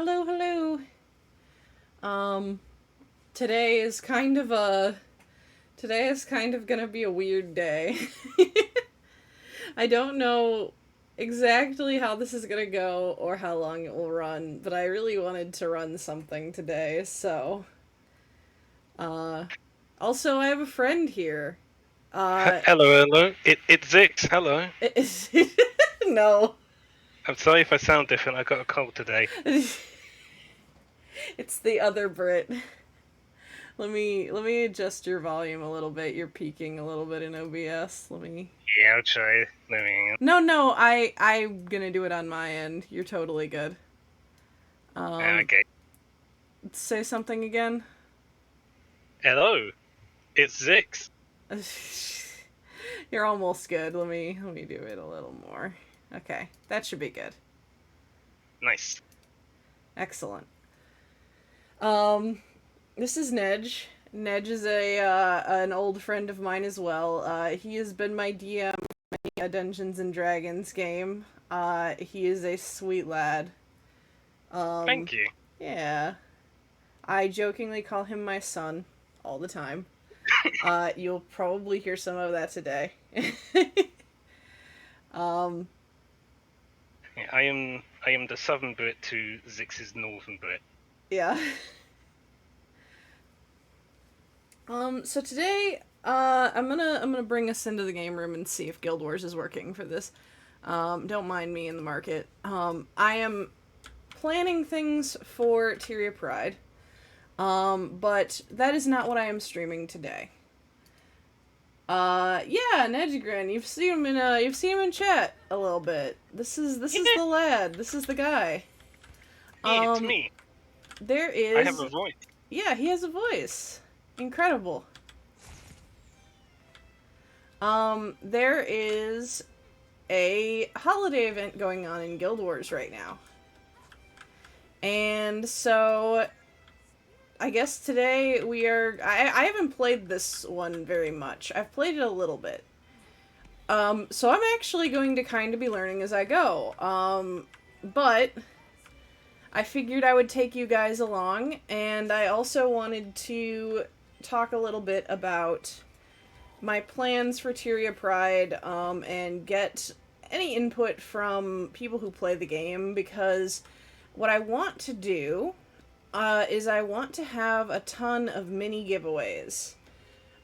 Hello, hello. Um, today is kind of a today is kind of gonna be a weird day. I don't know exactly how this is gonna go or how long it will run, but I really wanted to run something today, so uh also I have a friend here. Uh Hello, hello. It's Zix. Hello. is no. I'm sorry if I sound different. I got a cold today. It's the other Brit. Let me adjust your volume a little bit. You're peaking a little bit in OBS. Let me Yeah, I'll try. Let me. No, no, I'm gonna do it on my end. You're totally good. Um, Okay. say something again. Hello. It's Zix. You're almost good. Let me do it a little more. Okay, that should be good. Nice. Excellent. Um, this is Nedge. Nedge is a an old friend of mine as well. He has been my DM in a Dungeons and Dragons game. He is a sweet lad. Um, Thank you. yeah. I jokingly call him my son all the time. You'll probably hear some of that today. um, Yeah, I am the Southern Brit to Zix's Northern Brit. yeah. So today, I'm gonna bring us into the game room and see if Guild Wars is working for this. Don't mind me in the market. I am planning things for Tyria Pride. But that is not what I am streaming today. Yeah, Nedgren, you've seen him in chat a little bit. This is the lad. This is the guy. Hey, it's Um, me. there I have is, a voice. yeah, he has a voice. Incredible. There is a holiday event going on in Guild Wars right now. And so I guess today I haven't played this one very much. I've played it a little bit. So I'm actually going to kind of be learning as I go. But I figured I would take you guys along, and I also wanted to talk a little bit about my plans for Tyria Pride, and get any input from people who play the game, because what I want to do is I want to have a ton of mini giveaways.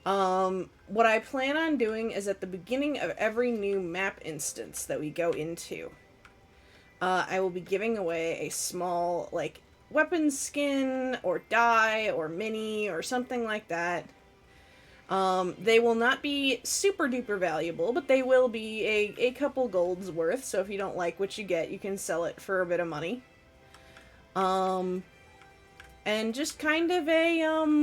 What I plan on doing is at the beginning of every new map instance that we go into, I will be giving away a small, like, weapon skin, or die, or mini, or something like that. They will not be super duper valuable, but they will be a couple gold's worth, so if you don't like what you get, you can sell it for a bit of money. Um, and just kind of a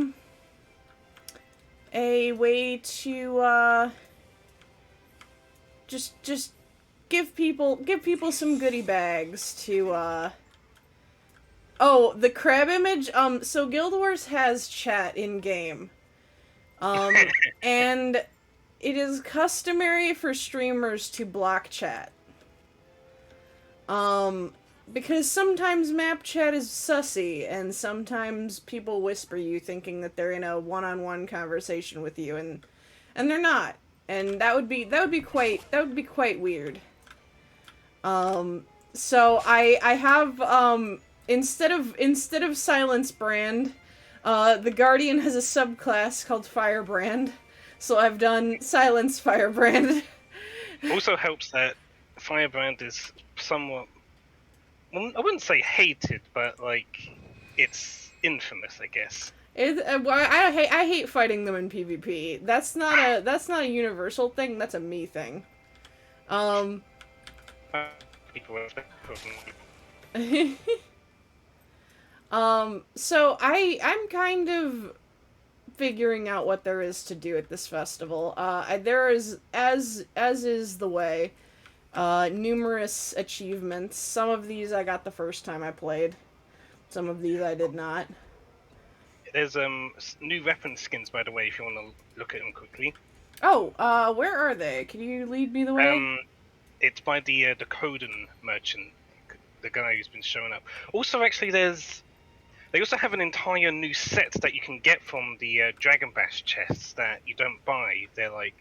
way to, just give people some goodie bags to oh, the crab image. So Guild Wars has chat in game. And it is customary for streamers to block chat. Um because sometimes map chat is sussy, and sometimes people whisper you thinking that they're in a one-on-one conversation with you, and they're not. And that would be quite weird. So I have, instead of Silence Brand, the Guardian has a subclass called Firebrand. So I've done Silence Firebrand. Also helps that Firebrand is somewhat. Well, I wouldn't say hated, but like it's infamous, I guess. I hate fighting them in PvP. That's not a universal thing. That's a me thing. Um, People have that problem. so I'm kind of figuring out what there is to do at this festival. There is, as is the way, numerous achievements. Some of these I got the first time I played. Some of these I did not. There's new weapon skins, by the way, if you want to look at them quickly. Oh, where are they? Can you lead me the way? It's by the Coden merchant. the guy who's been showing up. Also, actually, they also have an entire new set that you can get from the Dragon Bash chests that you don't buy. They're like,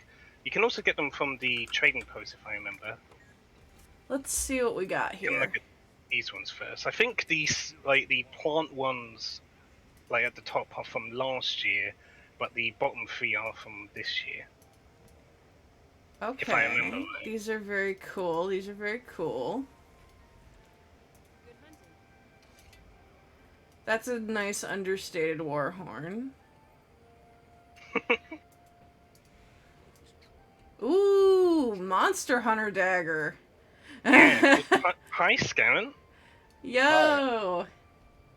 you can also get them from the trading post, if I remember. Let's see what we got You can look here. at these ones first. I think these, like the plant ones, like at the top, are from last year, but the bottom three are from this year. If I remember Okay. right. These are very cool. These are very cool. That's a nice understated war horn. Ooh, Monster Hunter dagger. Yeah. Hi, Scammon. Yo.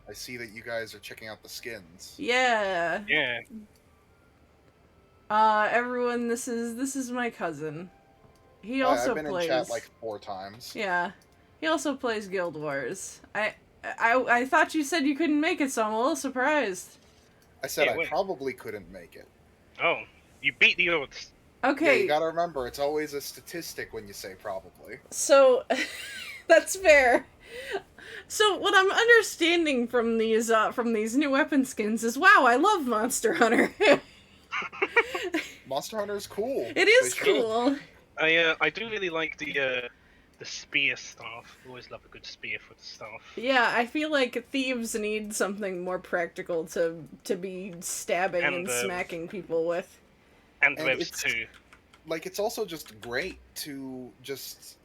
I see that you guys are checking out the skins. Yeah. Yeah. Everyone, this is my cousin. He Hi, also I've been plays. in chat like 4 times. Yeah, he also plays Guild Wars. I thought you said you couldn't make it, so I'm a little surprised. I said Yeah, I wait. probably couldn't make it. Oh, you beat the odds. Yeah, Okay, you gotta remember, it's always a statistic when you say probably. so that's fair. So what I'm understanding from these new weapon skins is, wow, I love Monster Hunter. Monster Hunter is cool. It is They should. cool. I do really like the spear staff. Always love a good spear for the staff. Yeah, I feel like thieves need something more practical to be stabbing and smacking people with. And And revs it's- too. Like, it's also just great to just,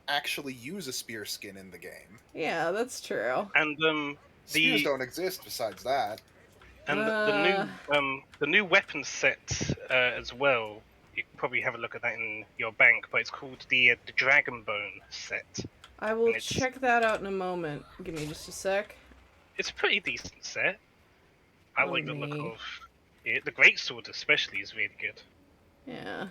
actually use a spear skin in the game. Yeah, that's true. And Spears don't exist besides that. and the new weapon set as well. You can probably have a look at that in your bank, but it's called the Dragon Bone set. I will And it's- check that out in a moment. Give me just a sec. It's a pretty decent set. I Oh, like the look me. of it. The greatsword especially is really good. Yeah.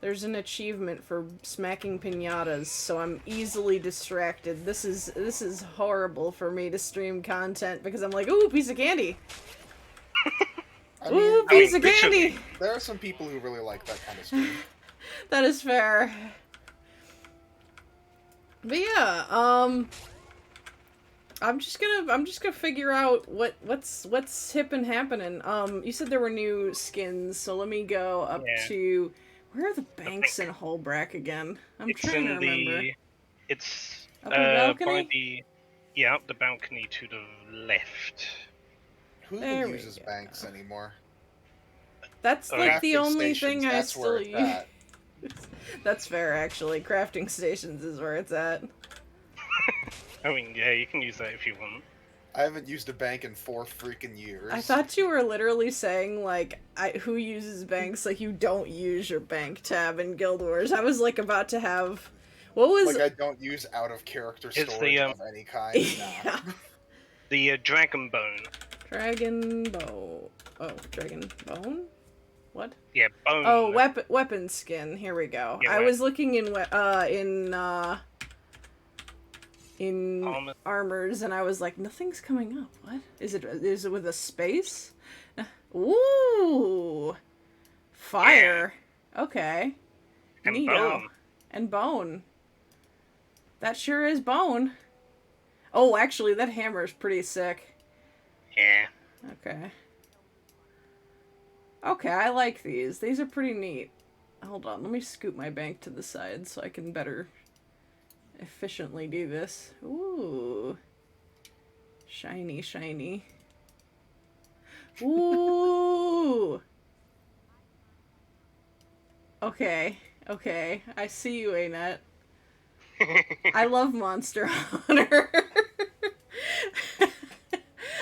There's an achievement for smacking piñatas, so I'm easily distracted. This is horrible for me to stream content because I'm like, ooh, piece of candy. I Ooh, mean, piece of literally. candy. there are some people who really like that kind of stream. That is fair. But yeah, I'm just gonna figure out what's hip and happening. You said there were new skins, so let me go up Yeah. to, where are the banks in Holbrack again? I'm It's trying to in remember. It's Up on the by balcony? up the balcony to the left. Who There even we uses go. banks anymore? That's Oh, like the Crafting only stations, thing I that's where still it's use. at. That's fair, actually. Crafting stations is where it's at. I mean, yeah, you can use that if you want. I haven't used a bank in 4 freaking years. I thought you were literally saying, like, who uses banks, like you don't use your bank tab in Guild Wars. I was, like, about to have... What was... Like, I don't use out-of-character It's the, storage of any kind. yeah. The Dragon Bone. Dragon Bow... Oh, Dragon Bone? What? Yeah, bone. Oh, weapon skin. Here we go. Yeah, I was looking in Armor. armors, and I was like, nothing's coming up. What is it? Is it with a space? Ooh, fire. Okay. And Neato. bone. And bone. That sure is bone. Oh, actually, that hammer is pretty sick. Yeah. Okay. Okay, I like these. These are pretty neat. Hold on, let me scoot my bank to the side so I can better efficiently do this. Ooh. Shiny, shiny. Ooh. Okay, okay. I see you, Anette. I love Monster Hunter.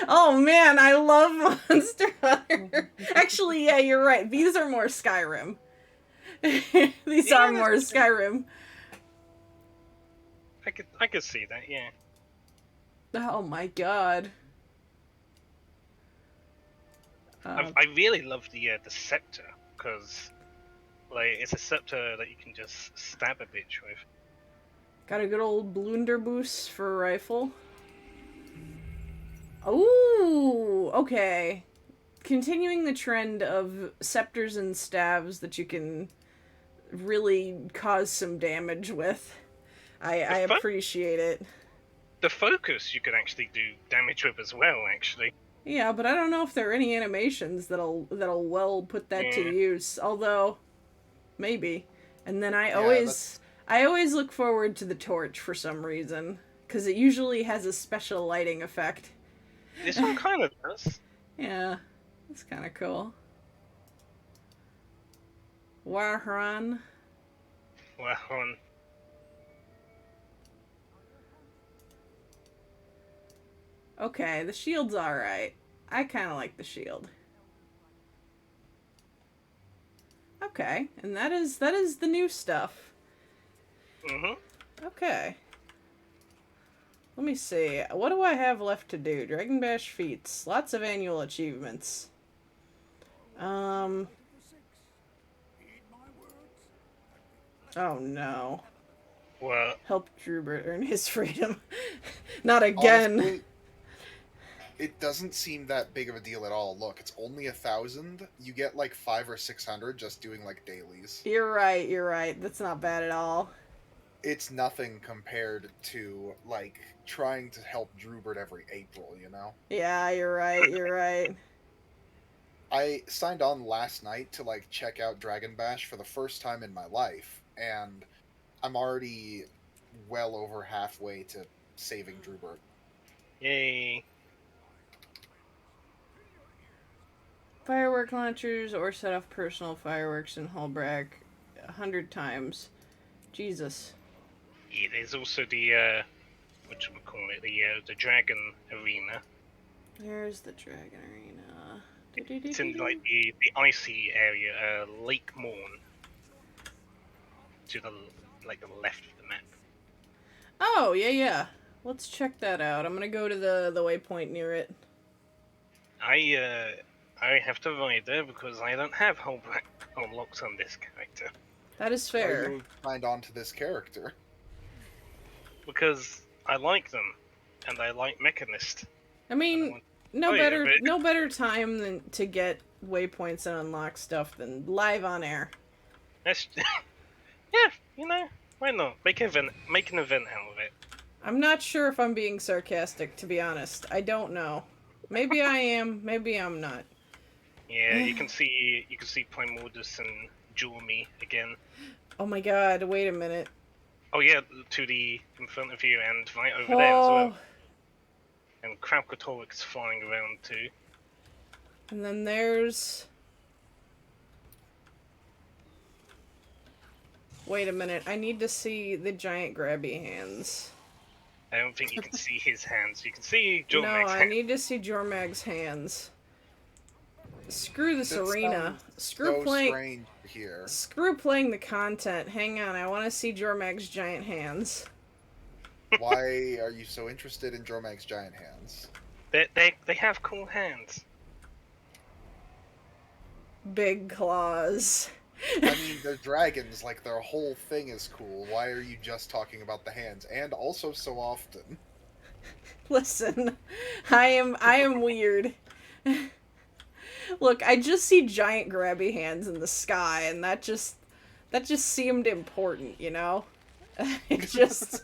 Oh man, I love Monster Hunter. Actually, yeah, you're right. These are more Skyrim. These Yeah, are more that's Skyrim. I could see that, yeah. Oh my god. I really love the scepter because, like, it's a scepter that you can just stab a bitch with. Got a good old blunderbuss for a rifle. Ooh, okay. Continuing the trend of scepters and staves that you can really cause some damage with. I The fo- appreciate it. the focus you can actually do damage with as well, actually. Yeah, but I don't know if there are any animations that'll well put that to Yeah. use. Although, maybe. And then Yeah, that's I always look forward to the torch for some reason, because it usually has a special lighting effect. This one kind of does. Yeah, that's kind of cool. Warran. Well, Okay, the shield's alright. I kind of like the shield. Okay, and that is the new stuff. mhm. Okay. Let me see. What do I have left to do? Dragon Bash feats. Lots of annual achievements. Oh no. Well, Help Drubert earn his freedom. Not again. honestly, it doesn't seem that big of a deal at all. Look, it's only 1,000. You get like 500 or 600 just doing like dailies. You're right, you're right. That's not bad at all. It's nothing compared to like trying to help Drubert every April, you know? Yeah, you're right, you're right. I signed on last night to like check out Dragon Bash for the first time in my life, and I'm already well over halfway to saving Drubert. yay. Firework launchers or set off personal fireworks in Hullbrack 100 times. Jesus. Yeah, there's also the whatchamacallit, the dragon arena. There's the Dragon Arena. It's in like the icy area, Lake Morn, to the left of the map. Oh, yeah, yeah. Let's check that out. I'm gonna go to the waypoint near it. I have to ride there because I don't have Hullbrack unlocked on this character. That is Why fair. you signed on to this character? Because I like them, and I like Mechanist. I mean, no Oh, yeah, better but- no better time than to get waypoints and unlock stuff than live on air. That's yeah, you know, why not? Make an event out of it. I'm not sure if I'm being sarcastic, to be honest. I don't know. Maybe I am, maybe I'm not. Yeah, you can see Primordus and Jormy again. Oh my god, wait a minute. Oh yeah, to the in front of you and right over there as well. And Kralkatoric's flying around too. And then there's... Wait a minute, I need to see the giant grabby hands. I don't think you can see his hands. You can see No, Jormag's I hands. need to see Jormag's hands. Screw this That arena. sounds Screw so playing... strange here. Screw playing the content. Hang on, I want to see Jormag's giant hands. Why are you so interested in Jormag's giant hands? They have cool hands. Big claws. I mean, they're dragons, like their whole thing is cool. Why are you just talking about the hands? And also so often. Listen, I am weird. Look, I just see giant grabby hands in the sky, and that just seemed important, you know? It just...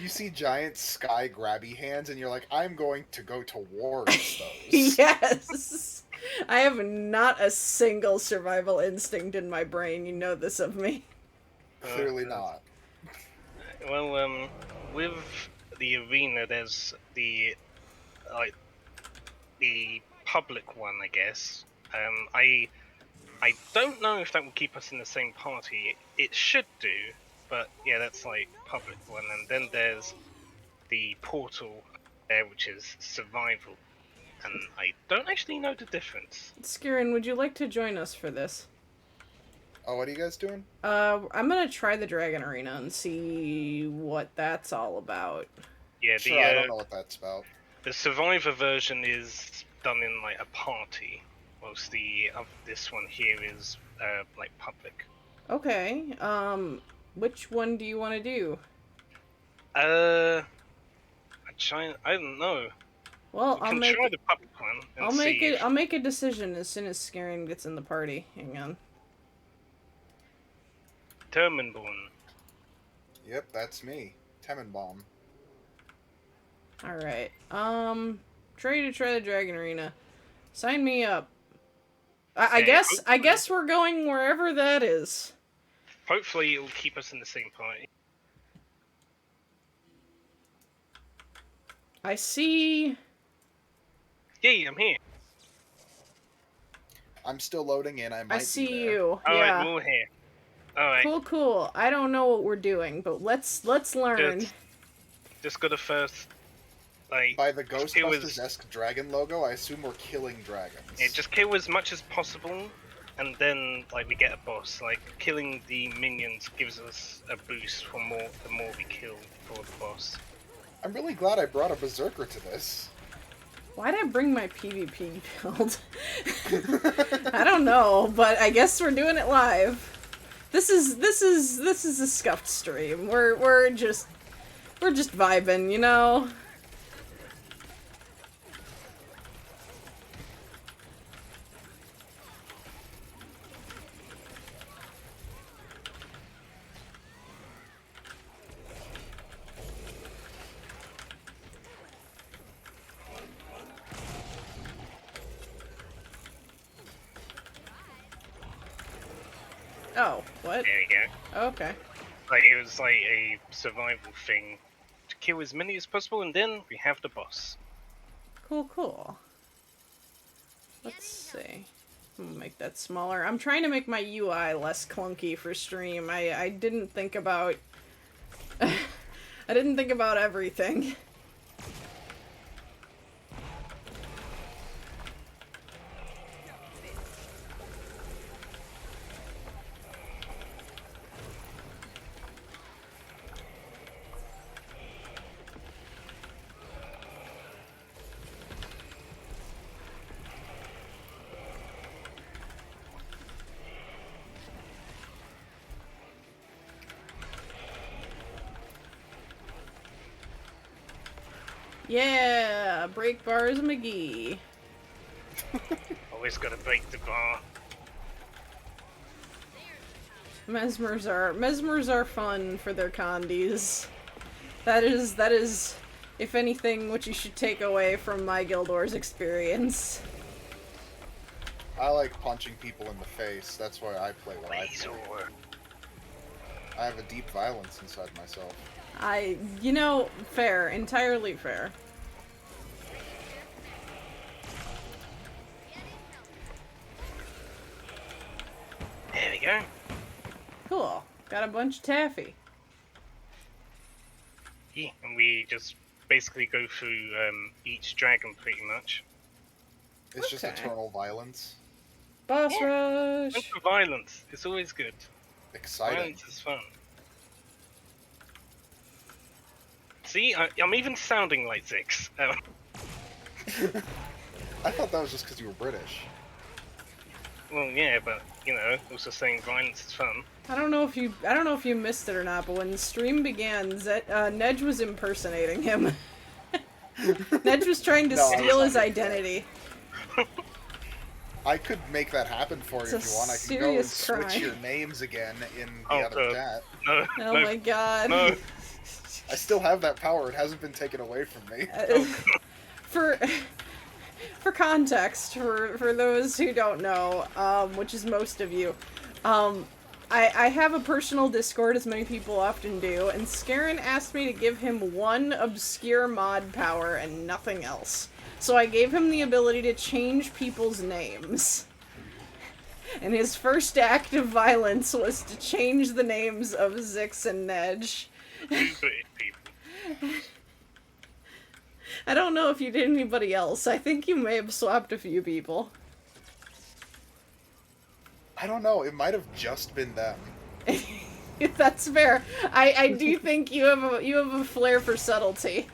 You see giant sky grabby hands, and you're like, I'm going to go towards those. Yes! I have not a single survival instinct in my brain, you know this of me. Clearly not. Well, with the arena, there's the public one, I guess. I don't know if that will keep us in the same party. It should do, but yeah, that's like public one. And then there's the portal there, which is survival. And I don't actually know the difference. Skirin, would you like to join us for this? Oh, what are you guys doing? I'm gonna try the Dragon Arena and see what that's all about. Yeah, Sure, I don't know what that's about. the survivor version is done in like a party, whilst this one here is like public. Okay, which one do you want to do? I don't know. Well, You can try the public one and I'll make a decision as soon as Skirin gets in the party. Hang on. Terminborn. Yep, that's me. Temenbaum. Alright. Ready to try the Dragon Arena. Sign me up. I Okay, guess we're going wherever that is. hopefully it'll keep us in the same party. I see. Yay, I'm here. I'm still loading in. I might I see be there. you. Alright, Yeah. we're all here. Alright, Cool. I don't know what we're doing, but let's learn. just gotta first, like, By the kill Ghostbusters-esque dragon logo, I assume we're killing dragons. yeah, just kill as much as possible, and then, like, we get a boss. Like, killing the minions gives us a boost for the more we kill for the boss. I'm really glad I brought a berserker to this. Why'd I bring my PvP build? I don't know, but I guess we're doing it live. This is a scuffed stream. We're just vibing, you know? Oh, what? There we go. Okay. Like, it was like a survival thing to kill as many as possible, and then we have the boss. Cool. Let's see. I'm gonna make that smaller. I'm trying to make my UI less clunky for stream. I didn't think about... I didn't think about everything. Yeah, break bars McGee. Always gotta break the bar. Mesmers are fun for their condies. That is, if anything, what you should take away from my Guild Wars experience. I like punching people in the face. That's why I play what I play. I have a deep violence inside myself. You know, fair, entirely fair. There we go. Cool. Got a bunch of taffy. Yeah, and we just basically go through each dragon pretty much. It's just Okay. eternal violence. Boss And rush! for violence, it's always good. Exciting. Violence is fun. See, I'm even sounding like Zix. I thought that was just because you were British. Well, yeah, but you know, also saying violence is fun. I don't know if you missed it or not, but when the stream began, Nedge was impersonating him. Nedge was trying to No, I was steal not his doing identity. I could make that happen for you It's if a you want. I can go and serious switch crime. your names again in the Oh, other God. chat. No, Oh no, my god. no. I still have that power. It hasn't been taken away from me. For context, for those who don't know, which is most of you, I have a personal Discord, as many people often do, and Scarin asked me to give him one obscure mod power and nothing else. So I gave him the ability to change people's names. And his first act of violence was to change the names of Zix and Nedge. You British people. I don't know if you did anybody else. I think you may have swapped a few people. I don't know. It might have just been them. That's fair. I do think you have a flair for subtlety.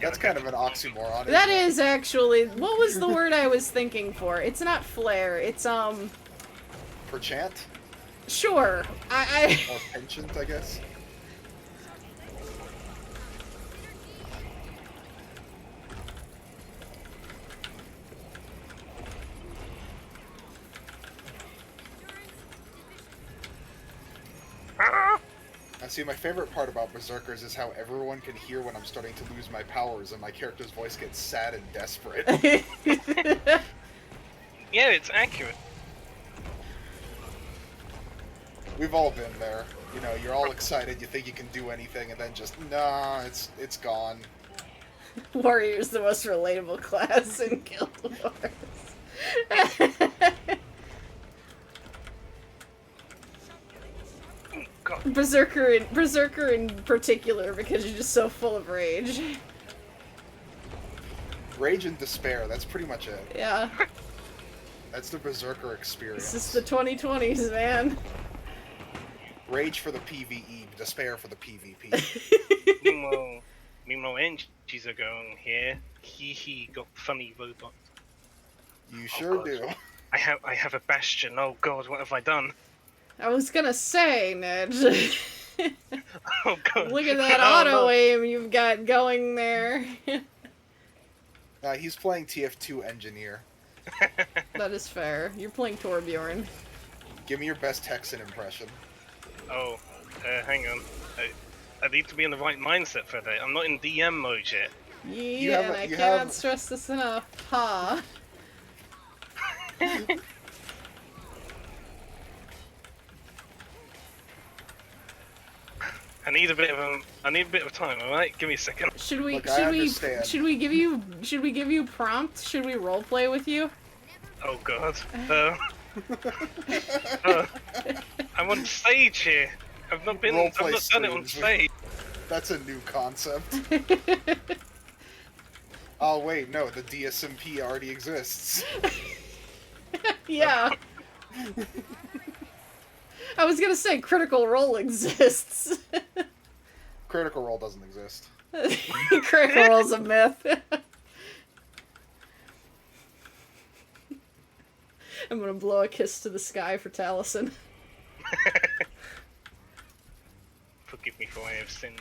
That's kind of an oxymoron. That isn't it? is actually, what was the word I was thinking for? It's not flair. It's Perchant? sure. Or penchant, I guess. Ah! See, my favorite part about Berserkers is how everyone can hear when I'm starting to lose my powers and my character's voice gets sad and desperate. Yeah, it's accurate. We've all been there. You know, you're all excited, you think you can do anything, and then just, nah, it's gone. Warrior's the most relatable class in Guild Wars. God. Berserker in particular, because you're just so full of rage. Rage and despair, that's pretty much it. Yeah. That's the Berserker experience. This is the 2020s, man. Rage for the PvE, despair for the PvP. Meanwhile, NGs are going here. He got funny robots. You sure God. do. I have a bastion. Oh god, what have I done? I was gonna say, Ned. Oh god. Look at that Oh, auto no. aim you've got going there. He's playing TF2 Engineer. That is fair. You're playing Torbjorn. Give me your best Texan impression. Oh, hang on. I need to be in the right mindset for that. I'm not in DM mode yet. Yeah, and I cannot stress this enough. Ha. I need a bit of time. All right, give me a second. Should we Look, I understand. should we give you prompt? Should we roleplay with you? Oh god. I'm on stage here. I've not done it on Roleplay stage. That's a new concept. Oh wait, no, the DSMP already exists. Yeah. I was gonna say Critical Role exists. Critical Role doesn't exist. Critical Role's a myth. I'm gonna blow a kiss to the sky for Taliesin. Forgive me for I have sinned.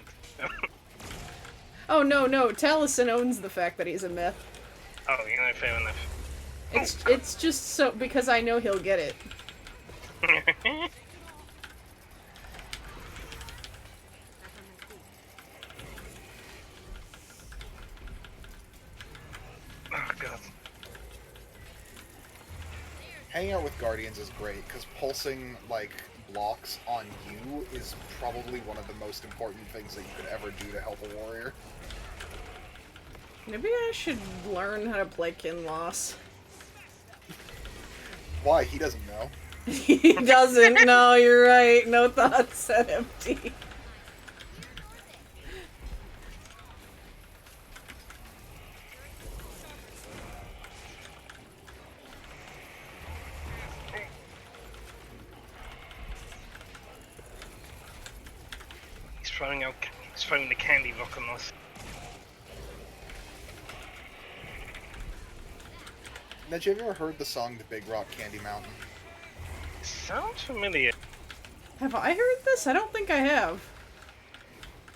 Oh no, Taliesin owns the fact that he's a myth. Oh, you know, fair enough. It's just so because I know he'll get it. Oh god. Hanging out with Guardians is great, because pulsing, like, blocks on you is probably one of the most important things that you could ever do to help a warrior. Maybe I should learn how to play Kinloss. Why? He doesn't know. He doesn't. No, you're right. No thoughts set empty. He's throwing the candy rock on us. Ned, you ever heard the song The Big Rock Candy Mountain? Sounds familiar. Have I heard this? I don't think I have.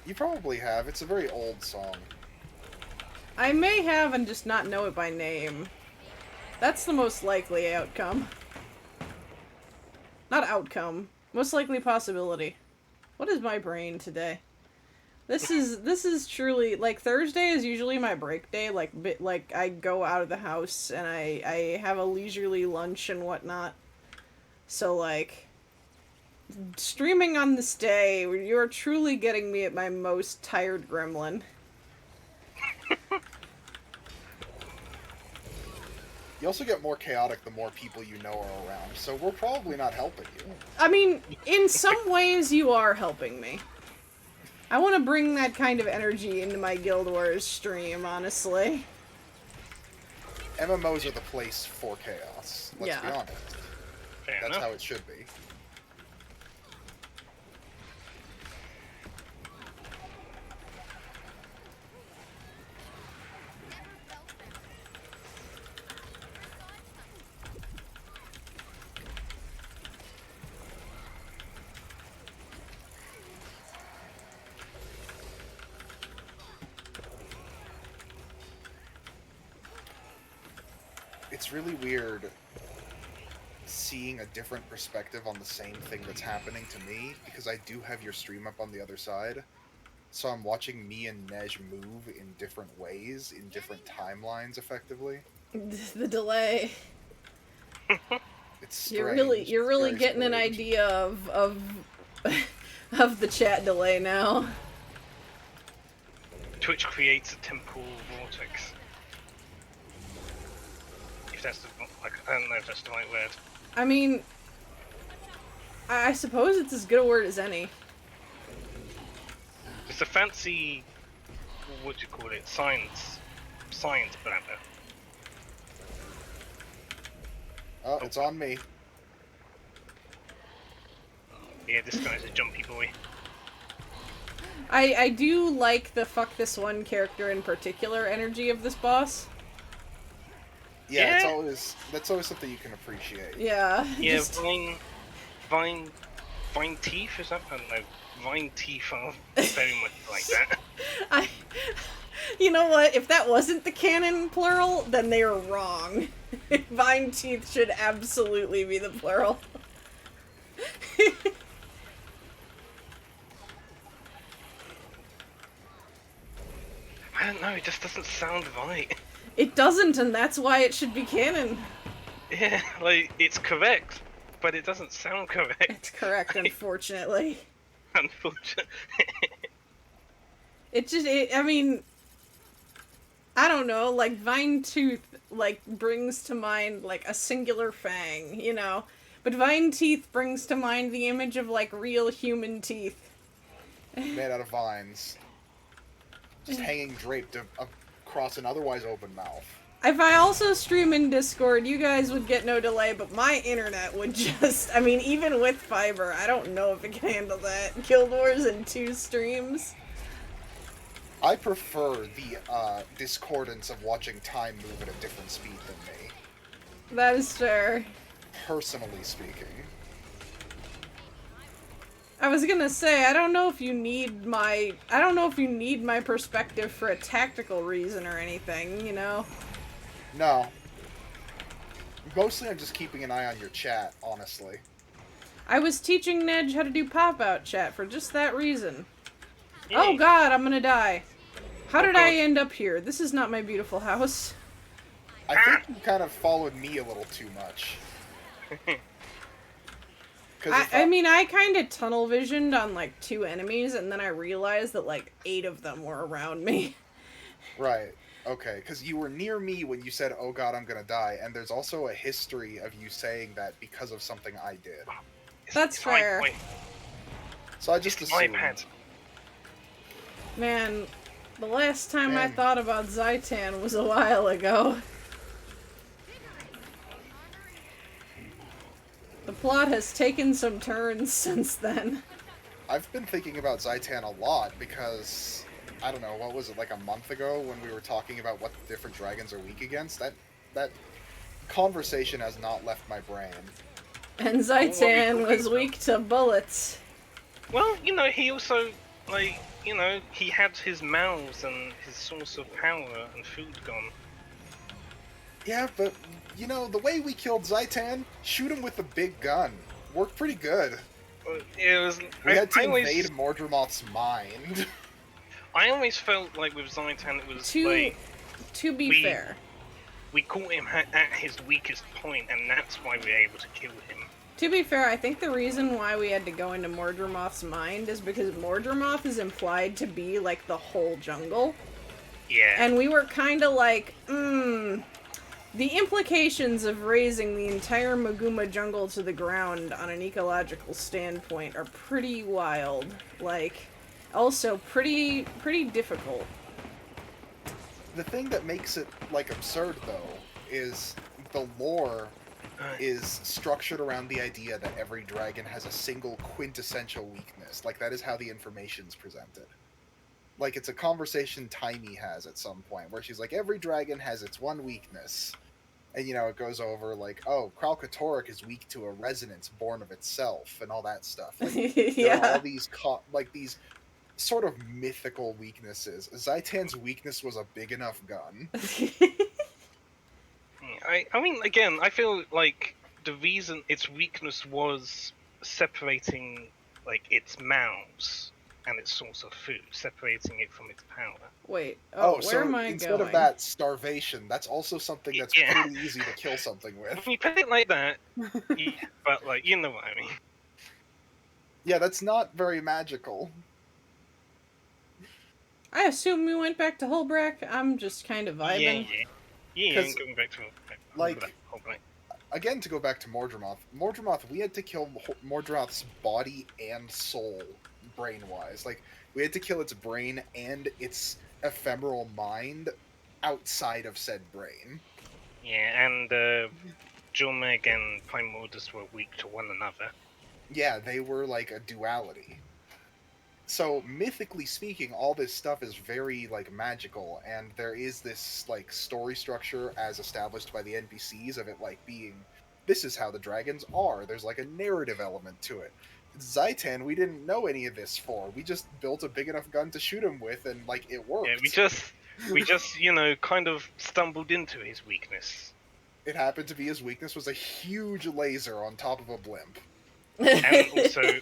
You probably have. It's a very old song. I may have and just not know it by name. That's the most likely outcome. Not outcome. Most likely possibility. What is my brain today? This is truly, like, Thursday is usually my break day, like I go out of the house and I have a leisurely lunch and whatnot. So, like, streaming on this day, you're truly getting me at my most tired gremlin. You also get more chaotic the more people you know are around, so we're probably not helping you. I mean, in some ways you are helping me. I want to bring that kind of energy into my Guild Wars stream, honestly. MMOs are the place for chaos. Let's be honest. Fair That's enough. how it should be. It's really weird seeing a different perspective on the same thing that's happening to me, because I do have your stream up on the other side. So I'm watching me and Nej move in different ways, in different timelines, effectively. The delay. It's strange. You're really Very getting an strange. idea of of the chat delay now. Twitch creates a temporal vortex. If that's the, like, I don't know if that's the right word. I mean, I suppose it's as good a word as any. It's a fancy, what do you call it? Science bladder. Oh, it's on me. Yeah, this guy's a jumpy boy. I do like the fuck this one character in particular energy of this boss. Yeah, Yeah. that's always something you can appreciate. Yeah. Yeah, just- Vine Teeth, is that? I don't know. Vine Teeth are very much like that. You know what? If that wasn't the canon plural, then they are wrong. Vine teeth should absolutely be the plural. I don't know, it just doesn't sound right. It doesn't, and that's why it should be canon. Yeah, like, it's correct, but it doesn't sound correct. It's correct, unfortunately. Unfortunately. I mean, I don't know, like, Vine Tooth, like, brings to mind, like, a singular fang, you know? But Vine Teeth brings to mind the image of, like, real human teeth. Made out of vines. Just hanging draped across an otherwise open mouth. If I also stream in Discord, you guys would get no delay, but my internet would just... I mean, even with fiber, I don't know if it can handle that. Guild Wars and 2 streams. I prefer the discordance of watching time move at a different speed than me, That is fair. personally speaking. I was gonna say, I don't know if you need my perspective for a tactical reason or anything, you know? No. Mostly I'm just keeping an eye on your chat, honestly. I was teaching Nej how to do pop-out chat for just that reason. Yay. Oh god, I'm gonna die. How did God. I end up here? This is not my beautiful house. I think you kind of followed me a little too much. 'Cause if I mean, I kind of tunnel visioned on, like, 2 enemies, and then I realized that, like, 8 of them were around me. Right. Okay, because you were near me when you said, "Oh God, I'm gonna die," and there's also a history of you saying that because of something I did. That's fair. So I just It's my assumed. pad. Man, the last time I Man. thought about Zaitan was a while ago. The plot has taken some turns since then. I've been thinking about Zaitan a lot because I don't know, what was it, like a month ago when we were talking about what different dragons are weak against? That conversation has not left my brain. And What were we Zaitan talking was about? weak to bullets. Well, you know, he also, like, you know, he had his mouths and his source of power and food gone. Yeah, but you know, the way we killed Zaitan, shoot him with the big gun. Worked pretty good. It was. We had to I always, invade Mordremoth's mind. I always felt like with Zaitan it was To like be we- fair. we caught him at his weakest point, and that's why we were able to kill him. To be fair, I think the reason why we had to go into Mordremoth's mind is because Mordremoth is implied to be, like, the whole jungle. Yeah. And we were kind of like, the implications of raising the entire Maguma jungle to the ground on an ecological standpoint are pretty wild. Like, also pretty difficult. The thing that makes it, like, absurd, though, is the lore is structured around the idea that every dragon has a single quintessential weakness. Like, that is how the information's presented. Like, it's a conversation Timey has at some point, where she's like, every dragon has its one weakness. And, you know, it goes over, like, oh, Kralkatorrik is weak to a resonance born of itself, and all that stuff. Like, there are all Yeah. these, these sort of mythical weaknesses. Zaitan's weakness was a big enough gun. I mean, again, I feel like the reason its weakness was separating like its mouths and its source of food, separating it from its power. Wait. Oh, Where so am I instead of going? that, starvation. That's also something that's Yeah. pretty easy to kill something with. When you put it like that, yeah, but like you know what I mean. Yeah, that's not very magical. I assume we went back to Holbrack. I'm just kind of vibing. Yeah. 'Cause, Going back to like, Holbein. Again, to go back to Mordremoth, we had to kill Mordremoth's body and soul, brain-wise. Like, we had to kill its brain and its ephemeral mind outside of said brain. Yeah, and Jolmeg and Primordus were weak to one another. Yeah, they were like a duality. So, mythically speaking, all this stuff is very, like, magical, and there is this, like, story structure as established by the NPCs of it, like, being, this is how the dragons are. There's, like, a narrative element to it. Zaitan, we didn't know any of this for. We just built a big enough gun to shoot him with, and, like, it worked. Yeah, we just, kind of stumbled into his weakness. It happened to be his weakness was a huge laser on top of a blimp. And also,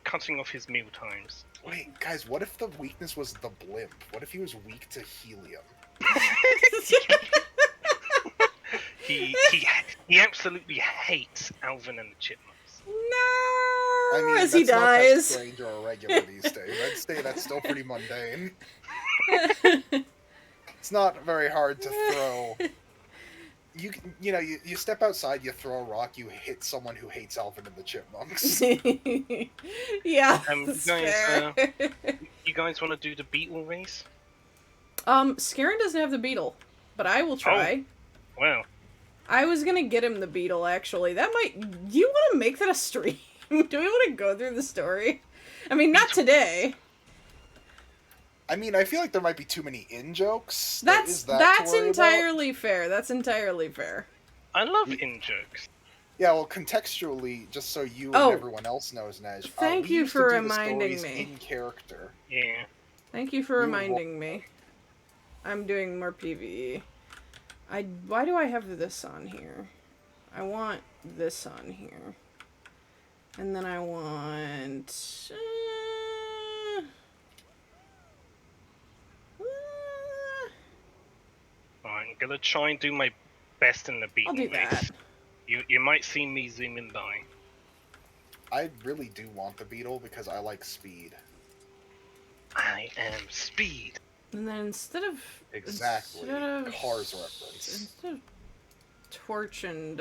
cutting off his meal times. Wait, guys, what if the weakness was the blimp? What if he was weak to helium? He absolutely hates Alvin and the Chipmunks. No, I mean, as that's he not that dies. strange or irregular these days. I'd say that's still pretty mundane. It's not very hard to throw. You step outside, you throw a rock, you hit someone who hates Alvin and the Chipmunks. Yeah, You that's guys, fair. you guys want to do the beetle race? Scarin doesn't have the beetle, but I will try. Well, I was gonna get him the beetle, actually. That might... Do you want to make that a stream? Do we want to go through the story? I mean, not today. I mean, I feel like there might be too many in-jokes. That's to worry entirely fair. That's entirely fair. I love in-jokes. Yeah, well, contextually, just so you and everyone else knows, Nej. Thank we you used for to do the reminding stories me. in character. Yeah. Thank you for reminding me. I'm doing more PvE. Why do I have this on here? I want this on here. And then I want... Alright, I'm gonna try and do my best in the beetle I'll do race. that. You might see me zooming by. I really do want the beetle because I like speed. I am speed. And then instead of... Exactly. Instead Cars reference. of torch and,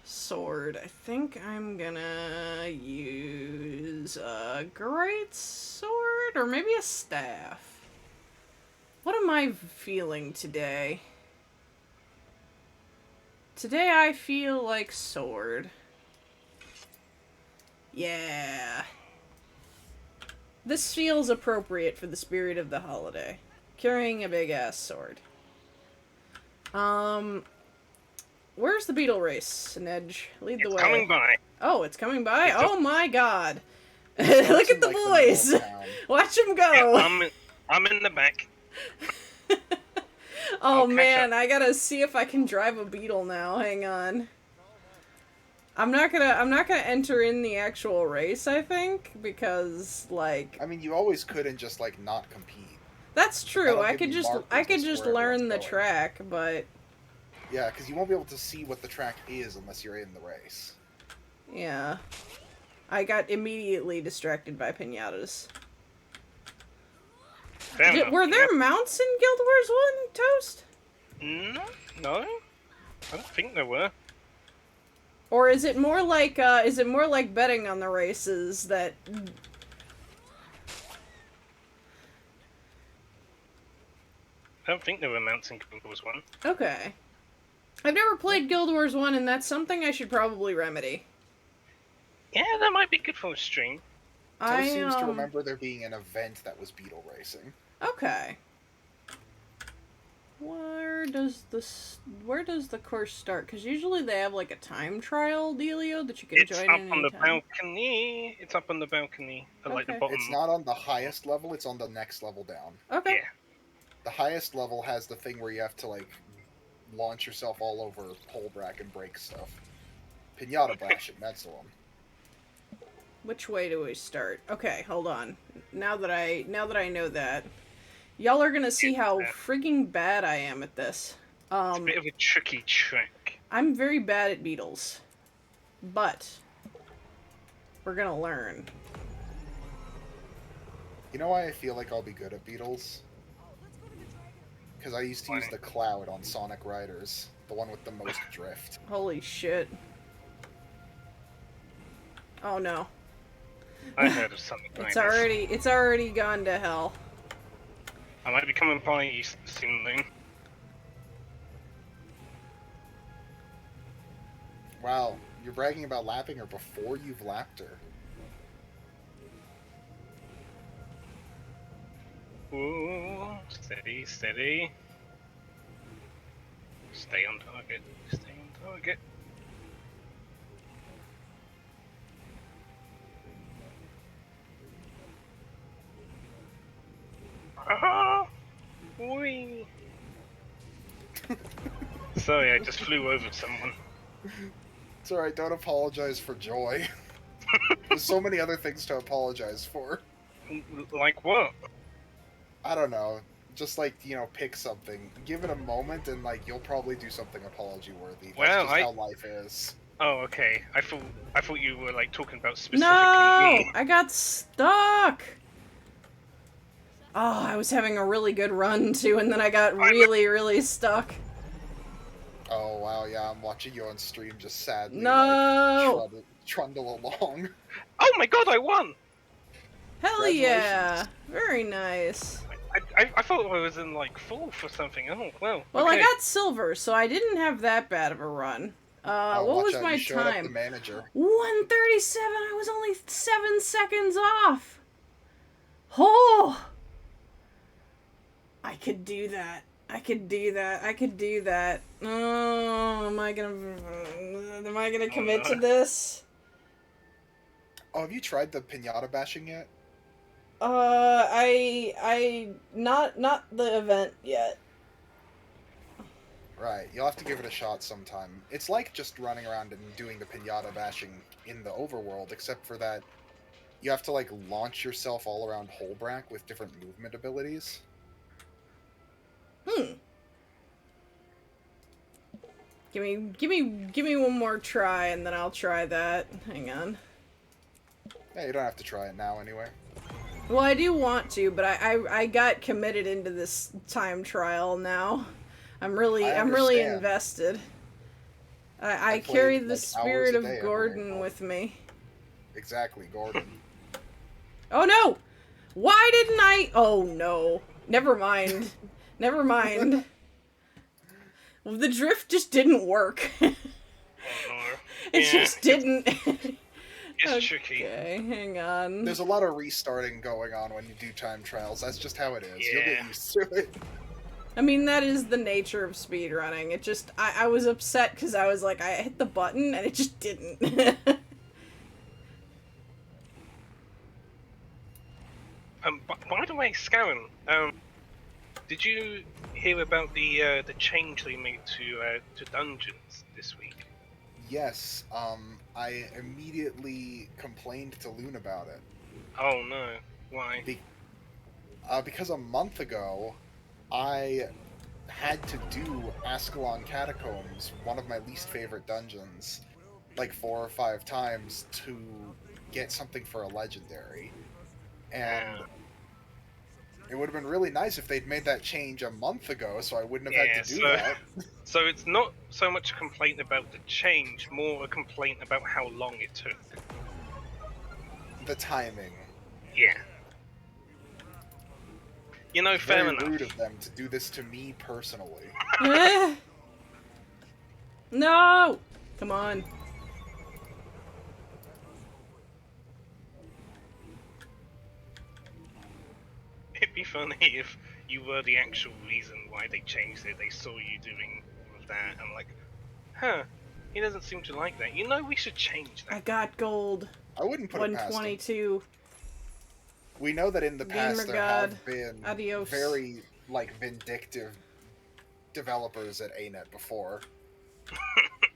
sword, I think I'm gonna use a great sword, or maybe a staff. What am I feeling today? Today I feel like sword. Yeah. This feels appropriate for the spirit of the holiday. Carrying a big-ass sword. Where's the beetle race, Nedge? Lead the way. It's coming by. Oh, it's coming by? It's Oh my god. Starts Look in, at the like, boys! middle of town. Watch them Yeah, go! I'm in the back. Oh I'll catch man, up. I gotta see if I can drive a beetle now. Hang on. I'm not gonna enter in the actual race, I think, because, like... I mean, you always could and just, like, not compete. That's true. That'll I give could you just markers where learn everyone's the going. track, but Yeah, because you won't be able to see what the track is unless you're in the race. yeah. I got immediately distracted by pinatas. Fair enough, Were there mounts in Guild Wars 1, Toast? No? I don't think there were. Or is it more like betting on the races that... I don't think there were mounts in Guild Wars 1. Okay. I've never played Guild Wars 1, and that's something I should probably remedy. Yeah, that might be good for a stream. Toast seems to remember there being an event that was beetle racing. Okay. Where does the course start? Because usually they have like a time trial dealio that you can It's join up in on the anytime. balcony. It's up on the balcony. At, like, the Okay. bottom. It's not on the highest level, it's on the next level down. Okay. Yeah. The highest level has the thing where you have to, like, launch yourself all over Holbrack and break stuff. Pinata bashing, that's the one. Which way do we start? Okay, hold on. Now that I know that, y'all are gonna see how frigging bad I am at this. It's a bit of a tricky trick. I'm very bad at beetles, but we're gonna learn. You know why I feel like I'll be good at beetles? Because I used to use the Cloud on Sonic Riders, the one with the most drift. Holy shit. Oh no. I heard of something like It's already gone to hell. I might be coming by you soon then. Wow, you're bragging about lapping her before you've lapped her. Ooh, steady, steady. Stay on target, stay on target. Ah! Whee! Sorry, I just flew over someone. It's alright, don't apologize for joy. There's so many other things to apologize for. Like what? I don't know. Just like, you know, pick something. Give it a moment and like you'll probably do something apology worthy. That's Well, just how life is. Oh, okay. I thought you were like talking about specifically No! me. I got stuck! Oh, I was having a really good run too, and then I got really stuck. Oh wow, yeah, I'm watching you on stream just sadly No! like, trundle along. Oh my god, I won! Hell yeah! Very nice. I thought I was in like fourth or something. Oh well. Well, okay. I got silver, so I didn't have that bad of a run. Oh, what watch was out, my you showed up the time? manager. 1:37. I was only 7 seconds off. Oh! I could do that. I could do that. I could do that. Oh, am I gonna commit to this? Oh, have you tried the pinata bashing yet? Not the event yet. Right, you'll have to give it a shot sometime. It's like just running around and doing the pinata bashing in the overworld, except for that you have to like launch yourself all around Holbrack with different movement abilities. Give me one more try, and then I'll try that. Hang on. Yeah, you don't have to try it now anyway. Well, I do want to, but I got committed into this time trial now. I'm really invested. I carry the spirit of Gordon with me. Exactly, Gordon. Oh no! Why didn't I? Oh no. Never mind. Never mind. The drift just didn't work. Oh, no. It just didn't. It's tricky. Okay, hang on. There's a lot of restarting going on when you do time trials. That's just how it is. Yeah. You'll get used to it. I mean, that is the nature of speedrunning. It just, I was upset because I was like, I hit the button and it just didn't. By the way, Scarin, did you hear about the change they made to dungeons this week? Yes, I immediately complained to Loon about it. Oh no, why? Because a month ago, I had to do Ascalon Catacombs, one of my least favorite dungeons, like 4 or 5 times to get something for a legendary. And it would have been really nice if they'd made that change a month ago, so I wouldn't have had to do that. So it's not so much a complaint about the change, more a complaint about how long it took. The timing. Yeah. You know, fair enough. Very rude of them to do this to me personally. No! Come on. It'd be funny if you were the actual reason why they changed it. They saw you doing all of that and like, huh, he doesn't seem to like that. You know, we should change that. I got gold. I wouldn't put it past him. 122. We know that in the past Gamer there God. have been Adios. very, like, vindictive developers at ANET before.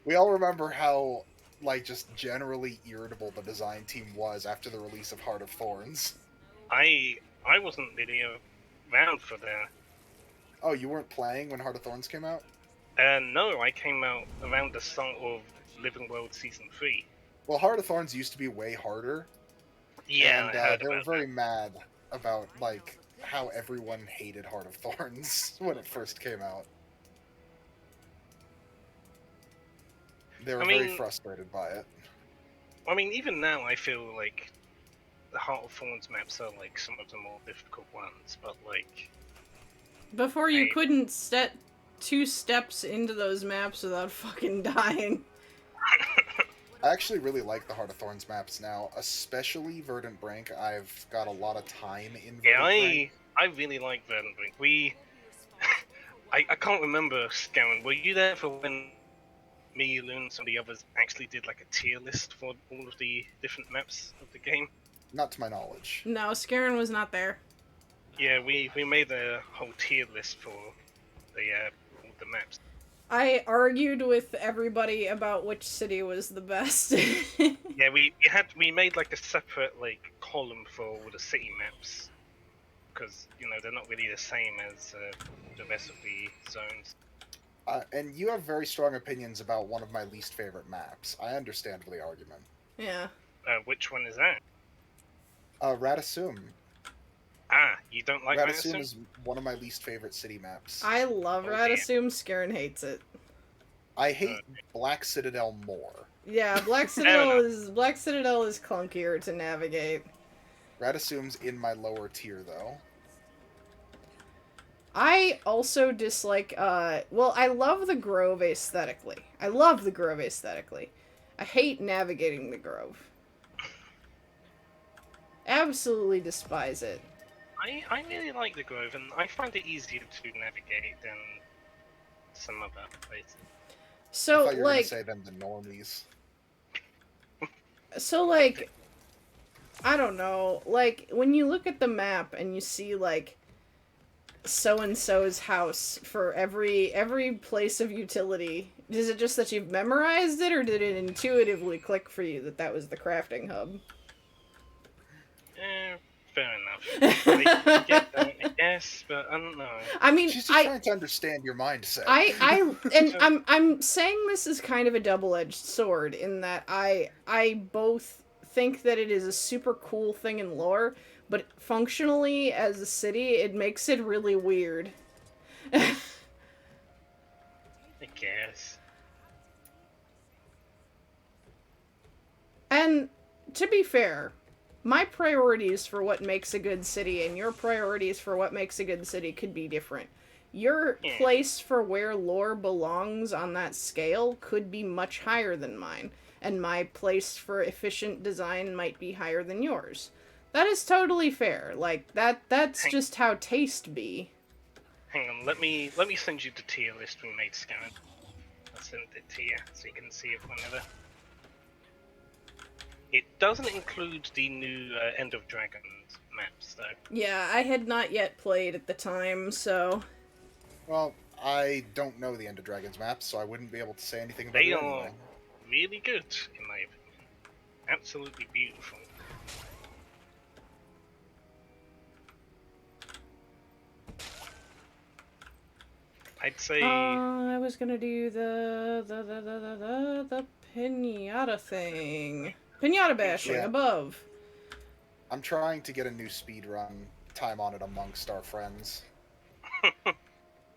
We all remember how, like, just generally irritable the design team was after the release of Heart of Thorns. I wasn't really around for that. Oh, you weren't playing when Heart of Thorns came out? No, I came out around the start of Living World Season 3. Well, Heart of Thorns used to be way harder, Yeah, and I heard they were about very mad about, like, how everyone hated Heart of Thorns when it first came out. They were very frustrated by it. I mean, even now I feel like the Heart of Thorns maps are like some of the more difficult ones, but like... Before you couldn't step 2 steps into those maps without fucking dying. I actually really like the Heart of Thorns maps now, especially Verdant Brink. I've got a lot of time in Verdant Brink. I really like Verdant Brink. I can't remember, Scowen, were you there for when me, Loon, and some of the others actually did like a tier list for all of the different maps of the game? Not to my knowledge. No, Scarin was not there. Yeah, we made a whole tier list for all the maps. I argued with everybody about which city was the best. Yeah, we made like a separate like column for all the city maps, because you know they're not really the same as the rest of the zones. And you have very strong opinions about one of my least favorite maps. I understand the argument. Yeah. Which one is that? Radisum. Ah, you don't like Radisum? Radisum is one of my least favorite city maps. I love Radisum. Scarin hates it. I hate Black Citadel more. Yeah, Black Citadel is clunkier to navigate. Radisum's in my lower tier though. I also dislike well, I love the Grove aesthetically. I hate navigating the Grove. Absolutely despise it. I really like the Grove, and I find it easier to navigate than some other places. So, I thought you were like... gonna say them the normies. So, like... I don't know. Like, when you look at the map and you see, like, so-and-so's house for every place of utility, is it just that you've memorized it, or did it intuitively click for you that that was the crafting hub? Fair enough. I get that, I guess, but I don't know. I mean, she's just trying to understand your mindset. I'm saying this is kind of a double-edged sword in that I both think that it is a super cool thing in lore, but functionally as a city, it makes it really weird. I guess. And to be fair, my priorities for what makes a good city and your priorities for what makes a good city could be different. Your place for where lore belongs on that scale could be much higher than mine, and my place for efficient design might be higher than yours. That is totally fair. Like, that's just how taste be. Hang on, let me send you the tier list we made, Scan. I'll send it to you so you can see it whenever. It doesn't include the new End of Dragons maps, though. Yeah, I had not yet played at the time, so... Well, I don't know the End of Dragons maps, so I wouldn't be able to say anything about it anyway. They are really good, in my opinion. Absolutely beautiful. I'd say... I was gonna do the pinata thing. Pinata bashing, above. I'm trying to get a new speedrun time on it amongst our friends.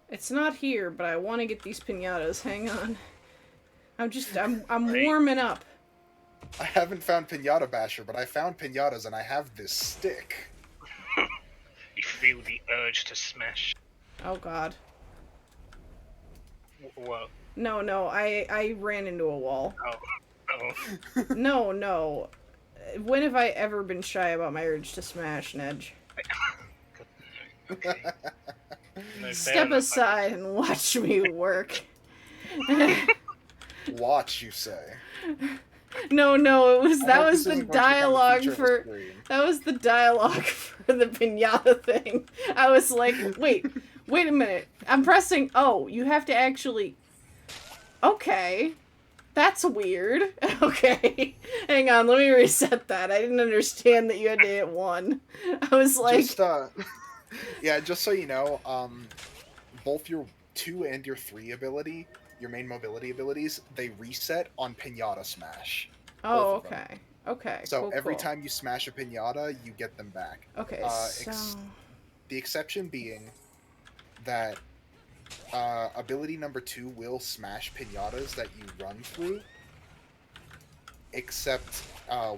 It's not here, but I want to get these pinatas. Hang on. I'm warming up. I haven't found Pinata Basher, but I found pinatas and I have this stick. You feel the urge to smash. Oh god. What? No, I ran into a wall. Oh. No. When have I ever been shy about my urge to smash, Nedge? Okay. No, Step aside and watch me work. Watch, you say? No, that was the dialogue for the pinata thing. I was like, wait, Wait a minute. I'm pressing... Oh, you have to actually... Okay. That's weird. Okay. Hang on, let me reset that. I didn't understand that you had to hit 1. I was like... Just, yeah, just so you know, both your 2 and your 3 ability, your main mobility abilities, they reset on Pinata Smash. Oh, Both of them. okay. Okay, So cool, every cool. time you smash a pinata, you get them back. Okay, so... The exception being that ability number 2 will smash pinatas that you run through, except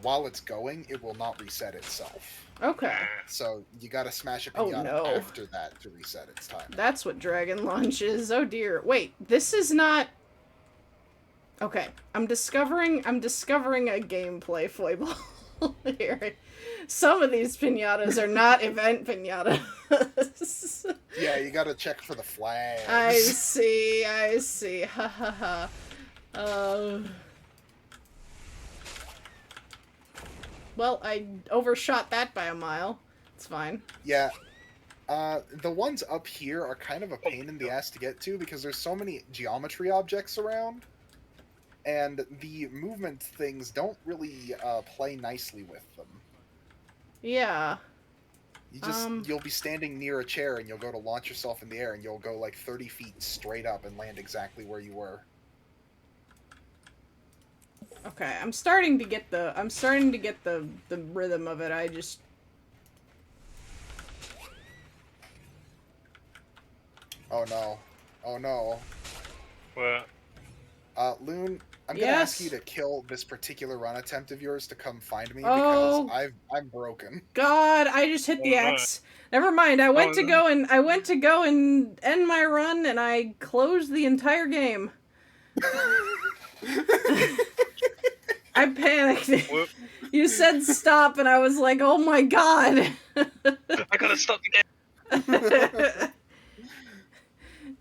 while it's going, it will not reset itself. Okay. So you gotta smash a Oh, pinata no. after that to reset its time. That's what Dragon Launch is. Oh dear. Wait, this is not... Okay, I'm discovering a gameplay foible here. Some of these pinatas are not event pinatas. Yeah, you gotta check for the flags. I see. Ha ha ha. Well, I overshot that by a mile. It's fine. Yeah. The ones up here are kind of a pain in the ass to get to because there's so many geometry objects around. And the movement things don't really play nicely with them. Yeah. You'll be standing near a chair and you'll go to launch yourself in the air and you'll go like 30 feet straight up and land exactly where you were. Okay, I'm starting to get the rhythm of it. I just... Oh no. Oh no. What? Loon, I'm gonna Yes? ask you to kill this particular run attempt of yours to come find me Oh. because I'm broken. God, I just hit the Oh, no. X. Never mind. I went to no. go and end my run, and I closed the entire game. I panicked. Whoop. You said stop, and I was like, "Oh my God!" I gotta stop again.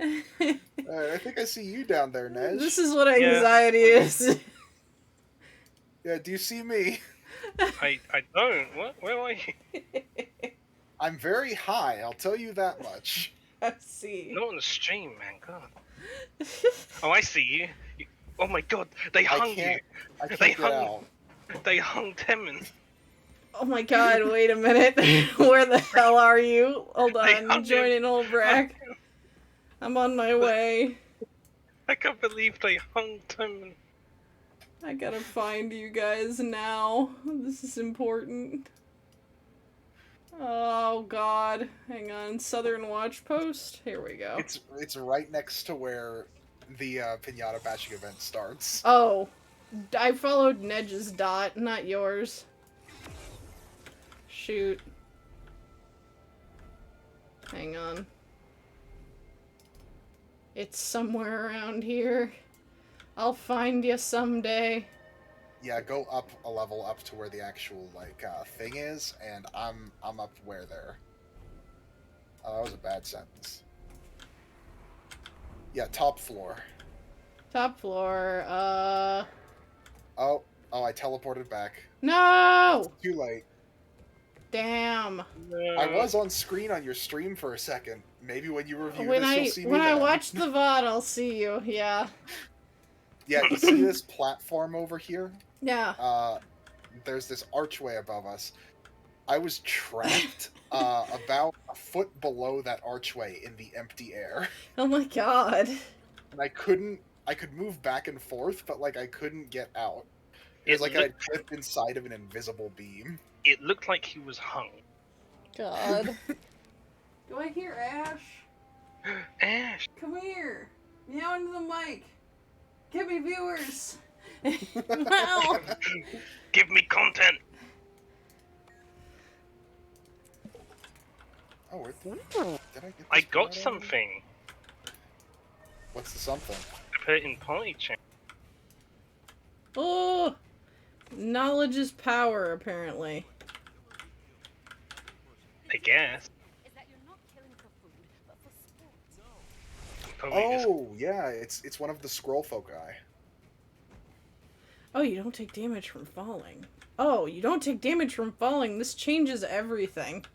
I think I see you down there, Nej. This is what anxiety is. Yeah, do you see me? I don't. What? Where are you? I'm very high, I'll tell you that much. I see. Not on the stream, man. God. Oh, I see you. Oh my God, they hung you. I can't They get hung- out. They hung Temin. Oh my God! Wait a minute. Where the hell are you? Hold on. I'm joining Old Brack. I'm on my way. I can't believe they hung Temin. I gotta find you guys now. This is important. Oh God. Hang on. Southern Watch Post. Here we go. It's right next to where the pinata bashing event starts. Oh. I followed Nedge's dot, not yours. Shoot. Hang on. It's somewhere around here. I'll find you someday. Yeah, go up a level up to where the actual thing is, and I'm up where there. Oh, that was a bad sentence. Yeah, top floor. Top floor. Oh, I teleported back. No! Too late. Damn. I was on screen on your stream for a second. Maybe when you review When this, I you'll see me when I then. watch the VOD, I'll see you. Yeah. Yeah, you see this platform over here? Yeah. There's this archway above us. I was trapped about a foot below that archway in the empty air. Oh my God. And I could move back and forth, but I couldn't get out. It was like I had clipped inside of an invisible beam. It looked like he was hung. God. Do I hear Ash? Ash. Come here. Meow into the mic. Give me viewers. Wow. Give me content. Oh, where did I get this I got part something. What's the something? I put it in party chat. Oh. Knowledge is power, apparently. I guess. Is that you're not killing for food, but for sport. Oh, yeah, it's one of the scroll foci. Oh, you don't take damage from falling. Oh, you don't take damage from falling. This changes everything.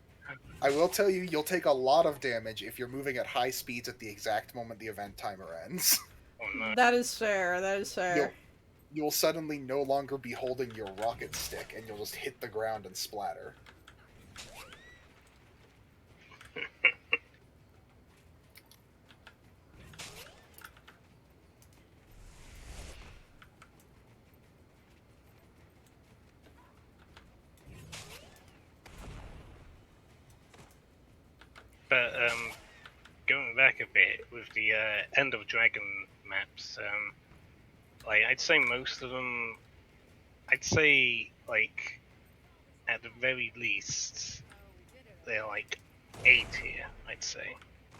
I will tell you, you'll take a lot of damage if you're moving at high speeds at the exact moment the event timer ends. Oh no. That is fair. That is fair. You'll suddenly no longer be holding your rocket stick, and you'll just hit the ground and splatter. But going back a bit with the End of Dragon maps, like I'd say most of them, I'd say like at the very least they're like A tier. I'd say.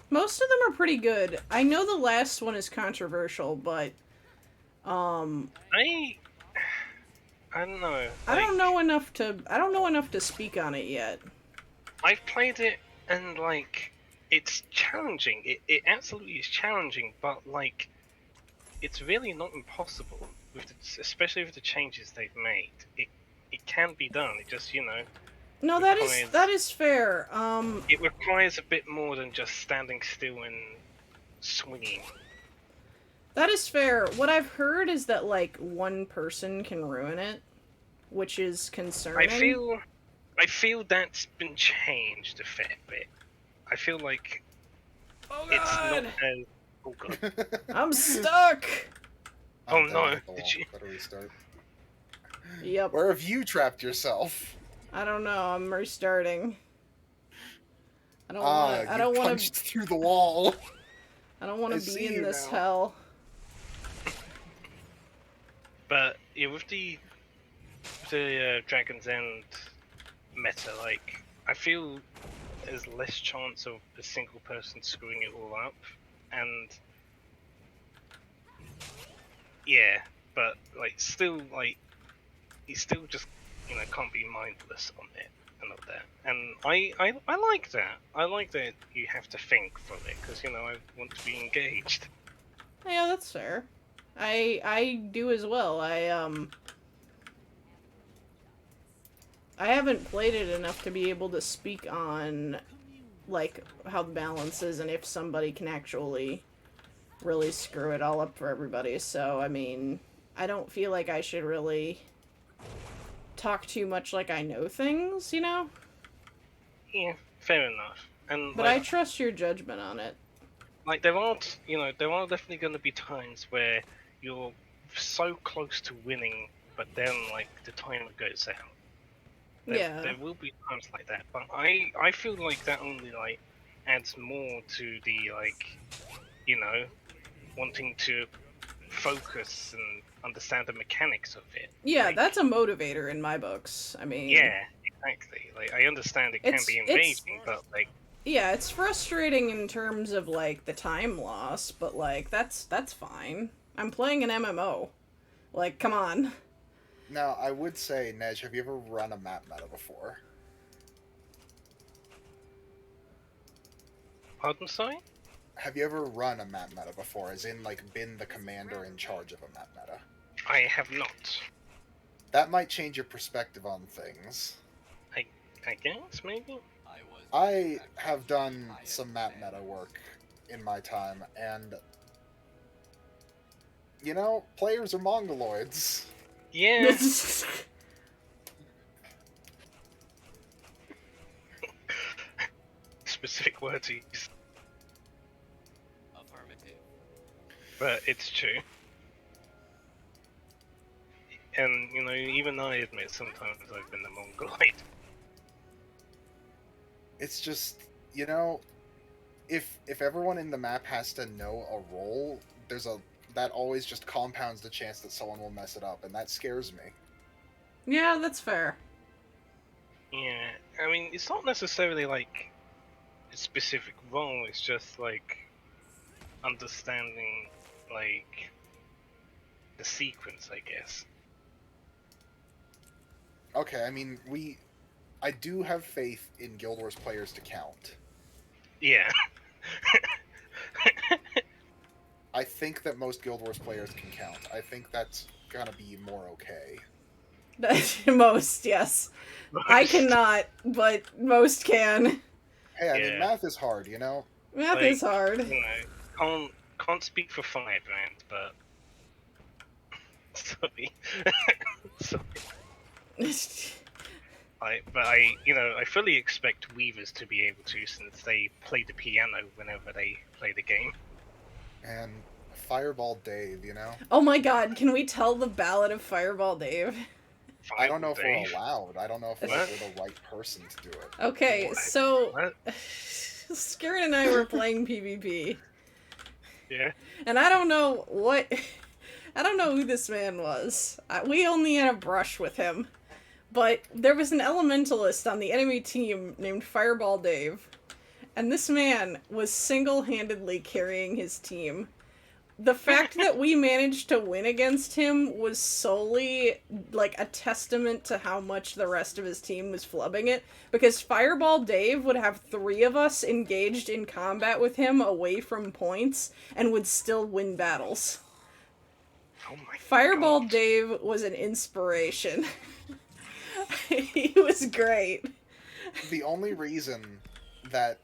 Most of them are pretty good. I know the last one is controversial, but I don't know. I don't like, know enough to speak on it yet. I've played it and like it's challenging. It absolutely is challenging, but like it's really not impossible with especially with the changes they've made. It can be done. It just No, requires, that is fair. it requires a bit more than just standing still and swinging. That is fair. What I've heard is that like one person can ruin it, which is concerning. I feel that's been changed a fair bit. I feel like it's not as oh god. I'm stuck. Oh, I'm down no. at the Did wall. you- Better restart. Yep. Where have you trapped yourself? I don't know. I'm restarting. I don't You want punched through the wall. I don't want I to see be in you this now. hell. But yeah, with the Dragon's End meta, like I feel there's less chance of a single person screwing it all up, and yeah, but like still like you still just can't be mindless on it and all that. And I like that. I like that you have to think for it because I want to be engaged. Yeah, that's fair. I do as well. I haven't played it enough to be able to speak on like how the balance is and if somebody can actually really screw it all up for everybody. So, I mean, I don't feel like I should really talk too much like I know things, you know? Yeah, fair enough. And But I trust your judgment on it. like there are definitely going to be times where you're so close to winning, but then like the timer goes out. There will be times like that, but I feel like that only like adds more to the like wanting to focus and understand the mechanics of it. Yeah, like, that's a motivator in my books. I mean, yeah, exactly. Like I understand it can be engaging, but like yeah, it's frustrating in terms of like the time loss, but like that's fine. I'm playing an MMO. Like, come on. Now, I would say, Nej, have you ever run a map meta before? pardon, sorry. Have you ever run a map meta before, as in, like, been the commander in charge of a map meta? I have not. That might change your perspective on things. I guess maybe. I have done some map meta work in my time, and players are mongoloids. Yeah. Specific words used. Affirmative. But it's true. And, even I admit sometimes I've been the mongoloid. It's just, if everyone in the map has to know a role, that always just compounds the chance that someone will mess it up, and that scares me. Yeah, that's fair. Yeah, I mean, it's not necessarily like a specific role, it's just like understanding, like, the sequence, I guess. Okay, I mean, I do have faith in Guild Wars players to count. Yeah. I think that most Guild Wars players can count. I think that's gonna be more okay. Most, yes. I cannot, but most can. Hey, I mean, Yeah. math is hard, you know? Math Like, is hard. you know, can't speak for 5 rounds, but sorry. Sorry. I fully expect Weavers to be able to, since they play the piano whenever they play the game. And Fireball Dave, you know? Oh my god, can we tell the Ballad of Fireball Dave? I don't know if we're Dave. allowed. I don't know if What? we're the right person to do it. Okay, What? so What? Skirt and I were playing PvP, Yeah. and I don't know who this man was. We only had a brush with him. But there was an elementalist on the enemy team named Fireball Dave, and this man was single-handedly carrying his team. The fact that we managed to win against him was solely, like, a testament to how much the rest of his team was flubbing it, because Fireball Dave would have 3 of us engaged in combat with him away from points, and would still win battles. Oh my Fireball God. Dave was an inspiration. He was great. The only reason that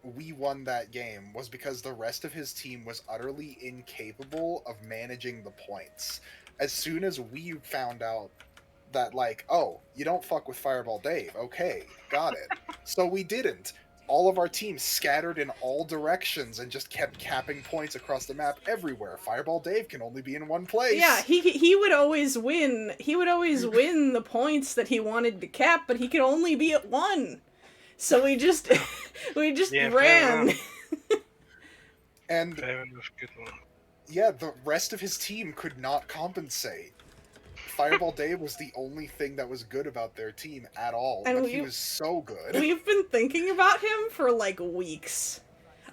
we won that game was because the rest of his team was utterly incapable of managing the points. As soon as we found out that, like, oh, you don't fuck with Fireball Dave, okay, got it. So we didn't. All of our teams scattered in all directions and just kept capping points across the map everywhere. Fireball Dave can only be in one place. Yeah, he would always win. He would always win the points that he wanted to cap, but he could only be at 1. So we just Yeah, fair ran. enough. And Fair enough, good one. yeah, the rest of his team could not compensate. Fireball Dave was the only thing that was good about their team at all, And but he was so good. We've been thinking about him for like weeks.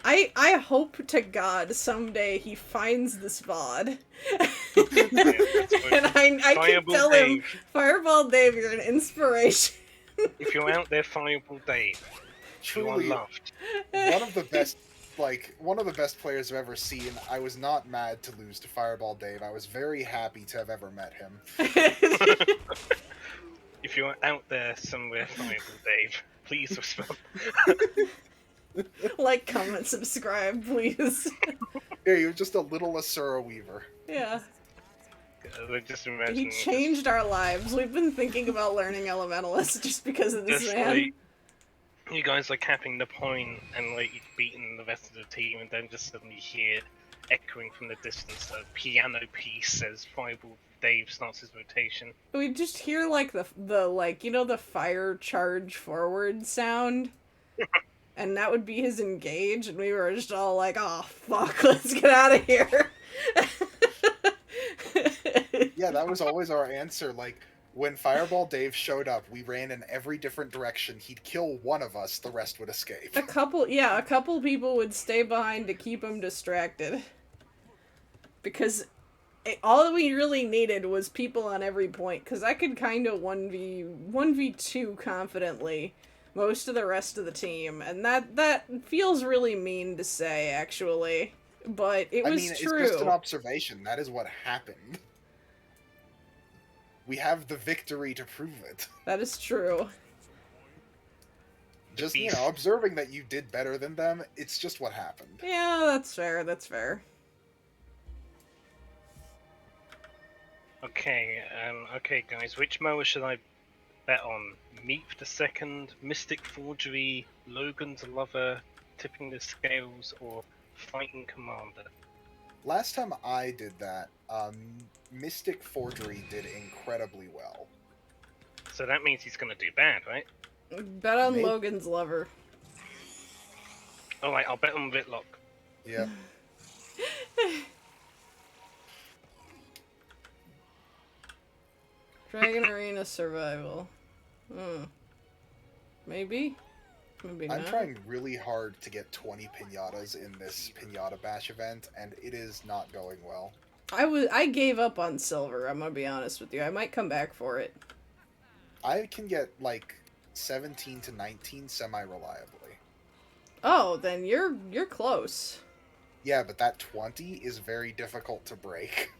I hope to God someday he finds this VOD. And I can Fireball tell him, Dave. Fireball Dave, you're an inspiration. If you're out there, Fireball Dave, you are Truly, loved. one of the best, one of the best players I've ever seen. I was not mad to lose to Fireball Dave. I was very happy to have ever met him. If you're out there somewhere, Fireball Dave, please respond. Like, comment, subscribe, please. Yeah, he was just a little Asura Weaver. Yeah. Just imagine. He changed our lives. We've been thinking about learning Elementalist just because of this Just man. like you guys are capping the point and like you've beaten the rest of the team, and then just suddenly hear echoing from the distance a piano piece as Fireball Dave starts his rotation. We just hear like the like, you know, the fire charge forward sound. And that would be his engage, and we were just all like, oh fuck, let's get out of here. Yeah, that was always our answer. Like, when Fireball Dave showed up, we ran in every different direction. He'd kill one of us, the rest would escape. A couple people would stay behind to keep him distracted. Because all we really needed was people on every point, because I could kind of 1v2 confidently most of the rest of the team, and that feels really mean to say, actually. But it was true. It's just an observation. That is what happened. We have the victory to prove it. That is true. Just, observing that you did better than them, it's just what happened. Yeah, that's fair, that's fair. Okay, guys, which mower should I bet on? Meep the Second, Mystic Forgery, Logan's Lover, Tipping the Scales, or Fighting Commander? Last time I did that, Mystic Forgery did incredibly well. So that means he's gonna do bad, right? Bet on Maybe. Logan's Lover. Alright, I'll bet on Whitlock. Yep. Dragon Arena Survival. Maybe? Maybe not. I'm trying really hard to get 20 pinatas in this Pinata Bash event, and it is not going well. I gave up on silver, I'm gonna be honest with you. I might come back for it. I can get, like, 17 to 19 semi-reliably. Oh, then you're close. Yeah, but that 20 is very difficult to break.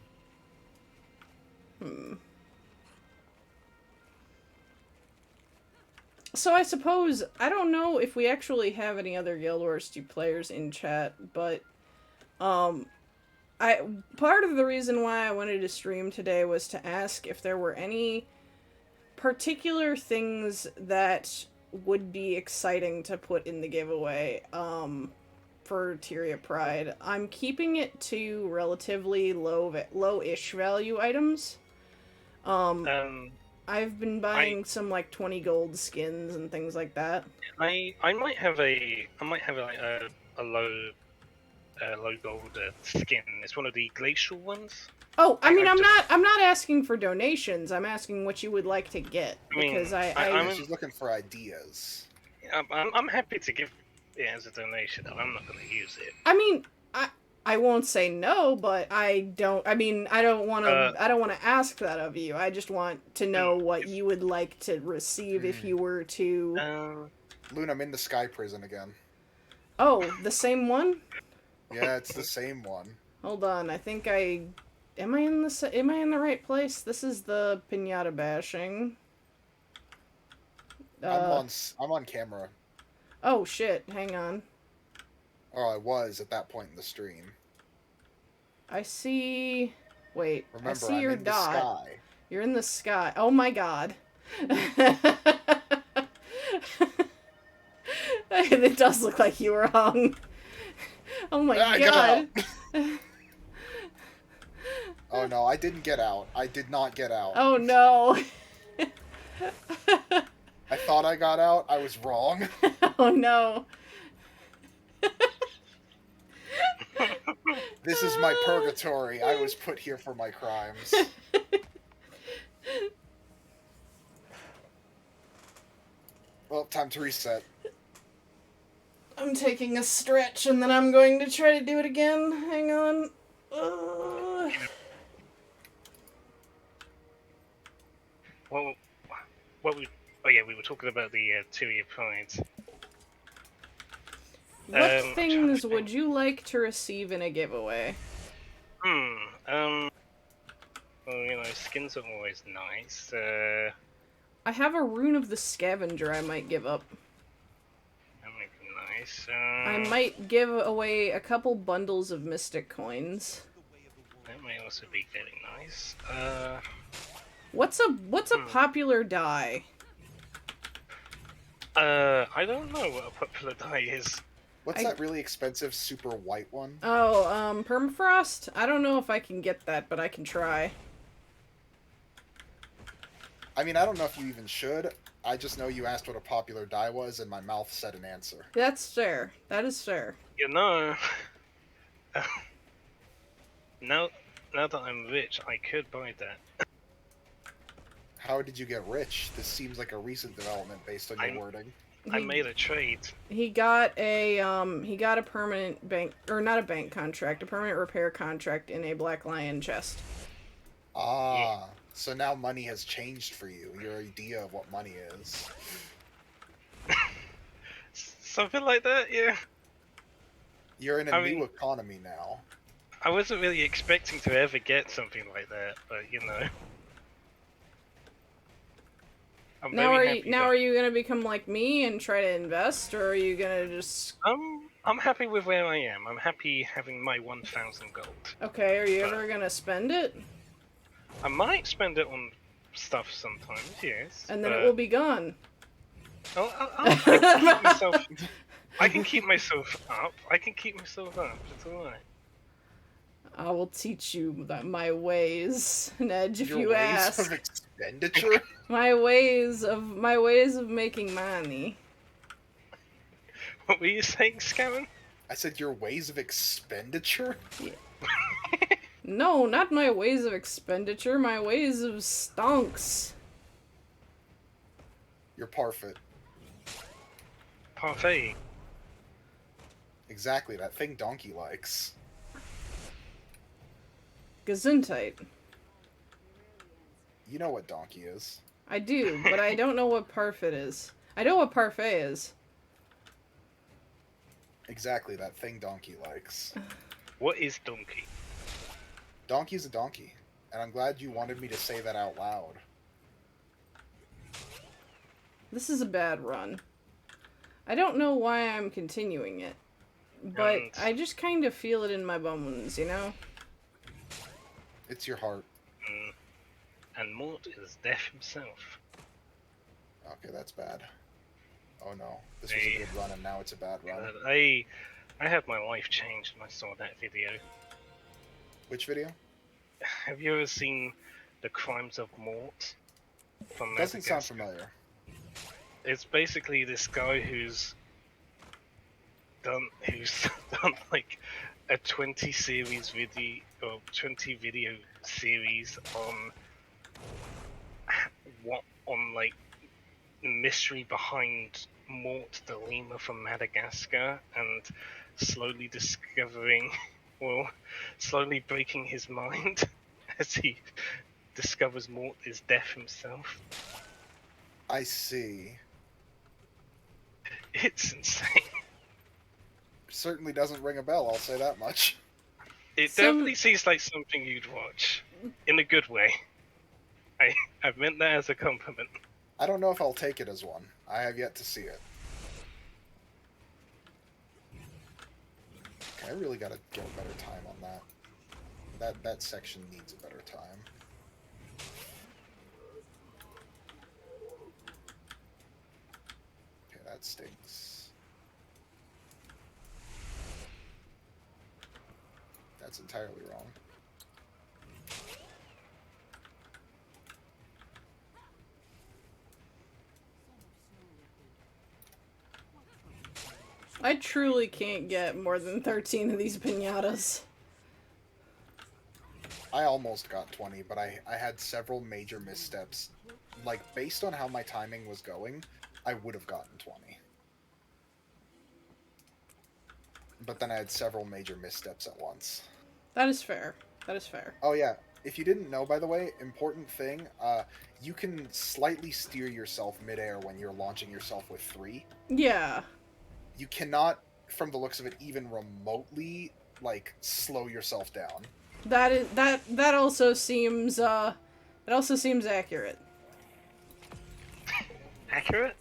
So I suppose I don't know if we actually have any other Guild Wars 2 players in chat, but um I part of the reason why I wanted to stream today was to ask if there were any particular things that would be exciting to put in the giveaway for Tyria Pride. I'm keeping it to relatively low-ish value items. Um Um, I've been I buying some like 20 gold skins and things like that. I might have like a low gold skin. It's one of the glacial ones. Oh, I mean, I've just I'm not asking for donations. I'm asking what you would like to get I mean, because Yeah, I'm she's looking for ideas. I'm happy to give it as a donation, and I'm not going to use it. I mean, I won't say no, but I don't. I mean, I don't want to. I don't want to ask that of you. I just want to know what you would like to receive if you were to. Loon, I'm in the Sky Prison again. Oh, the same one. Yeah, it's the same one. Hold on. I think I. Am I in the? Am I in the right place? This is the pinata bashing. I'm on camera. Oh shit! Hang on. Or I was at that point in the stream. I see. Wait. Remember, I see I'm your in the dot. sky. You're in the sky. Oh my god. It does look like you were hung. Oh my I god. got out. Oh no, I didn't get out. I did not get out. Oh no. I thought I got out. I was wrong. Oh no. This is my purgatory. I was put here for my crimes. Well, time to reset. I'm taking a stretch and then I'm going to try to do it again. Hang on. Well, we were talking about the Tyria Pride. What things would you like to receive in a giveaway? Well, skins are always nice. I have a Rune of the Scavenger I might give up. That might be nice. I might give away a couple bundles of Mystic Coins. That may also be very nice. What's a popular dye? I don't know what a popular dye is. What's that really expensive super white one? Oh, Permafrost? I don't know if I can get that, but I can try. I mean, I don't know if you even should. I just know you asked what a popular dye was, and my mouth said an answer. That's fair. That is fair. You know, now that I'm rich, I could buy that. How did you get rich? This seems like a recent development based on your wording. I made a trade. He got a permanent bank, or not a bank contract, a permanent repair contract in a Black Lion chest. Ah, Yeah. so now money has changed for you. Your idea of what money is. Something like that, yeah. You're in a new economy now. I wasn't really expecting to ever get something like that, but you know. Now are you gonna become like me and try to invest, or are you gonna just? I'm happy with where I am. I'm happy having my 1,000 gold. Okay, are you ever gonna spend it? I might spend it on stuff sometimes, yes. And then it will be gone. I can keep myself up. It's alright. I will teach you my ways, Nedge, if Your you ways ask. of expenditure? My ways of making money. What were you saying, Scammon? I said your ways of expenditure? Yeah. No, not my ways of expenditure, my ways of stonks. You're parfait. Parfait. Exactly, that thing Donkey likes. Gesundheit. You know what Donkey is. I do, but I don't know what parfait is. I know what parfait is. Exactly, that thing Donkey likes. What is donkey? Donkey's a donkey, and I'm glad you wanted me to say that out loud. This is a bad run. I don't know why I'm continuing it, but And- I just kind of feel it in my bones, you know? It's your heart. And Mort is death himself. Okay, that's bad. Oh no, this was a Hey. good run and now it's a bad run. I had my life changed when I saw that video. Which video? Have you ever seen The Crimes of Mort? From Doesn't sound Madagascar? familiar. It's basically this guy who's done like a 20 series video or 20 video series on like the mystery behind Mort the lemur from Madagascar, and slowly slowly breaking his mind as he discovers Mort is death himself. I see. It's insane. Certainly doesn't ring a bell, I'll say that much. It Some- definitely seems like something you'd watch. In a good way. I meant that as a compliment. I don't know if I'll take it as one. I have yet to see it. Okay, I really gotta get a better time on that. That section needs a better time. Okay, that stinks. That's entirely wrong. I truly can't get more than 13 of these pinatas. I almost got 20, but I had several major missteps. Like, based on how my timing was going, I would have gotten 20. But then I had several major missteps at once. That is fair. That is fair. Oh yeah, if you didn't know, by the way, important thing, you can slightly steer yourself midair when you're launching yourself with 3. Yeah. You cannot, from the looks of it, even remotely, like, slow yourself down. That also seems accurate. Accurate?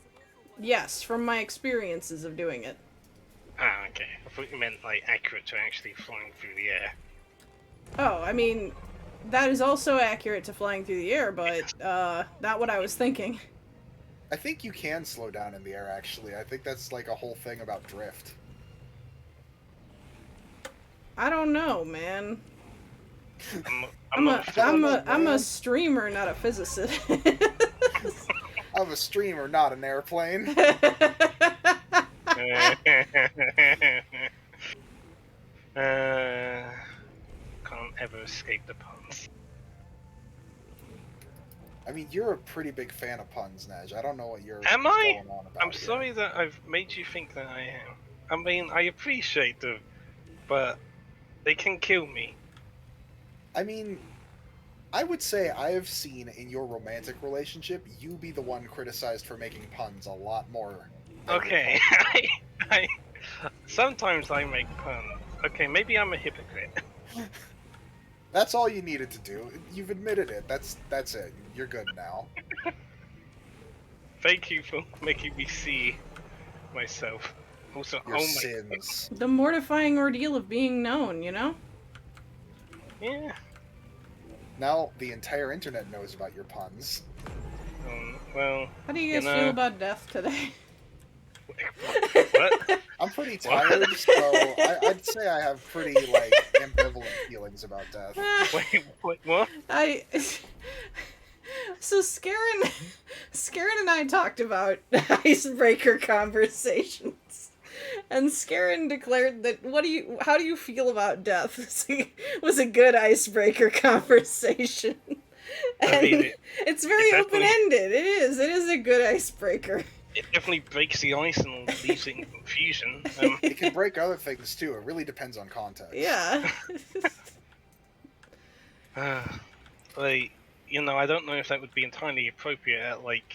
Yes, from my experiences of doing it. Ah, okay. I thought you meant like accurate to actually flying through the air. Oh, I mean, that is also accurate to flying through the air, but not what I was thinking. I think you can slow down in the air, actually. I think that's, like, a whole thing about drift. I don't know, man. I'm I'm a streamer, not a physicist. I'm a streamer, not an airplane. Can't ever escape the puns. I mean, you're a pretty big fan of puns, Naj. I don't know what you're Am I? going on about I'm here. sorry that I've made you think that I am. I mean, I appreciate them, but they can kill me. I mean, I would say I have seen in your romantic relationship, you be the one criticized for making puns a lot more. than Okay, your I sometimes I make puns. Okay, maybe I'm a hypocrite. partner. That's all you needed to do. You've admitted it. That's it. You're good now. Thank you for making me see myself. Also, Your oh my, sins. The mortifying ordeal of being known, you know? yeah. Now the entire internet knows about your puns. Well, How do you guys feel about death today? what? I'm pretty What? tired, so I'd say I have pretty, like, ambivalent feelings about death. Wait, what? So Scarin and I talked about icebreaker conversations, and Scarin declared that how do you feel about death was a good icebreaker conversation. And I mean, it's very it definitely- open-ended. It is a good icebreaker. It definitely breaks the ice and leaves it in confusion. It can break other things too. It really depends on context. Yeah. Like, I don't know if that would be entirely appropriate at, like,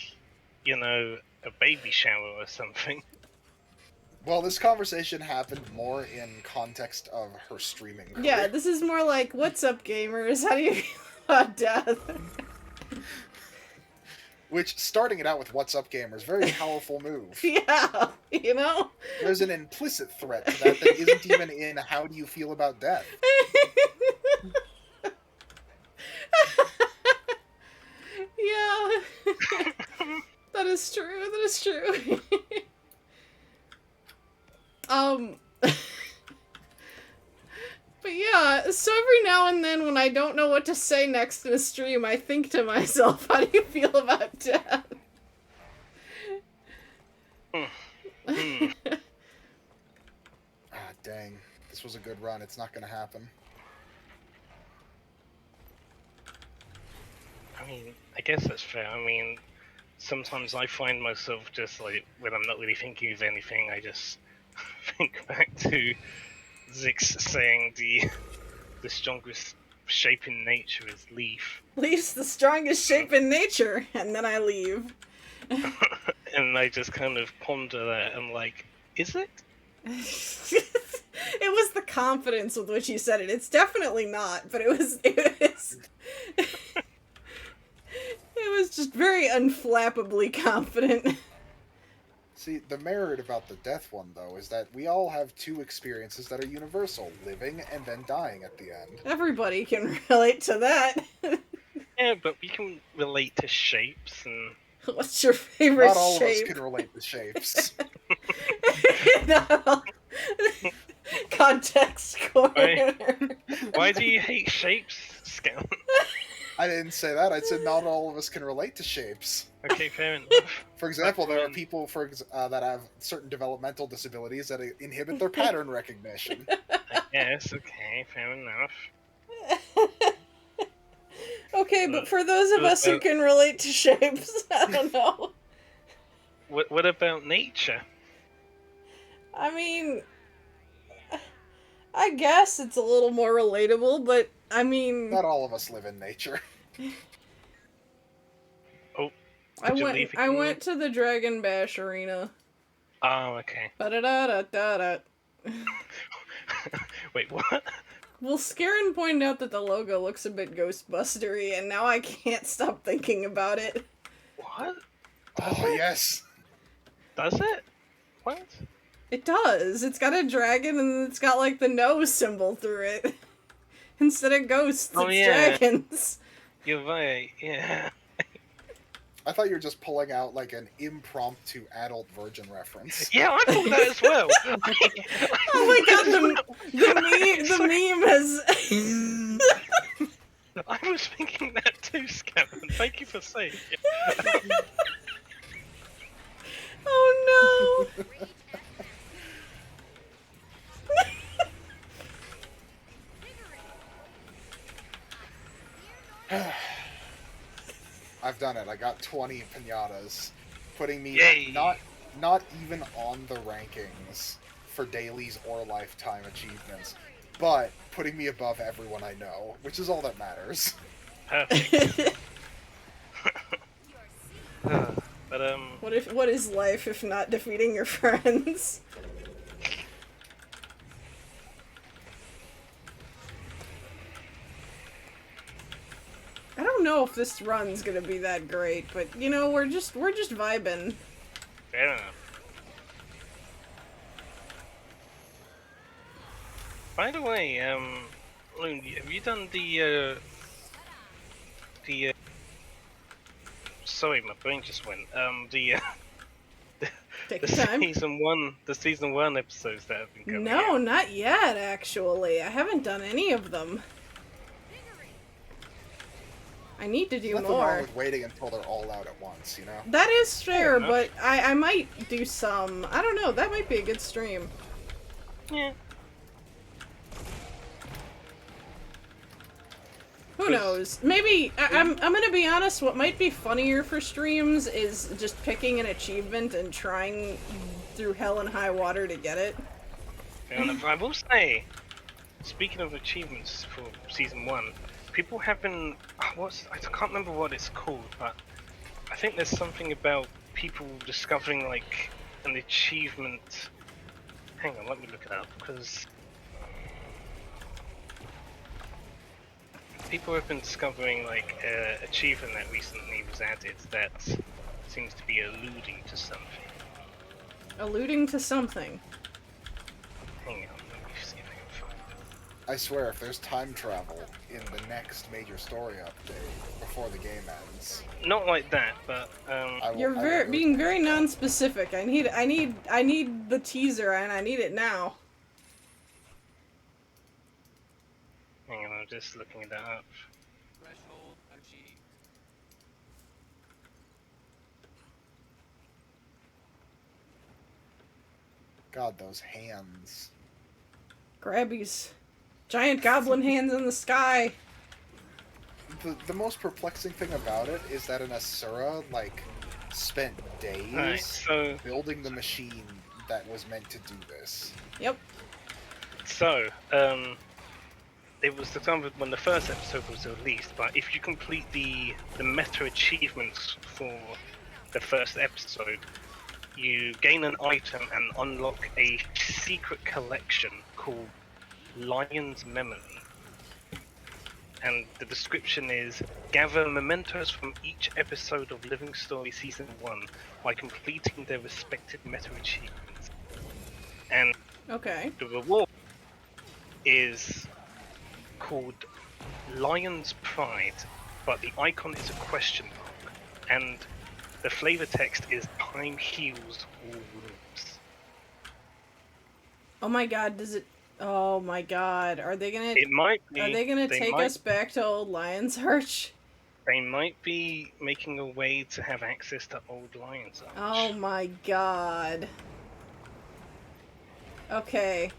a baby shower or something. Well, this conversation happened more in context of her streaming career. Yeah, this is more like, what's up, gamers? How do you feel about death? Which, starting it out with "What's up, gamers," very powerful move. Yeah, you know? There's an implicit threat to that that isn't even in "How do you feel about death?" Yeah. That is true. That is true. But yeah, so every now and then when I don't know what to say next in a stream, I think to myself, how do you feel about death? Ah, dang. This was a good run. It's not gonna happen. I mean, I guess that's fair. I mean, sometimes I find myself just like, when I'm not really thinking of anything, I just think back to Zix saying the strongest shape in nature is leaf. Leaf's the strongest shape in nature, and then I leave. And I just kind of ponder that and like, is it? It was the confidence with which you said it. It's definitely not, but it was just very unflappably confident. See, the merit about the death one, though, is that we all have two experiences that are universal, living and then dying at the end. Everybody can relate to that. Yeah, but we can relate to shapes and... What's your favorite Not all shape? of us can relate to shapes. No. Context corner. Why do you hate shapes, Scout? I didn't say that. I said not all of us can relate to shapes. Okay, fair enough. For example, there are people that have certain developmental disabilities that inhibit their pattern recognition. Yes, okay, fair enough. Okay, but for those of us who can relate to shapes, I don't know. What about nature? I mean, I guess it's a little more relatable, but I mean, Not all of us live in nature. Oh, I you went leave I again? went to the Dragon Bash arena. Oh, okay. Ba-da-da-da-da-da. Wait, what? Well, Scarin pointed out that the logo looks a bit Ghostbustery, and now I can't stop thinking about it. What? Oh, yes. Does it? What? It does. It's got a dragon, and it's got, like, the nose symbol through it. Instead of ghosts, Oh, it's yeah. dragons. You're right, yeah. I thought you were just pulling out like an impromptu adult virgin reference. Yeah, I thought that as well. Oh my god, the meme has... I was thinking that too, Scammon. Thank you for saying it. Oh no! I've done it. I got 20 pinatas, putting me Yay. not even on the rankings for dailies or lifetime achievements, but putting me above everyone I know, which is all that matters. Perfect. But What is life if not defeating your friends? I don't know if this run's gonna be that great, but you know, we're just vibing. fair enough. By the way, Loon, have you done the sorry, my brain just went. Take The your time. season one episodes that have been coming No, out. not yet, actually. I haven't done any of them. I need to do Nothing wrong more. with waiting until they're all out at once, you know? That is fair, enough. but I might do some. I don't know, that might be a good stream. Yeah. Who knows? Maybe, I'm gonna be honest, what might be funnier for streams is just picking an achievement and trying through hell and high water to get it. Fair enough. I will say, speaking of achievements for season one, people have been I can't remember what it's called, but I think there's something about people discovering like an achievement. Hang on, let me look it up because people have been discovering like achievement that recently was added that seems to be alluding to something. Alluding to something. Hang on, let me see if I can find it. I swear, if there's time travel in the next major story update before the game ends, Not like that, but You're being very non-specific. I need the teaser, and I need it now. hang on, I'm just looking that up. Threshold achieved. God, those hands. Grabbies. Giant goblin hands in the sky. The most perplexing thing about it is that an Asura, like, spent days Alright, so building the machine that was meant to do this. Yep. It was discovered when the first episode was released, but if you complete the meta achievements for the first episode, you gain an item and unlock a secret collection called Lion's Memory. And the description is, gather mementos from each episode of Living Story Season 1 by completing their respective meta achievements. And Okay. the reward is called Lion's Pride, but the icon is a question mark, and the flavor text is time heals all wounds. Oh my god, does it... Oh my god, are they gonna... It might be. Are they gonna take us back to old Lion's Arch? They might be making a way to have access to old Lion's Arch. Oh my god. Okay.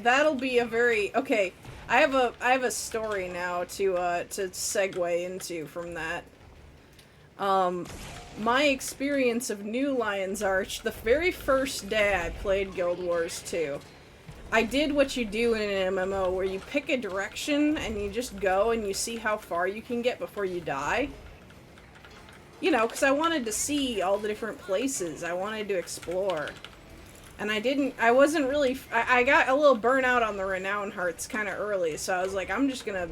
That'll be a very... Okay, I have a story now to segue into from that. My experience of New Lion's Arch, the very first day I played Guild Wars 2, I did what you do in an MMO, where you pick a direction and you just go and you see how far you can get before you die. You know, because I wanted to see all the different places, I wanted to explore. And I wasn't really, I got a little burnout on the Renown Hearts kind of early, so I was like, I'm just gonna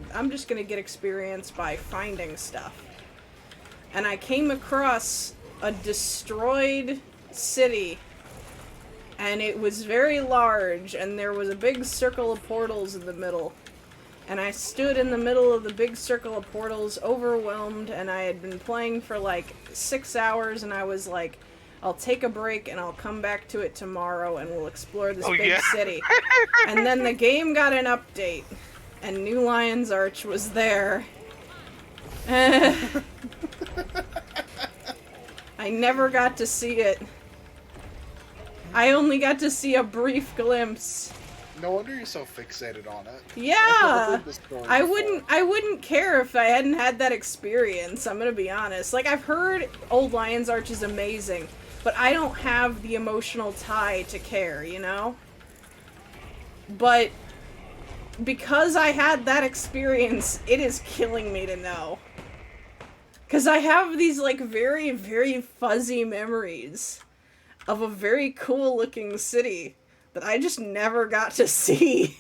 get experience by finding stuff. And I came across a destroyed city, and it was very large, and there was a big circle of portals in the middle. And I stood in the middle of the big circle of portals, overwhelmed, and I had been playing for like 6 hours, and I was like, I'll take a break and I'll come back to it tomorrow and we'll explore this big city. And then the game got an update, and New Lion's Arch was there. I never got to see it. I only got to see a brief glimpse. No wonder you're so fixated on it. Yeah! I wouldn't care if I hadn't had that experience, I'm gonna be honest. Like, I've heard Old Lion's Arch is amazing, but I don't have the emotional tie to care, you know? But because I had that experience, it is killing me to know. Because I have these, like, very, very fuzzy memories of a very cool-looking city that I just never got to see.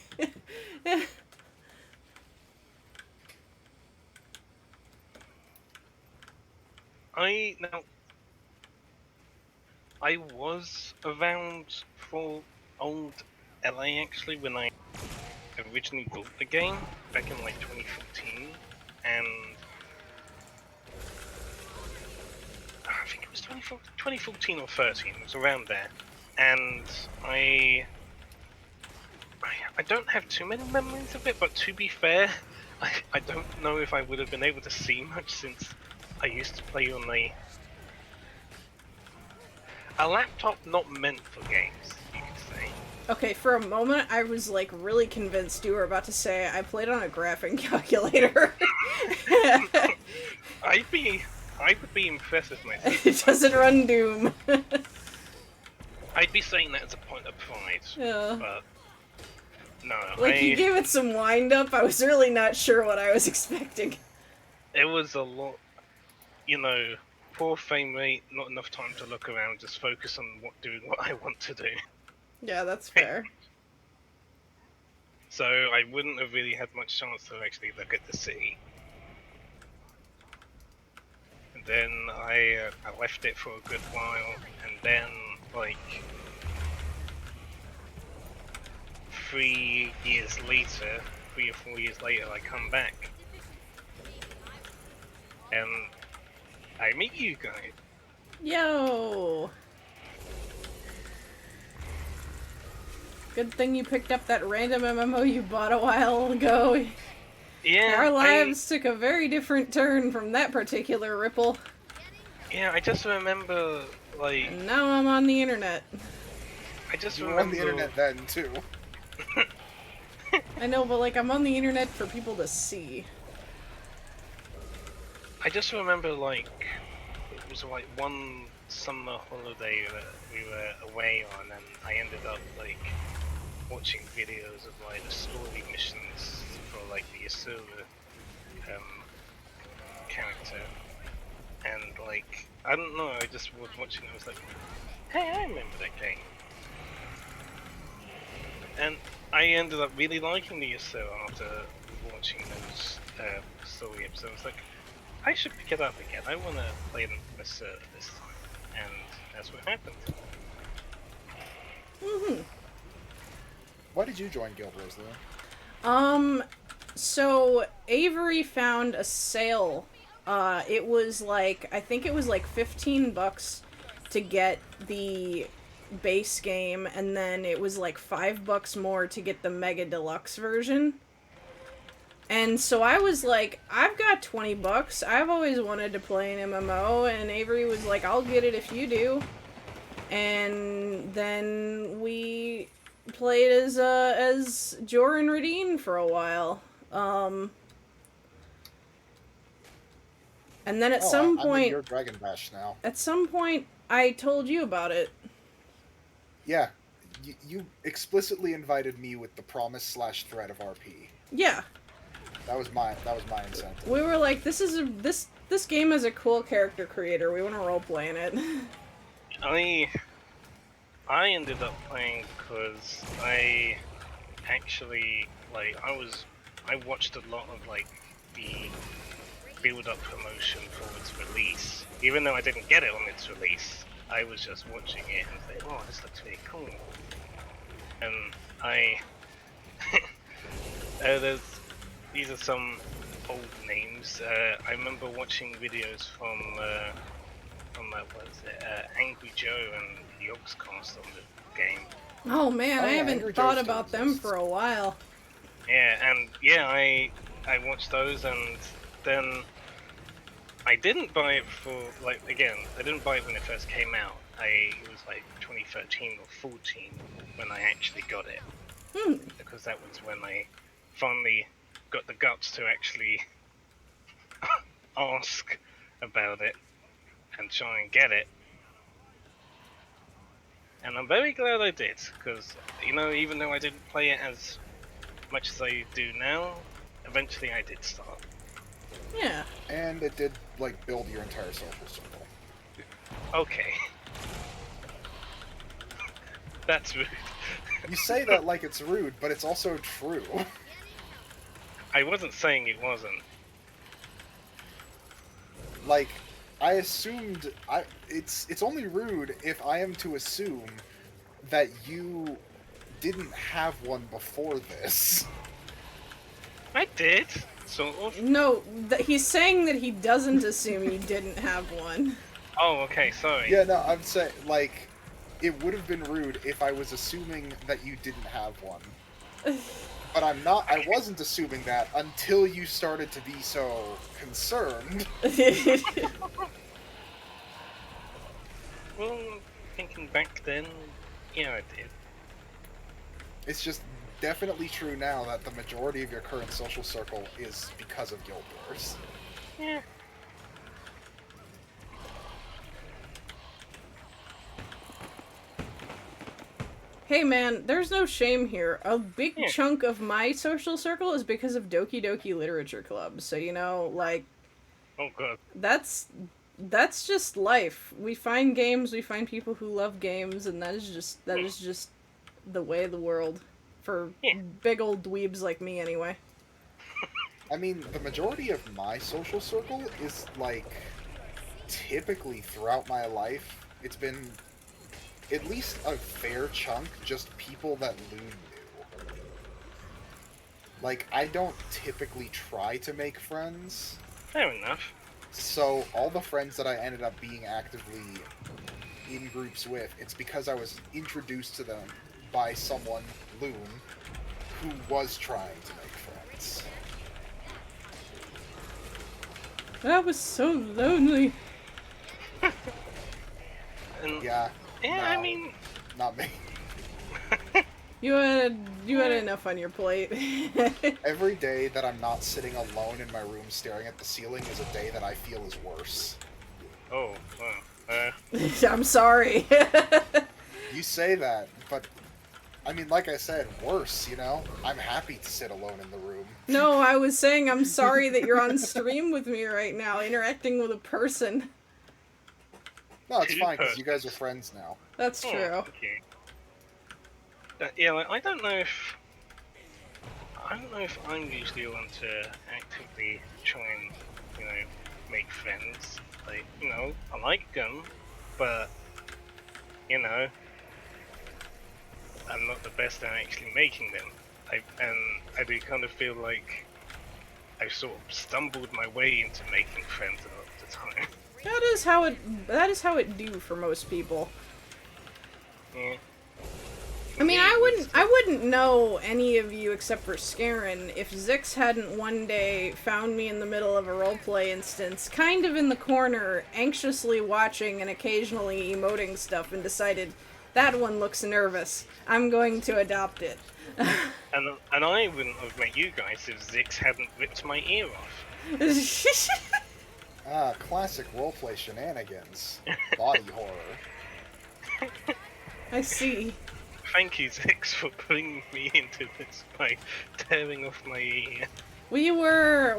I was around for old LA actually when I originally built the game back in like 2014, and I think it was 2014 or 13, it was around there, and I don't have too many memories of it, but to be fair, I don't know if I would have been able to see much since I used to play on a laptop not meant for games, you could say. Okay, for a moment I was like really convinced you were about to say I played on a graphing calculator. I would be impressed with myself. It doesn't run Doom. I'd be saying that as a point of pride. Yeah. But no. Like, you gave it some wind up, I was really not sure what I was expecting. It was a lot, you know, poor frame rate, not enough time to look around, just focus on doing what I want to do. Yeah, that's fair. So I wouldn't have really had much chance to actually look at the city. then I left it for a good while, and then like 3 years later, 3 or 4 years later, I come back, and I meet you guys. Yo! Good thing you picked up that random MMO you bought a while ago. Yeah, Our lives took a very different turn from that particular ripple. I just remember like And now I'm on the internet. I just You were remember on the internet then too. I know, but like, I'm on the internet for people to see. I just remember like it was like one summer holiday that we were away on, and I ended up like watching videos of like the story missions for like the Asura character, and like I don't know, I just was watching it, I was like, hey, I remember that game. And I ended up really liking the Asura after watching those story episodes. I was like, I should pick it up again. I want to play the Asura this time, and that's what happened. Mm-hmm. Why did you join Guild Wars, Lou? So Avery found a sale. It was like, I think it was like $15 to get the base game, and then it was like $5 more to get the Mega Deluxe version. And so I was like, I've got $20. I've always wanted to play an MMO, and Avery was like, I'll get it if you do. And then we played as Jor and Radine for a while. And then at some I'm in point, your Dragon Bash now. I told you about it. Yeah, you explicitly invited me with the promise / threat of RP. Yeah, That was my incentive. we were like, this game has a cool character creator. We want to roleplay in it. I ended up playing because I actually like I watched a lot of like the build-up promotion for its release. Even though I didn't get it on its release, I was just watching it and saying, "Oh, this looks really cool." And these are some old names. I remember watching videos from Angry Joe and the Oxcast on the game. Oh man, Oh, I yeah, haven't Angry thought Joe about still them exists. for a while. I watched those, and then I didn't buy it for I didn't buy it when it first came out. It was like 2013 or 14 when I actually got it, because that was when I finally got the guts to actually ask about it and try and get it. And I'm very glad I did, because, even though I didn't play it as much as I do now, eventually I did start. Yeah. And it did like build your entire social circle. Okay. That's rude. You say that like it's rude, but it's also true. I wasn't saying it wasn't. Like, I assumed it's only rude if I am to assume that you didn't have one before this. I did, sort of. No, he's saying that he doesn't assume you didn't have one. Oh, okay, sorry. Yeah, no, I'm saying, like, it would have been rude if I was assuming that you didn't have one. But I wasn't assuming that until you started to be so concerned. Well, thinking back then, yeah, I did. It's just definitely true now that the majority of your current social circle is because of Guild Wars. Yeah. Hey man, there's no shame here. A big Yeah. chunk of my social circle is because of Doki Doki Literature Club. So, like, Oh, God. that's just life. We find games, we find people who love games, and that is just the way of the world. For Yeah. big old dweebs like me, anyway. I mean, the majority of my social circle is, like, typically throughout my life, it's been at least a fair chunk just people that Loon knew. Like, I don't typically try to make friends, Fair enough. so all the friends that I ended up being actively in groups with, it's because I was introduced to them by someone, Loon, who was trying to make friends. That was so lonely. And Yeah, yeah, I no. mean, Not me. You had enough on your plate. Every day that I'm not sitting alone in my room staring at the ceiling is a day that I feel is worse. oh, well, I'm sorry. You say that, but I mean, like I said, worse, you know? I'm happy to sit alone in the room. No, I was saying I'm sorry that you're on stream with me right now, interacting with a person. No, it's Two fine, because you guys are persons. friends now. That's oh, true. okay. Yeah, like, I don't know if I'm usually the one to actively try and, make friends. Like, I like them, but, I'm not the best at actually making them. I do kind of feel like I've sort of stumbled my way into making friends a lot of the time. That is how it do for most people. Yeah. I mean, Me, it I wouldn't know any of you except for Scarin if Zix hadn't one day found me in the middle of a roleplay instance, kind of in the corner, anxiously watching and occasionally emoting stuff, and decided, that one looks nervous. I'm going to adopt it. and I wouldn't have met you guys if Zix hadn't ripped my ear off. Ah, classic roleplay shenanigans. Body horror. I see. Thank you, Zix, for putting me into this by tearing off my ear. We were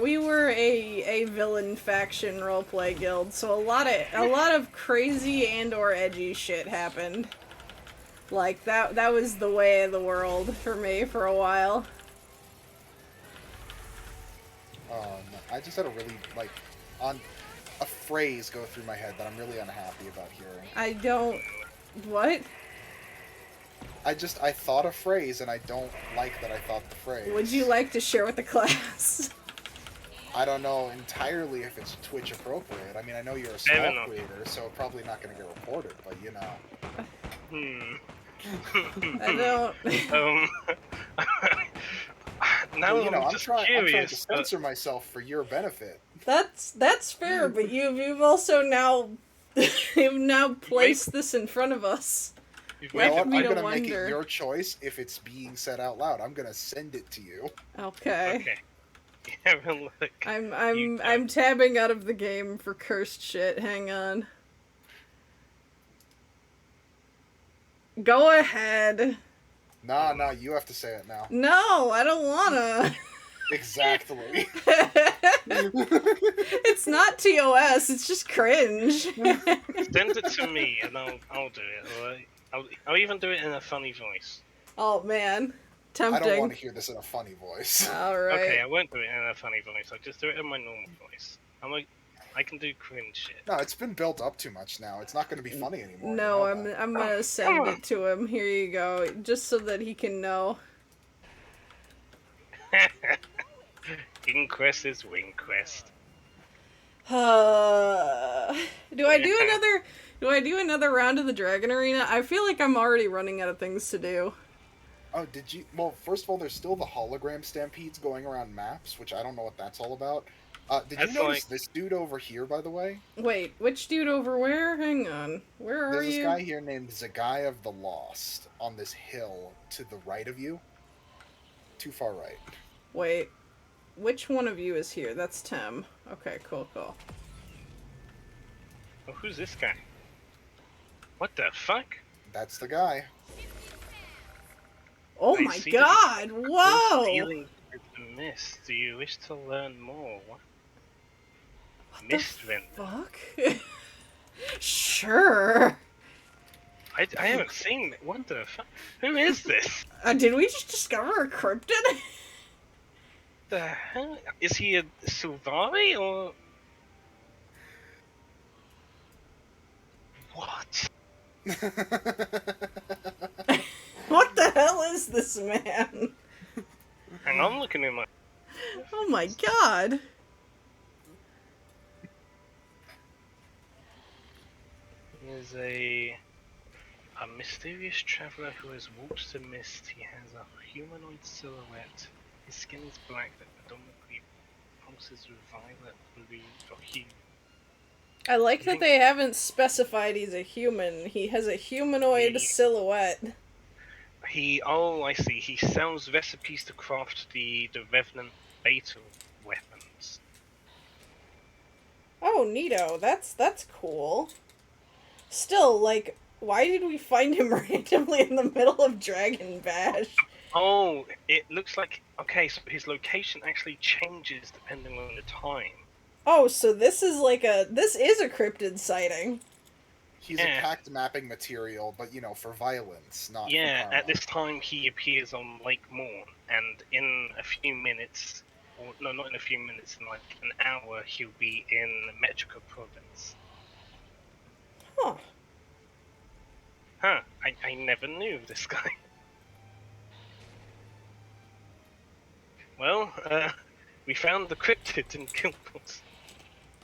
a villain faction roleplay guild, so a lot of crazy and or edgy shit happened. Like that was the way of the world for me for a while. I just had a really, a phrase go through my head that I'm really unhappy about hearing. I don't what? I thought a phrase and I don't like that I thought the phrase. Would you like to share with the class? I don't know entirely if it's Twitch appropriate. I mean, I know you're a Fair small enough. creator, so probably not going to get reported, but you know. I don't. Now Well, you know, I'm I'm just trying to curious. censor myself for your benefit. That's fair, but you've also now you've now placed this in front of us. You've You know made what? me I'm to gonna make it wonder. your choice if it's being said out loud. I'm gonna send it to you. Okay. Okay. Have a look. I'm tabbing out of the game for cursed shit. Hang on. Go ahead. Nah, you have to say it now. No, I don't wanna. Exactly. It's not TOS, it's just cringe. Send it to me and I'll do it. Alright. I'll even do it in a funny voice. Oh man. I don't want Tempting. to hear this in a funny voice. Alright. Okay, I won't do it in a funny voice. I'll just do it in my normal voice. I can do cringe shit. No, it's been built up too much now. It's not going to be funny anymore. No, you know that. I'm gonna send it to him. Here you go. Just so that he can know. Inquest is Wingquest. Do I do another round of the Dragon Arena? I feel like I'm already running out of things to do. Oh, did you? Well, first of all, there's still the hologram stampedes going around maps, which I don't know what that's all about. Did you That's notice this dude over here, by the way? Wait, which dude over where? Hang on. Where are There's this you? guy here named Zagai of the Lost on this hill to the right of you. Too far right. Wait. Which one of you is here? That's Tim. Okay, cool. Oh, who's this guy? What the fuck? That's the guy. Oh I my see god! Close Whoa! dealing with the mist. Do you wish to learn more? What Mist the vendor. fuck? Sure. I haven't seen it. What the fuck? Who is this? Did we just discover a cryptid? The hell? Is he a Sylvari or? What the hell is this man? Hang on, looking in my. Oh my god. There's a mysterious traveler who has walked the mist. He has a humanoid silhouette. His skin is black that predominantly pulses with violet, blue, or hue. I like You that think- they haven't specified he's a human. He has a humanoid He- silhouette. Oh, I see. He sells recipes to craft the Revenant beta weapons. Oh, neato. That's cool. Still, like, why did we find him randomly in the middle of Dragon Bash? Oh, it looks like okay. So his location actually changes depending on the time. Oh, so this is a cryptid sighting. He's Yeah. a packed mapping material, but you know, for violence, not Yeah, for karma. at this time he appears on Lake Morn, and in a few minutes, or no, not in a few minutes, in like an hour, he'll be in Metrica province. Huh. Huh, I never knew of this guy. Well, we found the cryptid in Guild Wars.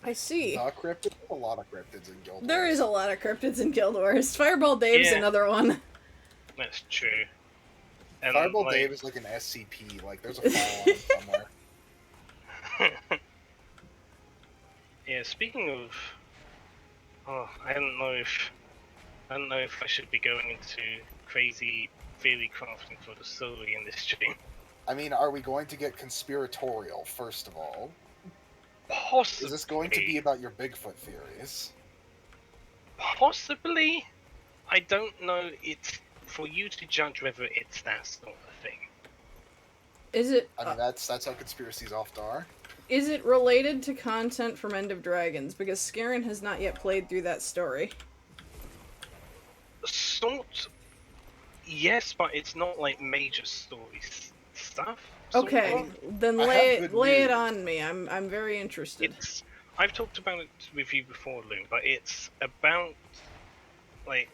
I see. The cryptid, a lot of cryptids in Guild There Wars. is a lot of cryptids in Guild Wars. Fireball Dave's Yeah. another one. That's true. And Fireball like, Dave is like an SCP. Like, there's a file on him somewhere. yeah, speaking of, I don't know if I should be going into crazy theory crafting for the story in this stream. I mean, are we going to get conspiratorial, first of all? Possibly. Is this going to be about your Bigfoot theories? Possibly. I don't know. It's for you to judge whether it's that sort of thing. Is it I mean, that's how conspiracies often are. is it related to content from End of Dragons? Because Scarin has not yet played through that story. Sort. Yes, but it's not like major story stuff. sort Okay, of. then I lay have it good lay it news. on me. I'm very interested. It's. I've talked about it with you before, Loon, but it's about like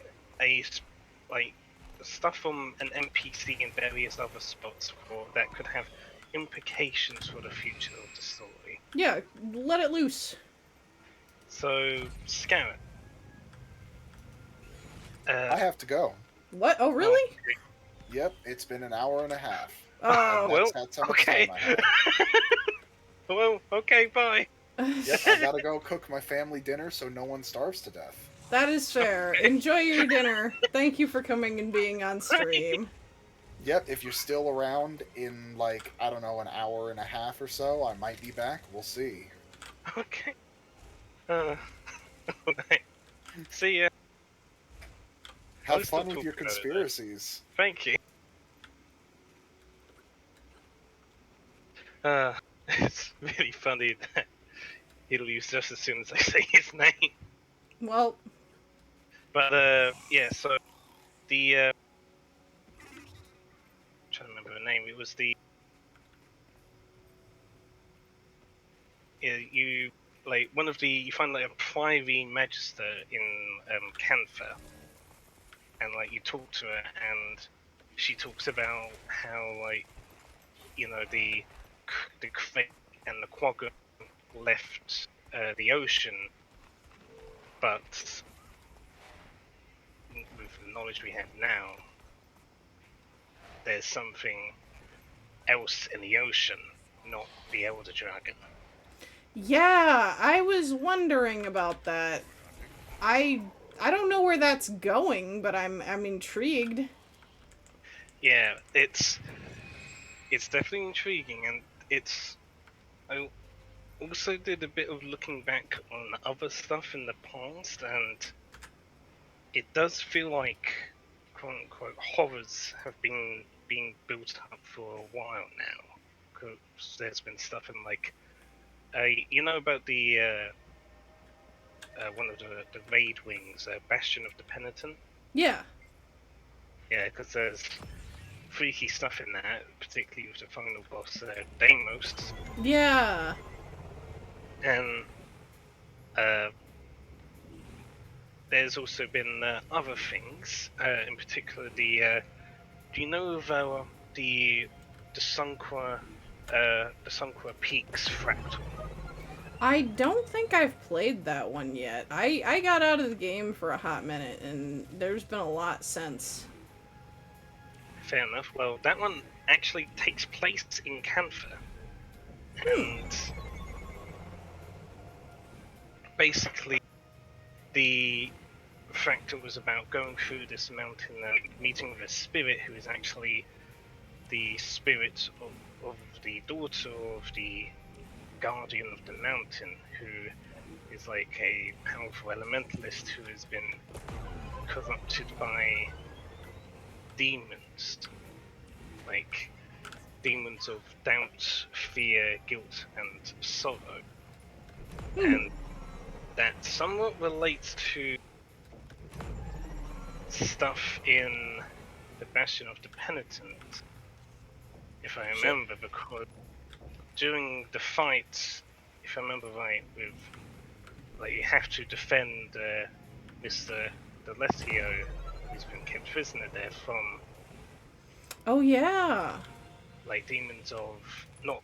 like stuff from an NPC and various other spots that could have implications for the future of the story. Yeah, let it loose. So, Scarret. I have to go. What? Oh, really? Yep, it's been an hour and a half. Oh. Well, That's how much okay. time I have. Well, okay, bye. Yep, I gotta go cook my family dinner so no one starves to death. That is fair. Enjoy your dinner. Thank you for coming and being on stream. Yep, if you're still around in, like, I don't know, an hour and a half or so, I might be back. We'll see. Okay. Alright. See ya. Have Let's not fun with talk your about it, then. conspiracies. Thank you. It's really funny that he'll use just as soon as I say his name. Well, But yeah, so the I'm trying to remember her name. It was the you like one of the you find like a privy magister in Canfa, and like you talk to her, and she talks about how like you know the Crate and the Quagga left the ocean, but with the knowledge we have now, there's something else in the ocean, not the Elder Dragon. yeah, I was wondering about that. I don't know where that's going, but I'm intrigued. Yeah, it's definitely intriguing, and I also did a bit of looking back on other stuff in the past, and it does feel like quote unquote horrors have been being built up for a while now. Because there's been stuff in like, you know about the one of the raid wings, Bastion of the Penitent. Yeah. Yeah, because there's freaky stuff in that, particularly with the final boss, Deimos, Yeah. there's also been other things, in particular do you know of the Sunqua Peaks fractal? I don't think I've played that one yet. I got out of the game for a hot minute, and there's been a lot since. Fair enough. Well, that one actually takes place in Canfer, and basically the fractal was about going through this mountain and meeting with a spirit who is actually the spirit of the daughter of the guardian of the mountain, who is like a powerful elementalist who has been corrupted by demons, like demons of doubt, fear, guilt, and sorrow. And that somewhat relates to stuff in the Bastion of the Penitent, if I remember, because during the fight, if I remember right, with like you have to defend Mr. Deletio, who's been kept prisoner there from Oh yeah. like demons of not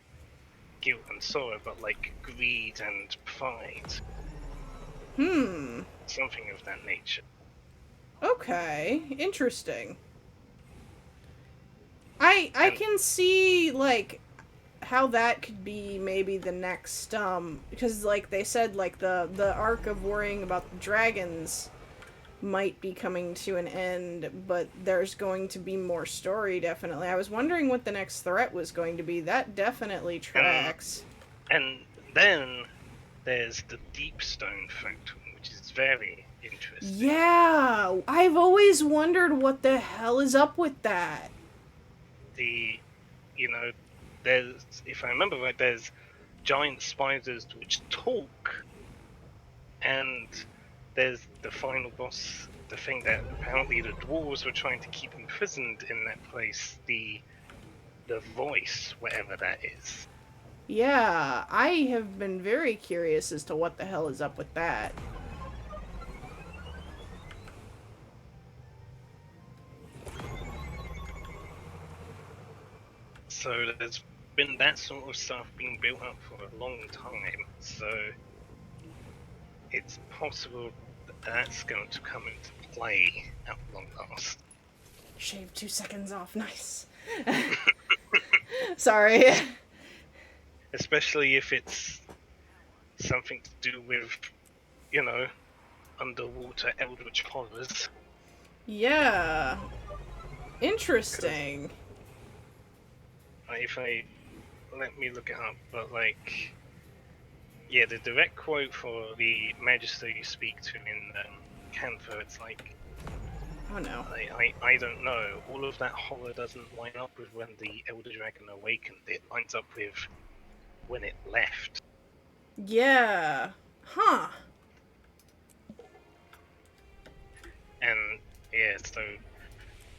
guilt and sorrow, but like greed and pride, something of that nature. Okay. Interesting. I can see like how that could be maybe the next because like they said like the arc of worrying about the dragons might be coming to an end, but there's going to be more story, definitely. I was wondering what the next threat was going to be. That definitely tracks. And then there's the Deep Stone Factor, which is very interesting. Yeah, I've always wondered what the hell is up with that. You know, there's, if I remember right, there's giant spiders which talk, and there's the final boss, the thing that apparently the dwarves were trying to keep imprisoned in that place, the voice, whatever that is. Yeah, I have been very curious as to what the hell is up with that. So there's been that sort of stuff being built up for a long time, so it's possible that's going to come into play at long last. Shave 2 seconds off, nice. Sorry. Especially if it's something to do with, you know, underwater eldritch horrors. Yeah. Interesting. If I let me look it up, but like, yeah, the direct quote for the Magister you speak to in Canfer, it's like, Oh no. I don't know. All of that horror doesn't line up with when the Elder Dragon awakened. It lines up with when it left. Yeah. Huh. And yeah, so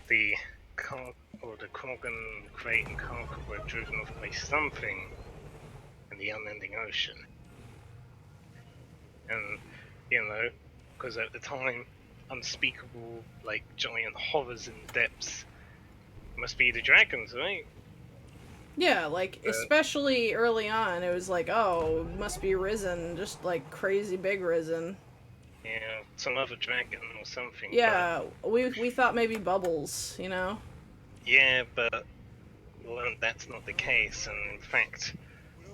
the the Korgan, Crate, and Karka were driven off by something in the unending ocean. And, you know, because at the time, unspeakable, like, giant horrors in the depths must be the dragons, right? Yeah, like, especially early on, it was like, oh, must be Risen, just like crazy big Risen. Yeah, some other dragon or something. Yeah, we thought maybe Bubbles, you know? Yeah, but well, that's not the case, and in fact,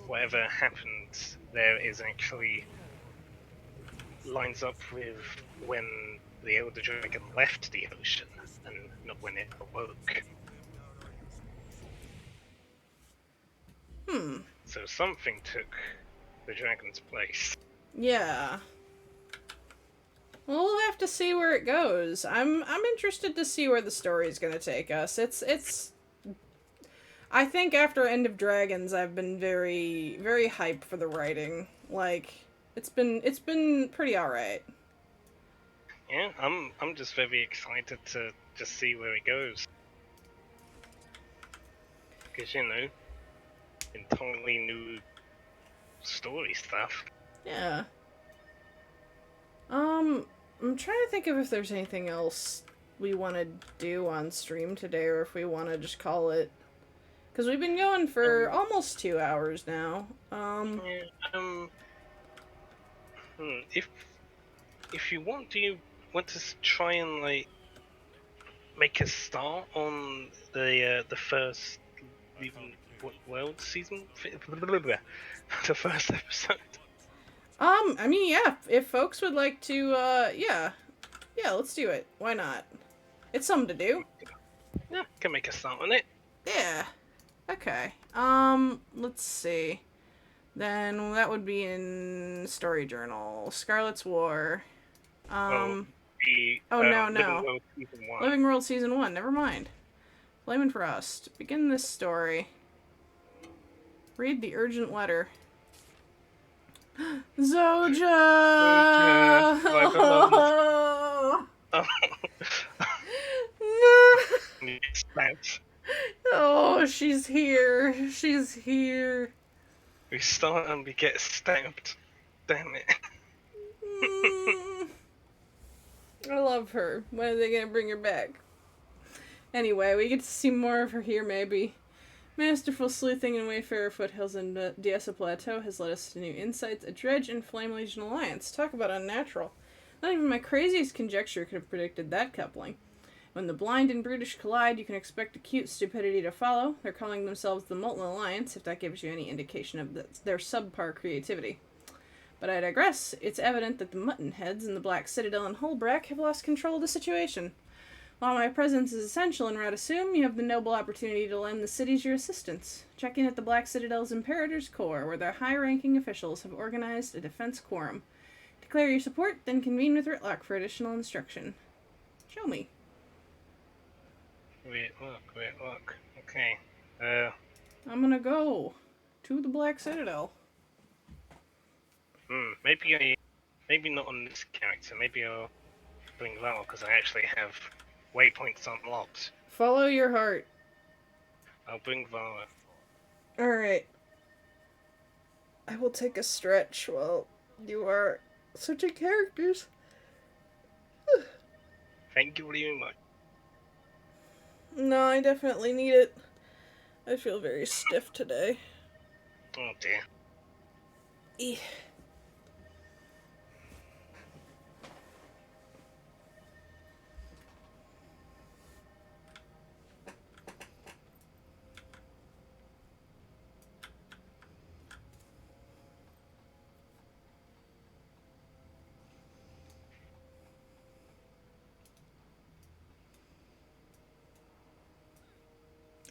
whatever happened there is actually lines up with when the Elder Dragon left the ocean, and not when it awoke. So something took the dragon's place. Yeah. Well, we'll have to see where it goes. I'm interested to see where the story's gonna take us. It's I think after End of Dragons I've been very hyped for the writing. Like it's been pretty alright. Yeah, I'm just very excited to just see where it goes. Because, you know, entirely new story stuff. Yeah. I'm trying to think of if there's anything else we want to do on stream today, or if we want to just call it. Because we've been going for almost 2 hours now. Yeah, if you want, do you want to try and like make a start on the first world season, the first episode? I mean, yeah, if folks would like to, yeah, let's do it. Why not? It's something to do. Yeah, can make a start on it. Yeah. Okay. Let's see. Then that would be in Story Journal. Scarlet's War. Well, the Oh, no. Living World Season 1. Living World Season 1, never mind. Flame and Frost. Begin this story. Read the urgent letter. Zoja! My beloved. Oh. Snapped. Oh, she's here. She's here. We start and we get stabbed. Damn it. I love her. When are they gonna bring her back? Anyway, we get to see more of her here, maybe. Masterful sleuthing in Wayfarer Foothills and Diesa Plateau has led us to new insights. A Dredge and Flame Legion alliance. Talk about unnatural. Not even my craziest conjecture could have predicted that coupling. When the blind and brutish collide, you can expect acute stupidity to follow. They're calling themselves the Molten Alliance, if that gives you any indication of their subpar creativity. But I digress. It's evident that the Muttonheads and the Black Citadel and Holbrack have lost control of the situation. While my presence is essential in Radasum, you have the noble opportunity to lend the cities your assistance. Check in at the Black Citadel's Imperator's Corps, where their high-ranking officials have organized a defense quorum. Declare your support, then convene with Ritlock for additional instruction. Show me. Wait, look. Okay. I'm gonna go to the Black Citadel. Maybe not on this character. Maybe I'll bring Val, because I actually have waypoints unlocked. Follow your heart. I'll bring Vala. Alright. I will take a stretch while you are switching characters. Thank you very much. No, I definitely need it. I feel very stiff today. Oh dear. Eeh.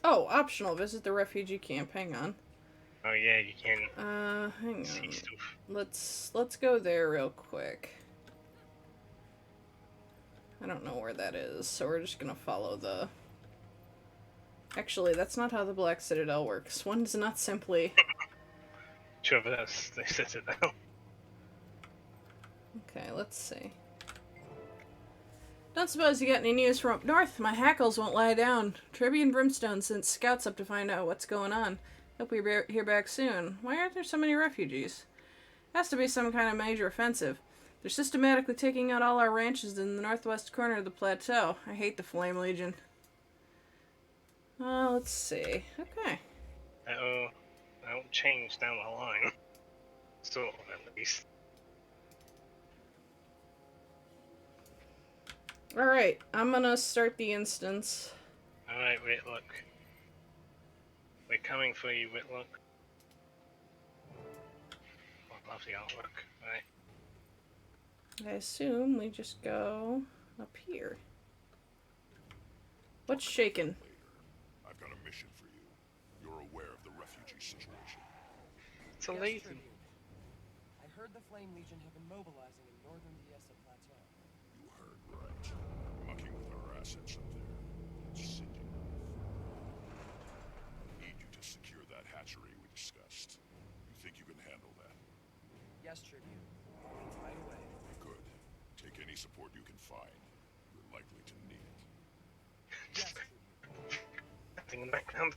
Oh, optional. Visit the refugee camp. Hang on. Oh yeah, you can Hang see on. stuff. Let's go there real quick. I don't know where that is, so we're just gonna follow the... Actually, that's not how the Black Citadel works. One does not simply... Traverse, they set it down. Okay, let's see. Don't suppose you got any news from up north? My hackles won't lie down. Tribby and Brimstone sent scouts up to find out what's going on. Hope we hear back soon. Why aren't there so many refugees? Has to be some kind of major offensive. They're systematically taking out all our ranches in the northwest corner of the plateau. I hate the Flame Legion. Let's see. Okay. That'll change down the line. Sort of, at least. Alright, I'm gonna start the instance. Alright, Whitlock. We're coming for you, Whitlock. Oh, lovely artwork. Right. I assume we just go up here. What's shaking? I've got a mission for you. You're aware of the refugee situation. It's a Yes, lazy. Tribune. I heard the Flame Legion have been mobilizing in northern Diesa Plateau. You heard right. Mucking with our assets up there. It's sinking. Need you to secure that hatchery we discussed. You think you can handle that? Yes, Tribune. Right away. Good. Take any support you can find. You're likely to need it. Yes, Tribune. Acting in the background.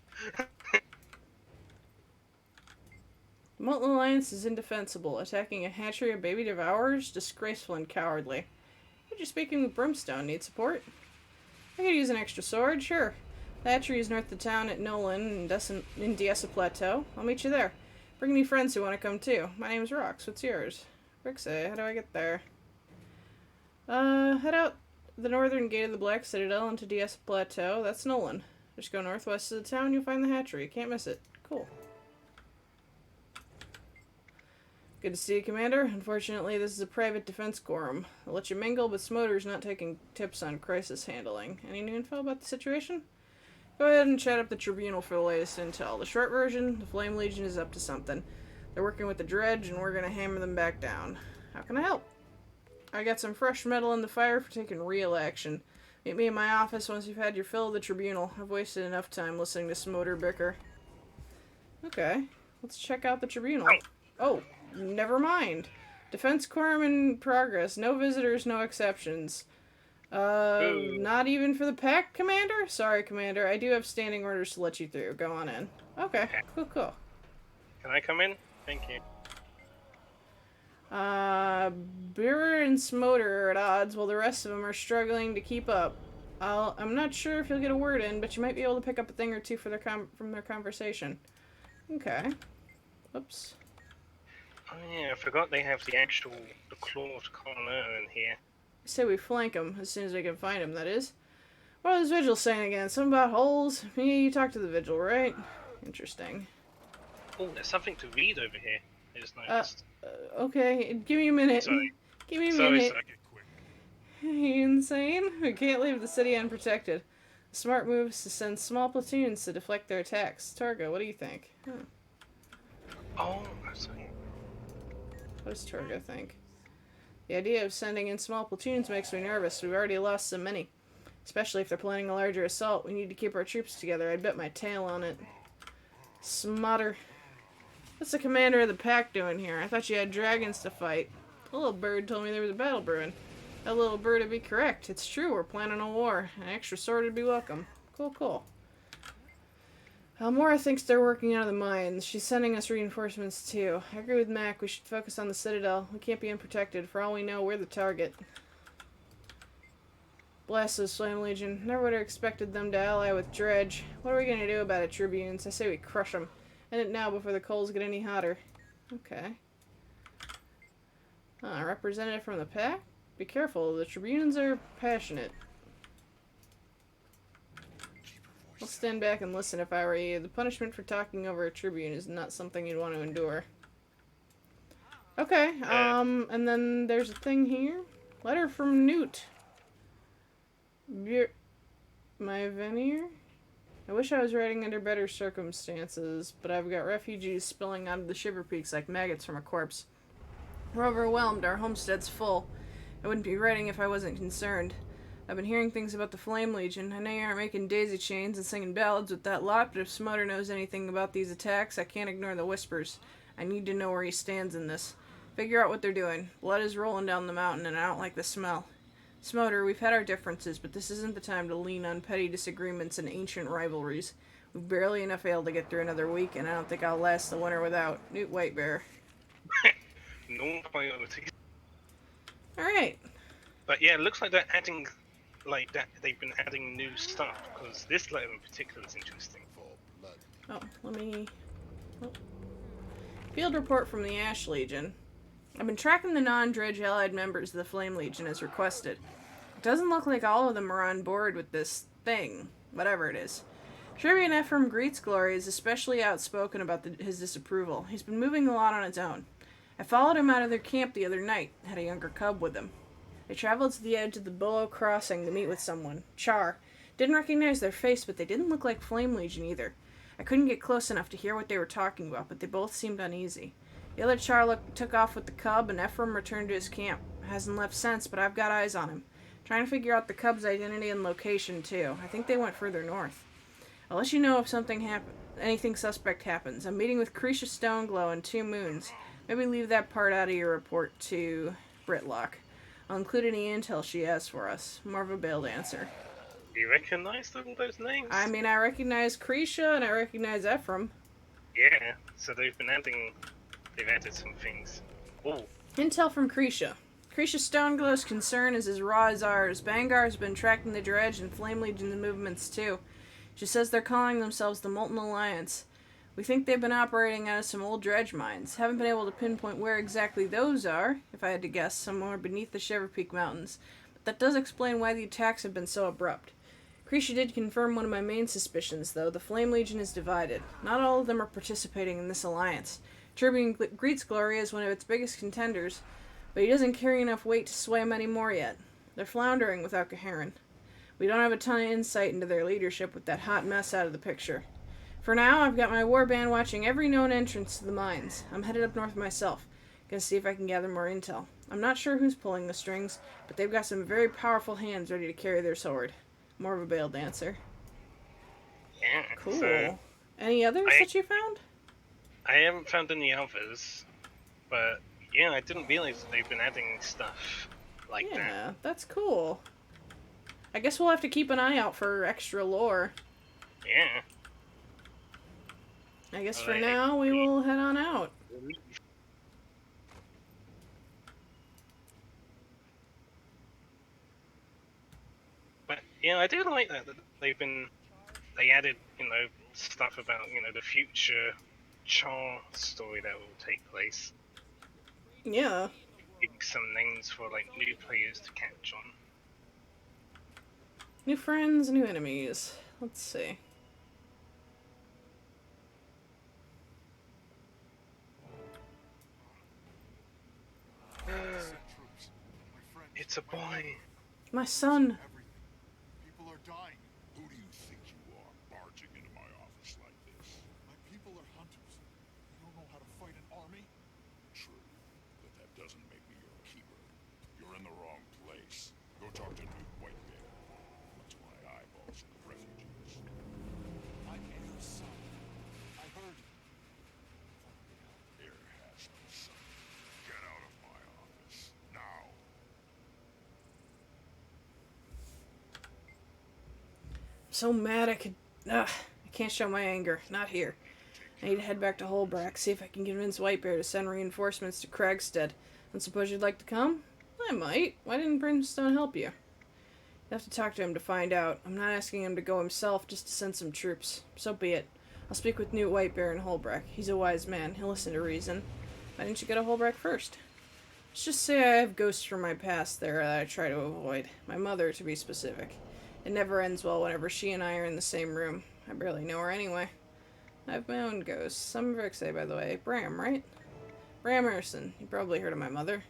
The Molten Alliance is indefensible. Attacking a hatchery of baby devourers? Disgraceful and cowardly. You're speaking with Brimstone. Need support? I could use an extra sword, sure. The hatchery is north of town at Nolan in Diessa Plateau. I'll meet you there. Bring any friends who want to come too. My name's Rox. What's yours? Brixie, how do I get there? Head out the northern gate of the Black Citadel into Diessa Plateau. That's Nolan. Just go northwest of the town, you'll find the hatchery. Can't miss it. Cool. Good to see you, Commander. Unfortunately, this is a private defense quorum. I'll let you mingle, but Smoder's not taking tips on crisis handling. Any new info about the situation? Go ahead and chat up the Tribunal for the latest intel. The short version, the Flame Legion is up to something. They're working with the Dredge, and we're gonna hammer them back down. How can I help? I got some fresh metal in the fire for taking real action. Meet me in my office once you've had your fill of the Tribunal. I've wasted enough time listening to Smoder bicker. Okay, let's check out the Tribunal. Oh, never mind. Defense quorum in progress. No visitors, no exceptions. Not even for the pack, Commander? Sorry, Commander. I do have standing orders to let you through. Go on in. Okay, cool. Can I come in? Thank you. Bearer and Smoder are at odds while the rest of them are struggling to keep up. I'm not sure if you'll get a word in, but you might be able to pick up a thing or two from their conversation. Okay. Oops. Oh yeah, I forgot they have the clothed corner in here. Say we flank them as soon as we can find them, that is. What was Vigil saying again? Something about holes? Yeah, you talked to the Vigil, right? Interesting. Oh, there's something to read over here. I just noticed. Okay, give me a minute. Sorry. Give me a Sorry, minute. sorry. Are you insane? We can't leave the city unprotected. The smart move is to send small platoons to deflect their attacks. Torga, what do you think? Huh. Oh, I'm sorry. What does Torga think? The idea of sending in small platoons makes me nervous. We've already lost so many. Especially if they're planning a larger assault. We need to keep our troops together. I'd bet my tail on it. Smotter. What's the commander of the pack doing here? I thought you had dragons to fight. A little bird told me there was a battle brewing. That little bird would be correct. It's true, we're planning a war. An extra sword would be welcome. Cool. Almora thinks they're working out of the mines. She's sending us reinforcements too. I agree with Mac. We should focus on the Citadel. We can't be unprotected. For all we know, we're the target. Bless those Flame Legion. Never would have expected them to ally with Dredge. What are we gonna do about it, Tribunes? I say we crush them. End it now before the coals get any hotter. Okay. Representative from the pack? Be careful, the Tribunes are passionate. I'll stand back and listen if I were you. The punishment for talking over a Tribune is not something you'd want to endure. Okay, and then there's a thing here. Letter from Newt. My veneer? I wish I was writing under better circumstances, but I've got refugees spilling out of the Shiver Peaks like maggots from a corpse. We're overwhelmed, our homestead's full. I wouldn't be writing if I wasn't concerned. I've been hearing things about the Flame Legion. I know you aren't making daisy chains and singing ballads with that lot, but if Smoder knows anything about these attacks, I can't ignore the whispers. I need to know where he stands in this. Figure out what they're doing. Blood is rolling down the mountain, and I don't like the smell. Smoder, we've had our differences, but this isn't the time to lean on petty disagreements and ancient rivalries. We've barely enough ale to get through another week, and I don't think I'll last the winter without. Newt Whitebear. No priorities. Alright. But yeah, it looks like they're adding, like that. They've been adding new stuff because this letter in particular is interesting. Oh, let me... Oh. Field report from the Ash Legion. I've been tracking the non-Dredge allied members of the Flame Legion as requested. It doesn't look like all of them are on board with this thing, whatever it is. Tribune Ephraim Greet's Glory is especially outspoken about his disapproval. He's been moving a lot on his own. I followed him out of their camp the other night, had a younger cub with him. They traveled to the edge of the Billow Crossing to meet with someone, Char. Didn't recognize their face, but they didn't look like Flame Legion either. I couldn't get close enough to hear what they were talking about, but they both seemed uneasy. The other Char took off with the cub, and Ephraim returned to his camp. Hasn't left since, but I've got eyes on him. Trying to figure out the cub's identity and location, too. I think they went further north. I'll let you know if anything suspect happens. I'm meeting with Cretia Stoneglow in 2 moons. Maybe leave that part out of your report to Britlock. I'll include any intel she has for us. More of a bailed answer. Do you recognize all those names? I mean, I recognize Cretia and I recognize Ephraim. Yeah, so they've added some things. Oh. Intel from Cretia. Krisha Stoneglow's concern is as raw as ours. Bangar has been tracking the Dredge and Flame Legion's movements too. She says they're calling themselves the Molten Alliance. We think they've been operating out of some old dredge mines. Haven't been able to pinpoint where exactly those are, if I had to guess, somewhere beneath the Shiver Peak Mountains. But that does explain why the attacks have been so abrupt. Krisha did confirm one of my main suspicions, though. The Flame Legion is divided. Not all of them are participating in this alliance. Tribune greets Gloria as one of its biggest contenders, but he doesn't carry enough weight to sway many more yet. They're floundering without Gaharin. We don't have a ton of insight into their leadership with that hot mess out of the picture. For now, I've got my warband watching every known entrance to the mines. I'm headed up north myself. Gonna see if I can gather more intel. I'm not sure who's pulling the strings, but they've got some very powerful hands ready to carry their sword. More of a bail dancer. Yeah. Cool. So Any others that you found? I haven't found any others, but yeah, I didn't realize they've been adding stuff like that. Yeah, that's cool. I guess we'll have to keep an eye out for extra lore. Yeah. I guess for now, we will head on out. But yeah, I do like that they added, stuff about, the future Char story that will take place. Yeah. Giving some names for like new players to catch on. New friends, new enemies. Let's see. It's a boy. My son. People are dying. Who do you think you are, barging into my office like this? My people are hunters. They don't know how to fight an army. True, but that doesn't make me your keeper. You're in the wrong place. Go talk to Newt Whitebeard. That's my eyeballs and refugees. I'm Air's son. I heard you. Air has no son. Get out of my office, now. I'm so mad I can't show my anger. Not here. I need to head back to Holbrack, see if I can convince Whitebear to send reinforcements to Cragstead. And suppose you'd like to come? I might. Why didn't Brimstone help you? You have to talk to him to find out. I'm not asking him to go himself, just to send some troops. So be it. I'll speak with Newt Whitebear in Holbrack. He's a wise man. He'll listen to reason. Why didn't you go to Holbrack first? Let's just say I have ghosts from my past there that I try to avoid. My mother, to be specific. It never ends well whenever she and I are in the same room. I barely know her anyway. I have my own ghosts. I'm Vrixay, by the way. Bram, right? Bram Erson. You probably heard of my mother.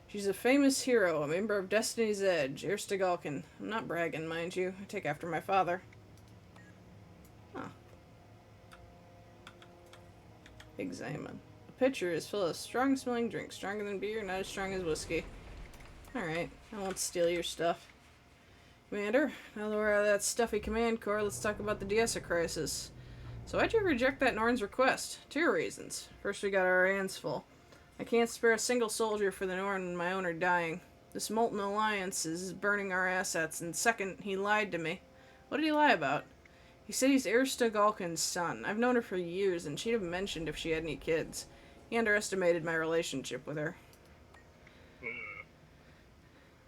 She's a famous hero, a member of Destiny's Edge, Erstegalkin. I'm not bragging, mind you. I take after my father. Huh. Examine. The pitcher is full of strong-smelling drinks. Stronger than beer, not as strong as whiskey. Alright, I won't steal your stuff. Commander, now that we're out of that stuffy command corps, let's talk about the Diessa crisis. So why'd you reject that Norn's request? 2 reasons. First, we got our hands full. I can't spare a single soldier for the Norn and my own are dying. This Molten Alliance is burning our assets, and second, he lied to me. What did he lie about? He said he's Ersta Galkin's son. I've known her for years, and she'd have mentioned if she had any kids. He underestimated my relationship with her.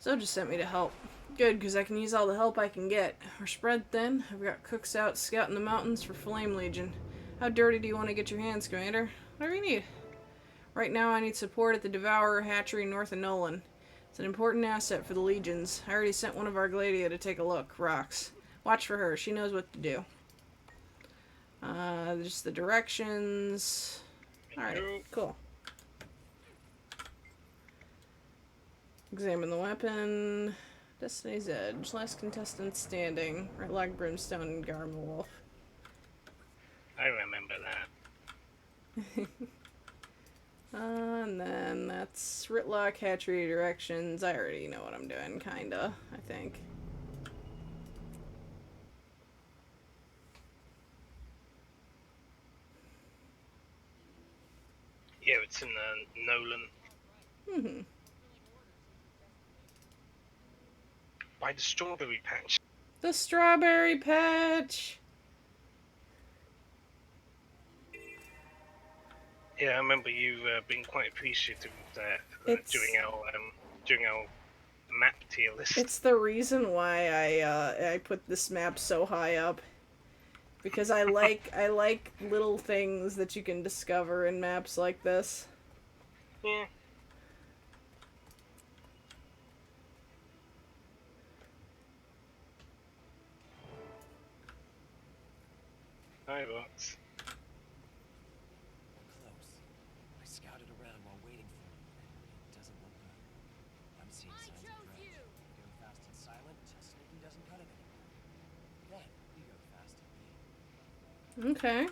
So just sent me to help. Good, because I can use all the help I can get. We're spread thin. I've got cooks out scouting the mountains for Flame Legion. How dirty do you want to get your hands, Commander? Whatever you need. Right now I need support at the Devourer hatchery north of Nolan. It's an important asset for the Legions. I already sent one of our Gladia to take a look. Rox. Watch for her. She knows what to do. Just the directions. Alright, cool. Examine the weapon. Destiny's Edge. Last contestant standing. Ritlock, Brimstone, and Garmawolf. I remember that. And then that's Ritlock, hatchery directions. I already know what I'm doing, kinda, I think. Yeah, it's in Nolan. Mm-hmm. By the strawberry patch. The strawberry patch! Yeah, I remember you being quite appreciative of that It's- during our during our map tier list. It's the reason why I put this map so high up. Because I like little things that you can discover in maps like this. Yeah. Hi, Vox. We're close. I scouted around while waiting for him. It doesn't look good. I'm seeing signs of threat. We go fast and silent until sneaky doesn't cut it anymore. Then we go fast and big. Okay.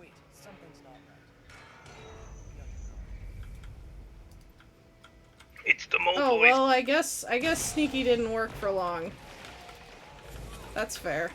Wait, something's not right. Be on your guard. It's the mole Oh, boys. well, I guess sneaky didn't work for long. That's fair.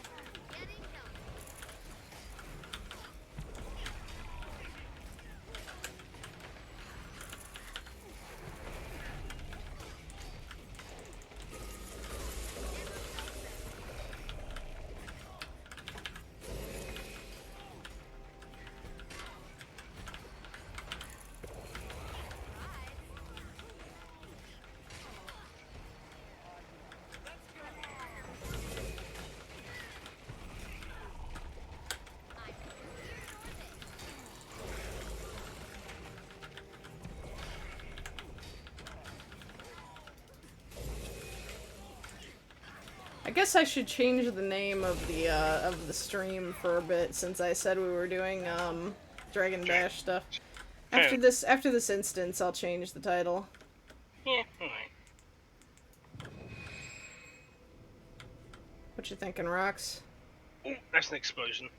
I guess I should change the name of the stream for a bit, since I said we were doing Dragon Bash stuff. After this instance, I'll change the title. Yeah, alright. What you thinking, Rox? Ooh, that's an explosion.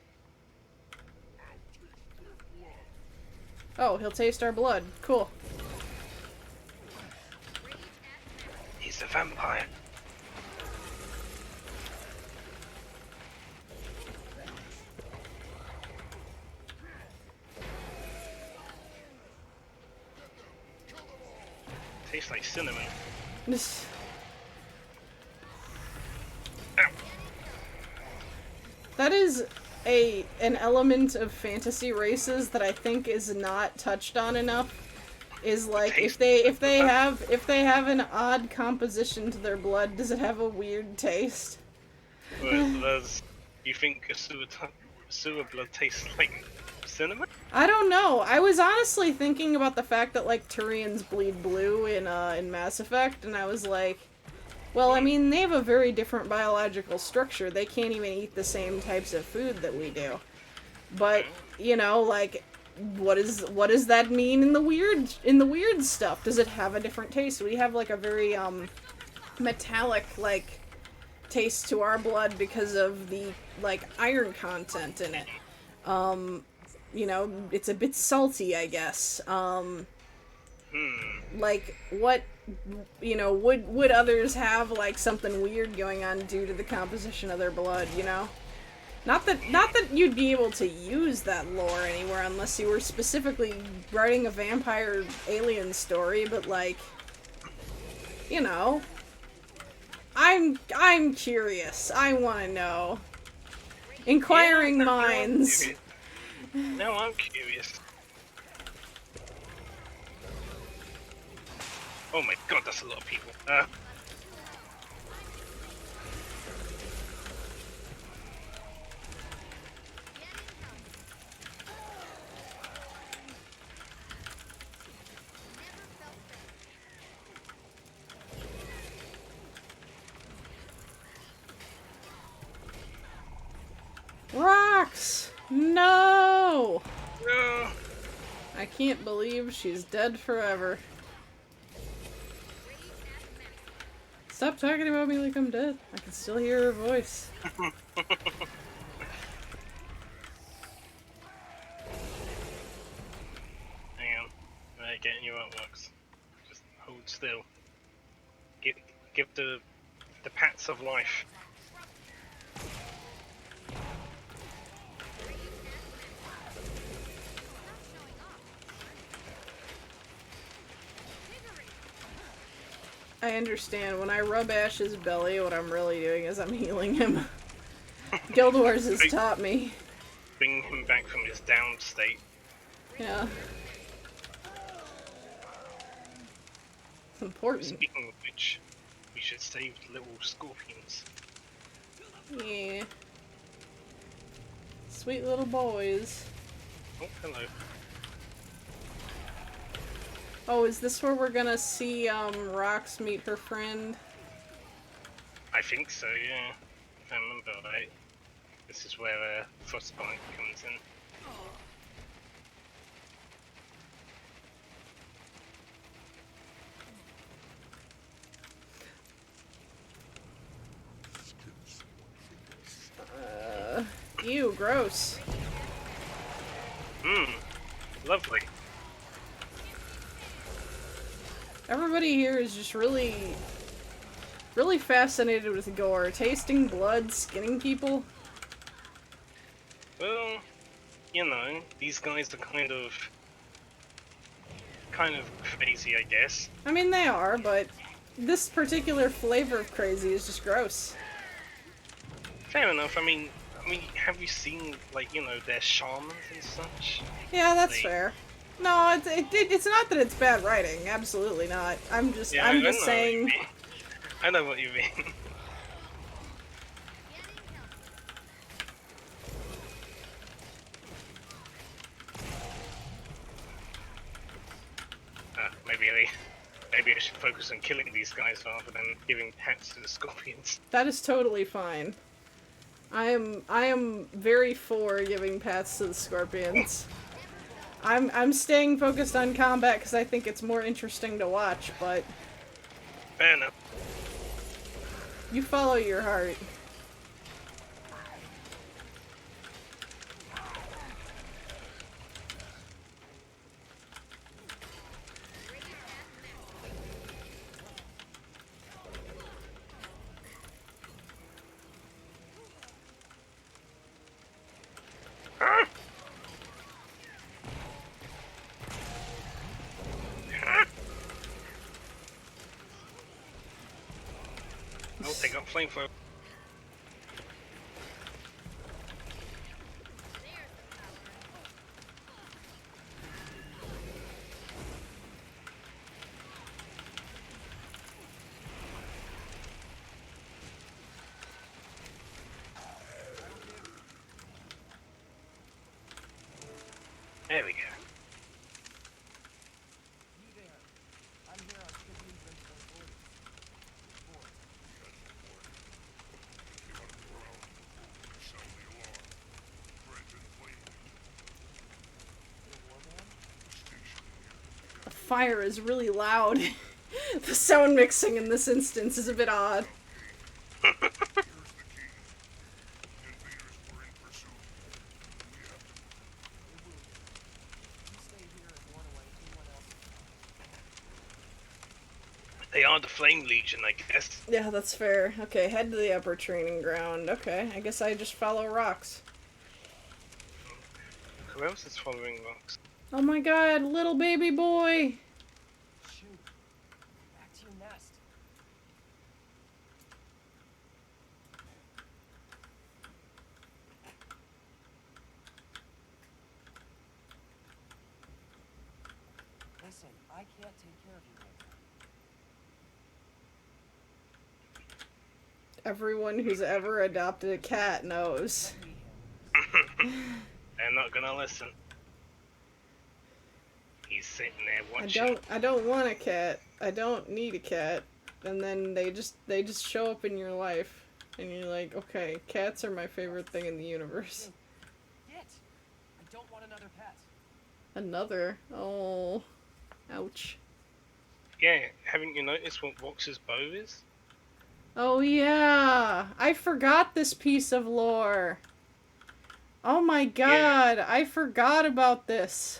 Oh, he'll taste our blood. Cool. He's a vampire. Tastes like cinnamon. Ow. That is an element of fantasy races that I think is not touched on enough. Is like if they have an odd composition to their blood, does it have a weird taste? You think a sewer blood tastes like cinnamon? I don't know. I was honestly thinking about the fact that like Turians bleed blue in Mass Effect, and I was like, well, I mean, they have a very different biological structure. They can't even eat the same types of food that we do. But, you know, like, what does that mean in the weird stuff? Does it have a different taste? We have like a very metallic like taste to our blood because of the like iron content in it. You know, it's a bit salty, I guess. Like, what, you know, would others have, like, something weird going on due to the composition of their blood, you know? Not that you'd be able to use that lore anywhere unless you were specifically writing a vampire alien story, but, like, you know, I'm curious. I want to know. Inquiring minds. No, I'm curious. Oh my god, that's a lot of people. Rocks! No! No. I can't believe she's dead forever. Stop talking about me like I'm dead. I can still hear her voice. Hang on. Right, getting you up, Lux. Just hold still. Give the pats of life. I understand. When I rub Ash's belly, what I'm really doing is I'm healing him. Guild Wars has taught me. Bring him back from his down state. Yeah. important. Speaking of which, we should save the little scorpions. Yeah. Sweet little boys. Oh, hello. Oh, is this where we're gonna see, Rox meet her friend? I think so, yeah. If I remember right. This is where Frostbite comes in. Ew, gross. Mmm, lovely. Everybody here is just really fascinated with gore. Tasting blood, skinning people. Well, you know, these guys are kind of crazy, I guess. I mean, they are, but this particular flavor of crazy is just gross. Fair enough. I mean, have you seen, like, you know, their shamans and such? Yeah, that's Like, fair. No, it's not that it's bad writing. Absolutely not. I'm just saying. I know what you mean. Maybe I should focus on killing these guys rather than giving pets to the scorpions. That is totally fine. I am very for giving pats to the scorpions. I'm staying focused on combat because I think it's more interesting to watch, but Fair enough. you follow your heart. Oh, they got flamethrower. There we go. You there. I'm here on Tribune Brimstone orders. Report. Sound the alarm. Threat inflated. The warband? Station here. The fire is really loud. The sound mixing in this instance is a bit odd. Here's the key. Invaders were in pursuit. We have to They will. You stay here and warn away anyone else. They are the Flame Legion, I guess. Yeah, that's fair. Okay, head to the upper training ground. Okay, I guess I just follow rocks. Who else is following rocks? Oh my god, little baby boy! Shoot. Back to your nest. Listen, I can't take care of you right now. Everyone who's ever adopted a cat knows. Let me handle this. They're not gonna listen. He's sitting there watching. I don't want a cat. I don't need a cat. And then they just show up in your life. And you're like, okay, cats are my favorite thing in the universe. Get! I don't want another pet. Another? Oh. Ouch. Yeah, haven't you noticed what Vox's bow is? Oh yeah! I forgot this piece of lore. Oh my god, I forgot about this.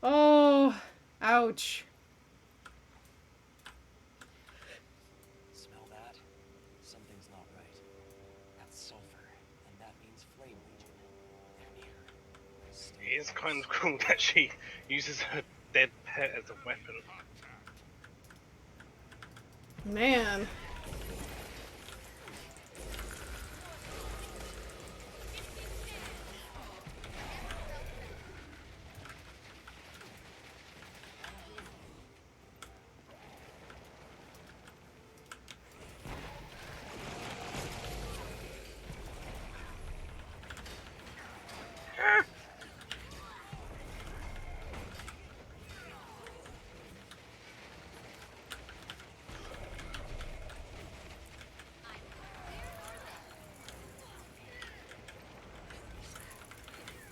Oh, ouch. Smell that? Something's not right. That's sulfur, and that means Flame Legion. They're near. Stay It is close. kind of cool that she uses her dead pet as a weapon. Man.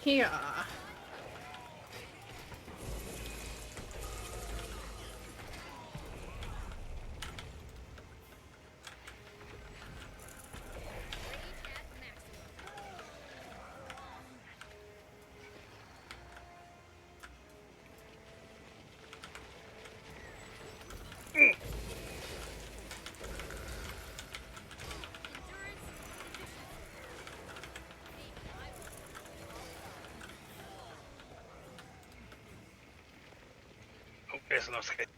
Here. Oh, there's lost it.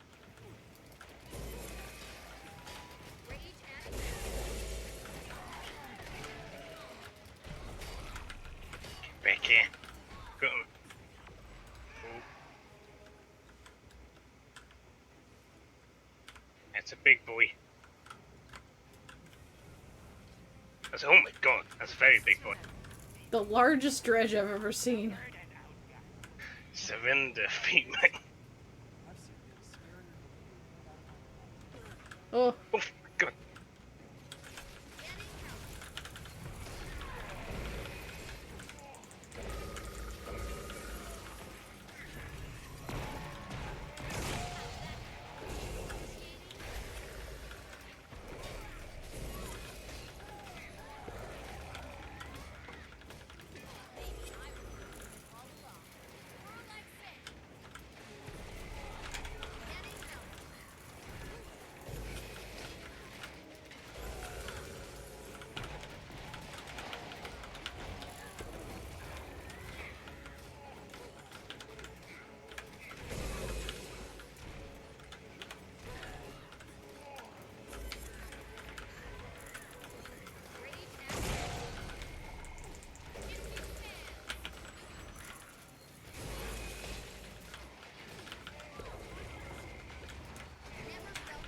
Back here. Got him. Oh. That's a big boy. That's, oh my god, that's a very big boy. The largest dredge I've ever seen. Surrender, feet, mate. I've seen this scarier than Oh, Oh my god.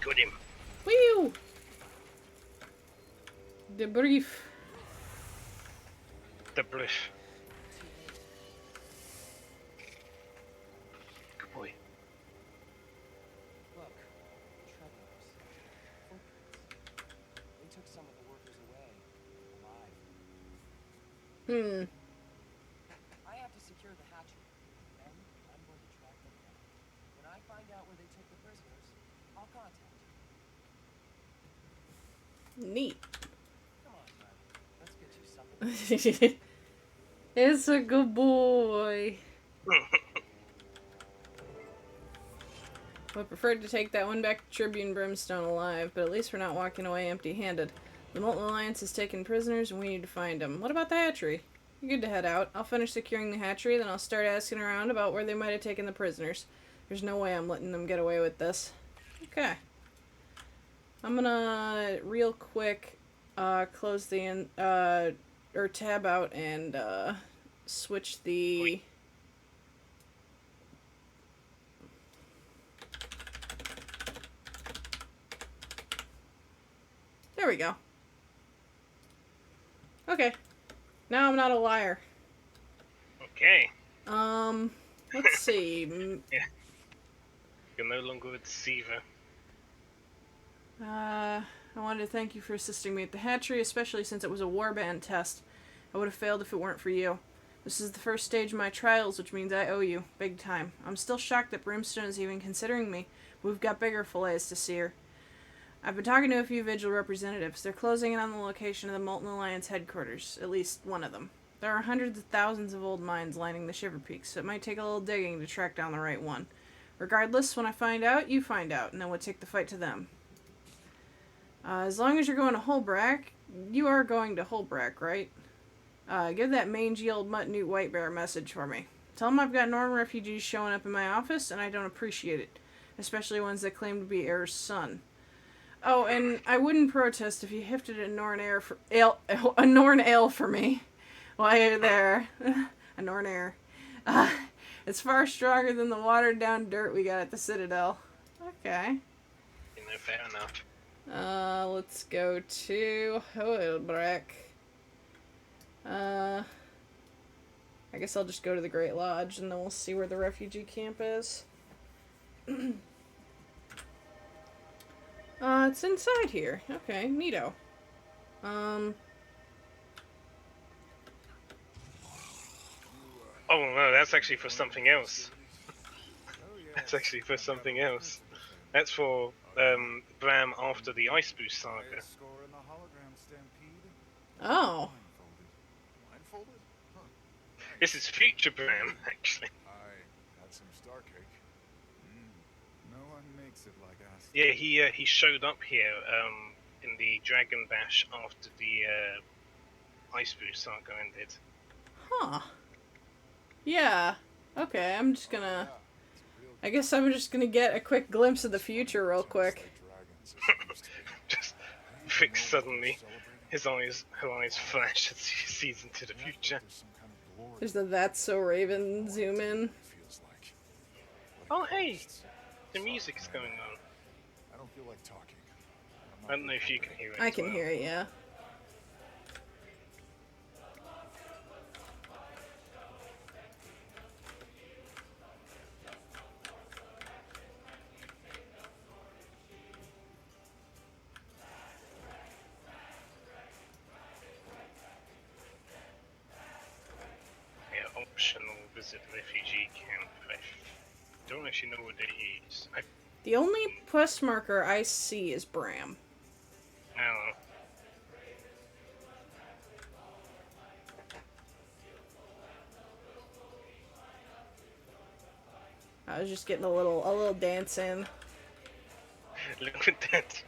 Got him. whew! Debrief. The brush. Good boy. Look, travelers. Footprints. They took some of the workers away, alive. I have to secure the hatchery. Then I'm going to track them down. When I find out where they took the prisoners, I'll contact you. Neat. Come on, bud. Let's get you something. It's a good boy. I preferred to take that one back to Tribune Brimstone alive, but at least we're not walking away empty-handed. The Molten Alliance has taken prisoners, and we need to find them. What about the hatchery? You're good to head out. I'll finish securing the hatchery, then I'll start asking around about where they might have taken the prisoners. There's no way I'm letting them get away with this. Okay. I'm gonna, real quick, close the, or tab out and, switch the... There we go. Okay. Now I'm not a liar. Okay. Let's see. You're no longer a deceiver. I wanted to thank you for assisting me at the hatchery, especially since it was a warband test. I would have failed if it weren't for you. This is the first stage of my trials, which means I owe you, big time. I'm still shocked that Brimstone is even considering me, but we've got bigger fillets to sear. I've been talking to a few Vigil representatives. They're closing in on the location of the Molten Alliance headquarters, at least one of them. There are hundreds of thousands of old mines lining the Shiver Peaks, so it might take a little digging to track down the right one. Regardless, when I find out, you find out, and then we'll take the fight to them. As long as you're going to Holbrack, you are going to Holbrack, right? Give that mangy old mutt-newt white bear a message for me. Tell him I've got Norn refugees showing up in my office, and I don't appreciate it. Especially ones that claim to be Heir's son. Oh, and I wouldn't protest if you hefted a Norn ale for me while you're there. A Norn ale. It's far stronger than the watered-down dirt we got at the Citadel. Okay. You know, fair enough. Let's go to Holbrack. I guess I'll just go to the Great Lodge and then we'll see where the refugee camp is. It's inside here. Okay, neato. Oh no, that's actually for something else. That's actually for something else. That's for Bram after the Ice Boost saga. Highest score in the hologram stampede. Oh. Blindfolded? Huh. This Nice. is future Bram, actually. I had some star cake. No one makes it like us. Yeah, he showed up here in the Dragon Bash after the Ice Boost saga ended. Huh. Yeah. Okay, I'm just gonna... Yeah, it's a real I guess I'm just gonna get a quick glimpse of the future real quick. dragons as it used to be. Just I don't Vic know what suddenly, we're celebrating. her eyes flash as he sees into the And act like future. there's some kind of glory There's the That's So Raven zoom in. it feels like. What Oh a hey, ghost. the Sorry, music is man. going on. I don't feel like talking. I don't know if you can hear it. I as can well. hear it, yeah. Yeah, optional visit refugee camp. I don't actually know what it is. The only quest marker I see is Bram. I don't know. I was just getting a little dance in. Look at that.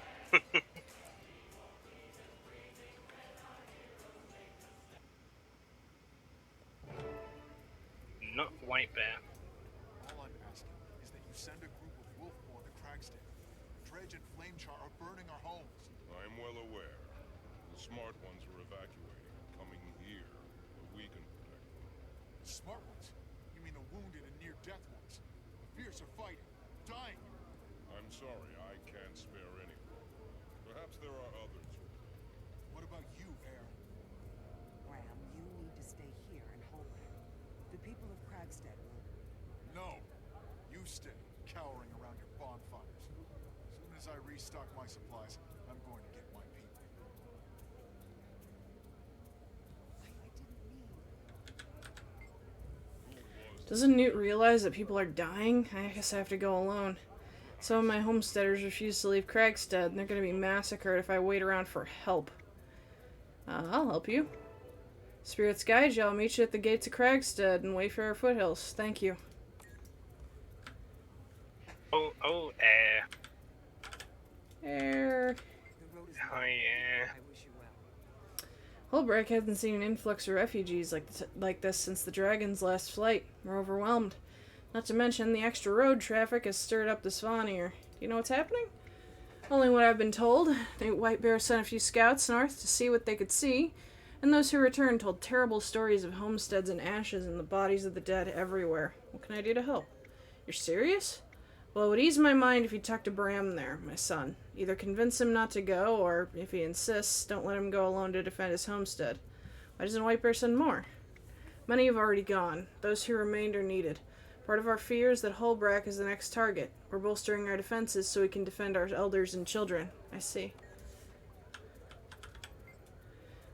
Not White Bear. All I'm asking is that you send a group of Wolfborn to Cragstead. Dredge and Flamechar are burning our homes. I'm well aware. The smart ones are evacuating and coming here, but we can protect them. The smart ones? You mean the wounded and near-death ones? The fierce are fighting, dying. I'm sorry, I can't spare anyone. Perhaps there are others who will. What about you, Air? Ram, you need to stay here and hold back. The people of Cragstead will... No. You stay, cowering around your bonfires. Soon as I restock my supplies, I'm going to get my people. I didn't mean... Doesn't Newt realize that people are dying? I guess I have to go alone. Some of my homesteaders refuse to leave Cragstead, and they're going to be massacred if I wait around for help. I'll help you. Spirits guide you. I'll meet you at the gates of Cragstead and Wayfarer Foothills. Thank you. Oh, Air. Air. The road is Hi, long. Air. I wish you well. Holbrook hasn't seen an influx of refugees like this since the Dragon's last flight. We're overwhelmed. Not to mention, the extra road traffic has stirred up the Svanir. Do you know what's happening? Only what I've been told. The White Bear sent a few scouts north to see what they could see, and those who returned told terrible stories of homesteads in ashes and the bodies of the dead everywhere. What can I do to help? You're serious? Well, it would ease my mind if you talk to Bram there, my son. Either convince him not to go, or, if he insists, don't let him go alone to defend his homestead. Why doesn't White Bear send more? Many have already gone. Those who remained are needed. Part of our fear is that Holbrook is the next target. We're bolstering our defenses so we can defend our elders and children. I see.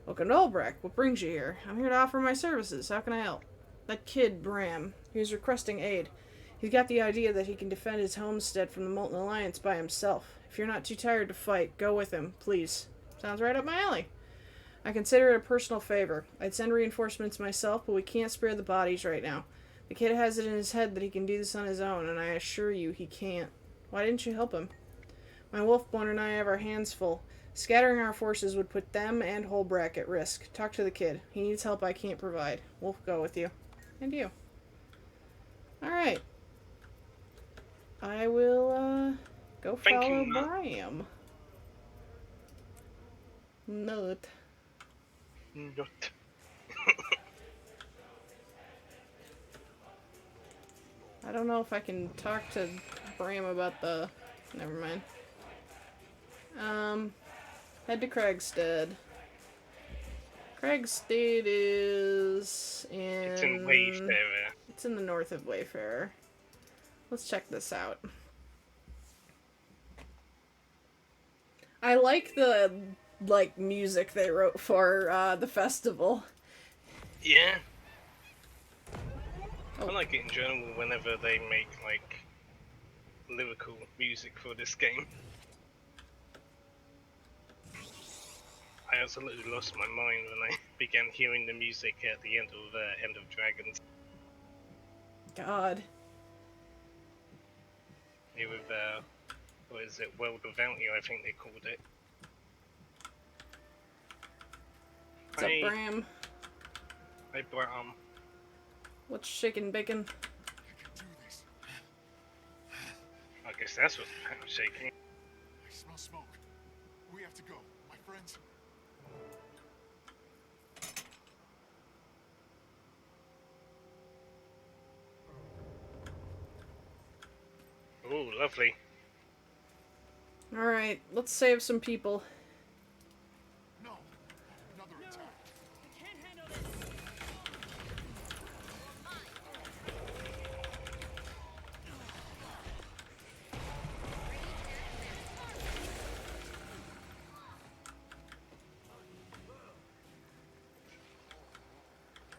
Welcome to Holbrook. What brings you here? I'm here to offer my services. How can I help? That kid, Bram, he's requesting aid. He's got the idea that he can defend his homestead from the Molten Alliance by himself. If you're not too tired to fight, go with him, please. Sounds right up my alley. I consider it a personal favor. I'd send reinforcements myself, but we can't spare the bodies right now. The kid has it in his head that he can do this on his own, and I assure you he can't. Why didn't you help him? My Wolfborn and I have our hands full. Scattering our forces would put them and Holbrook at risk. Talk to the kid. He needs help I can't provide. We'll go with you. And you. Alright. I will, go Thank follow you, Nut. Bram. Nut. Not. I don't know if I can talk to Bram about the... Never mind. Head to Cragstead. Cragstead is in... It's in Wayfarer. It's in the north of Wayfarer. Let's check this out. I like the, music they wrote for, the festival. Yeah. I like it in general whenever they make, like, lyrical music for this game. I absolutely lost my mind when I began hearing the music at the end of Dragons. God. Here with, what is it, World Without You, I think they called it. What's up, Bram? Hi, Bram. What's shaking bacon? I can do this. I guess that's what's shaking. I smell smoke. We have to go, my friends. Ooh, lovely. Alright, let's save some people. No, another attack. We can't handle this.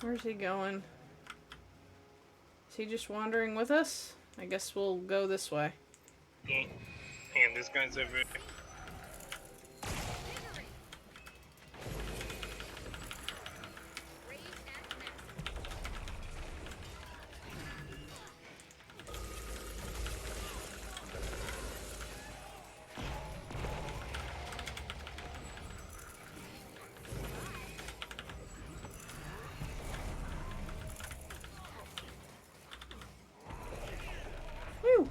Where's he going? Is he just wandering with us? I guess we'll go this way. Yeah. And this guy's over here. Woo!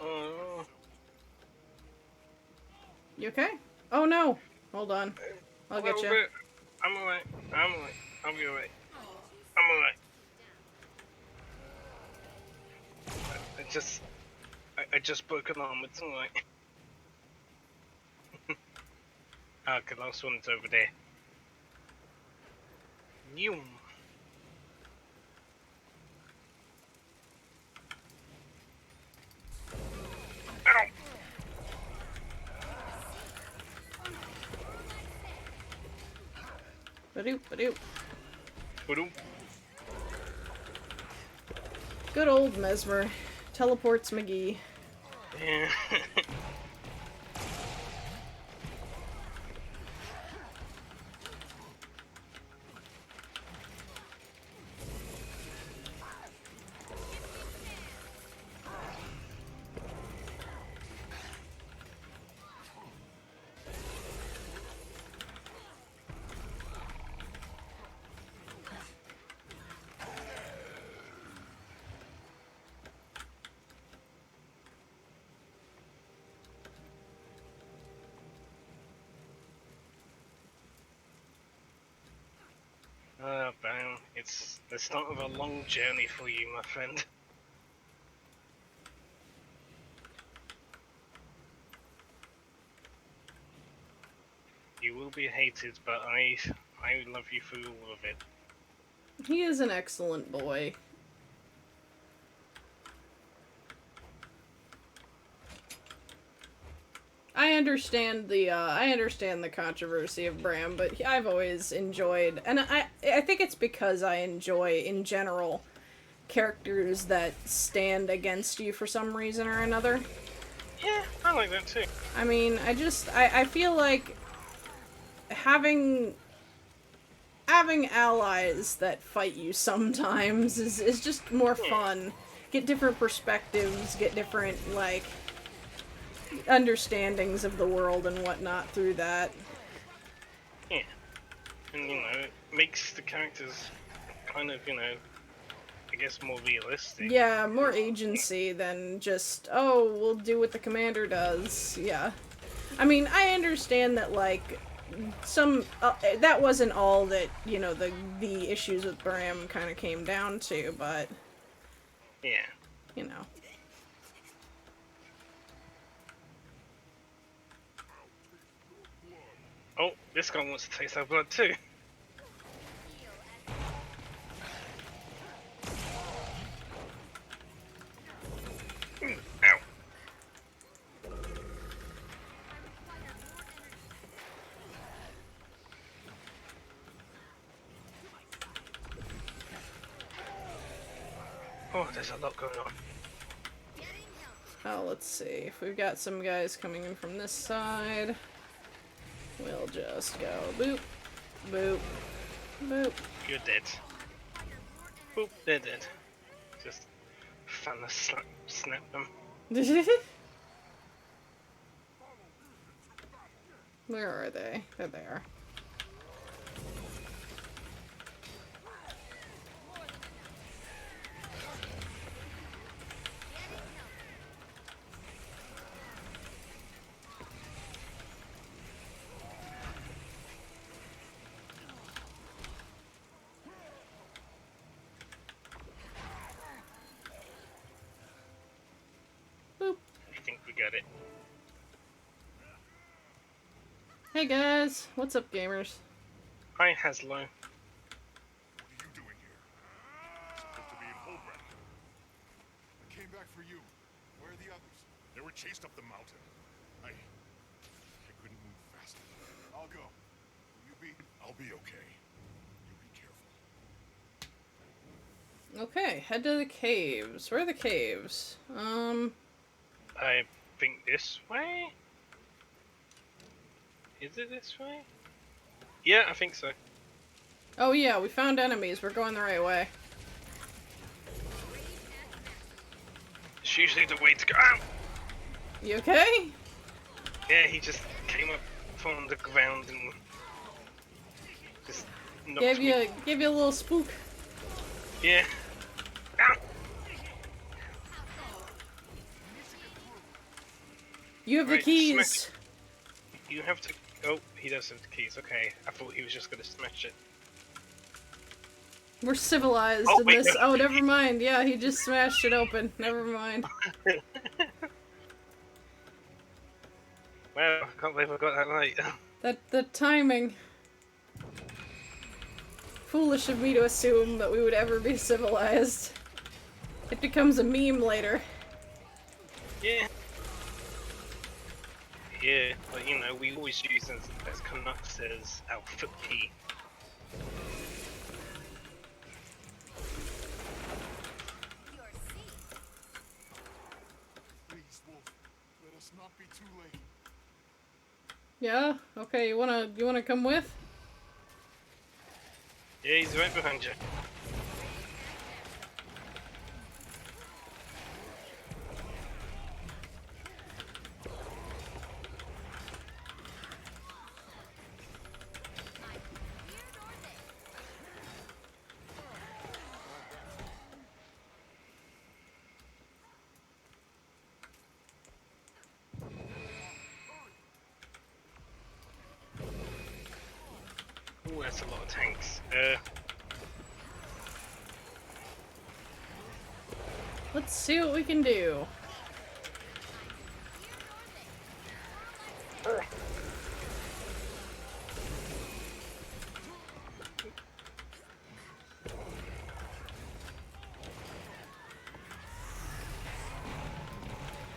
Oh, You okay? Oh no! Hold on. I'll get little you. bit. I'm alright. I'm alright. I'll be alright. I'm alright. I just broke an arm. It's alright. Okay, last one's over there. Yum. Ow! Ba-doop, ba-doop. Ba-doom. Good old Mesmer. Teleports McGee. Yeah. Bam. It's the start of a long journey for you, my friend. You will be hated, but I love you through all of it. He is an excellent boy. I understand the controversy of Bram, but I've always enjoyed, and I think it's because I enjoy in general characters that stand against you for some reason or another. Yeah, I like that too. I mean, I feel like having allies that fight you sometimes is just more fun. Get different perspectives, get different, like, understandings of the world and whatnot through that. Yeah. And, you know, it makes the characters kind of, you know, I guess, more realistic. Yeah, more agency than just, oh, we'll do what the commander does. Yeah. I mean, I understand that, like, that wasn't all that, you know, the issues with Bram kind of came down to, but, Yeah. you know. Oh, this guy wants to taste our blood too. Ow. Oh, there's a lot going on. Oh, let's see. If we've got some guys coming in from this side, we'll just go boop, boop, boop. You're dead. Boop, they're dead. Just fun to snap them. Where are they? They're there. Boop. I think we got it. Hey guys, what's up, gamers? Hi, Haslo. What are you doing here? Supposed to be in Holbrook. I came back for you. Where are the others? They were chased up the mountain. I couldn't move fast enough. I'll go. Will you be? I'll be okay. You be careful. Okay, head to the caves. Where are the caves? I think this way? Is it this way? Yeah, I think so. Oh yeah, we found enemies. We're going the right way. It's usually the way to go. Ow! You okay? Yeah, he just came up from the ground and just knocked Gave me. you a little spook. Yeah. Ow! You have the Right, keys. smack. You have to. Oh, he does have the keys. Okay, I thought he was just gonna smash it. We're civilized Oh, in wait, this. no. Oh, never mind. Yeah, he just smashed it open. Never mind. Wow, I can't believe I got that right. The timing. Foolish of me to assume that we would ever be civilized. It becomes a meme later. Yeah. Yeah, but you know, we always use as Canucks as our foot key. Please, Wolf. Let us not be too late. Yeah? Okay, you wanna come with? Yeah, he's right behind you. Ooh, that's a lot of tanks. Let's see what we can do.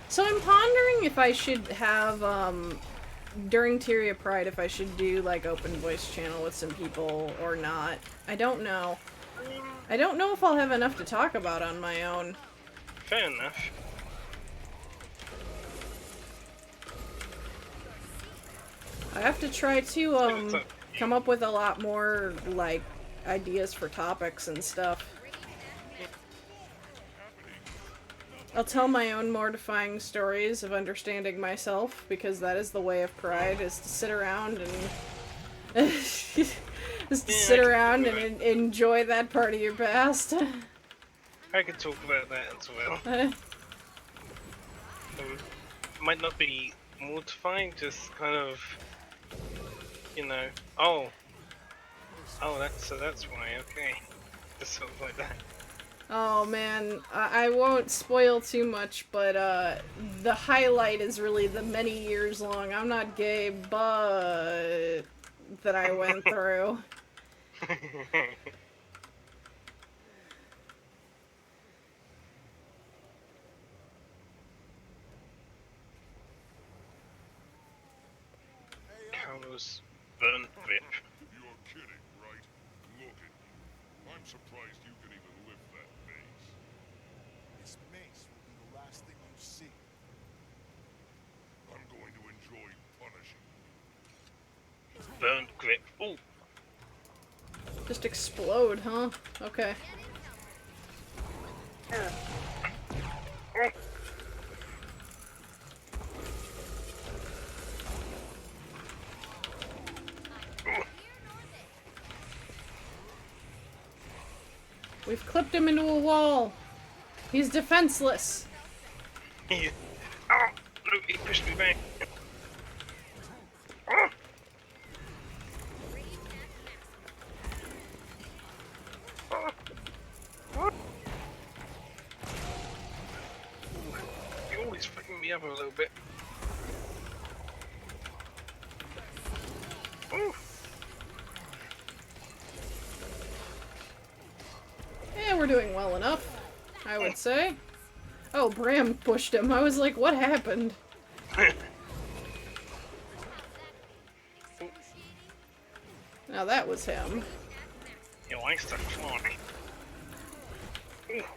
So I'm pondering if I should have, during Tyria Pride, if I should do, like, open voice channel with some people or not. I don't know. I don't know if I'll have enough to talk about on my own. Fair enough. I have to try to, come up with a lot more, like, ideas for topics and stuff. I'll tell my own mortifying stories of understanding myself, because that is the way of pride, is to sit around and... is to sit around and enjoy that part of your past. I could talk about that as well. Might not be mortifying, just kind of, you know. Oh, that's why. Okay, just sort of like that. Oh man, I won't spoil too much, but the highlight is really the many years long I'm not gay, but that I went through. Carlos burnt grip. You're kidding, right? Look at you. I'm surprised you can even lift that mace. This mace will be the last thing you see. I'm going to enjoy punishing you. Burnt grip. Ooh. Just explode, huh? Okay. We've clipped him into a wall. He's defenseless. Oh, no, he pushed me back. Oh. Oh. Oh. You're always fucking me up a little bit. Ooh. Yeah, we're doing well enough, I would say. Oh, Bram pushed him. I was like, what happened? Now that was him. He likes to fly. Ooh. Oh.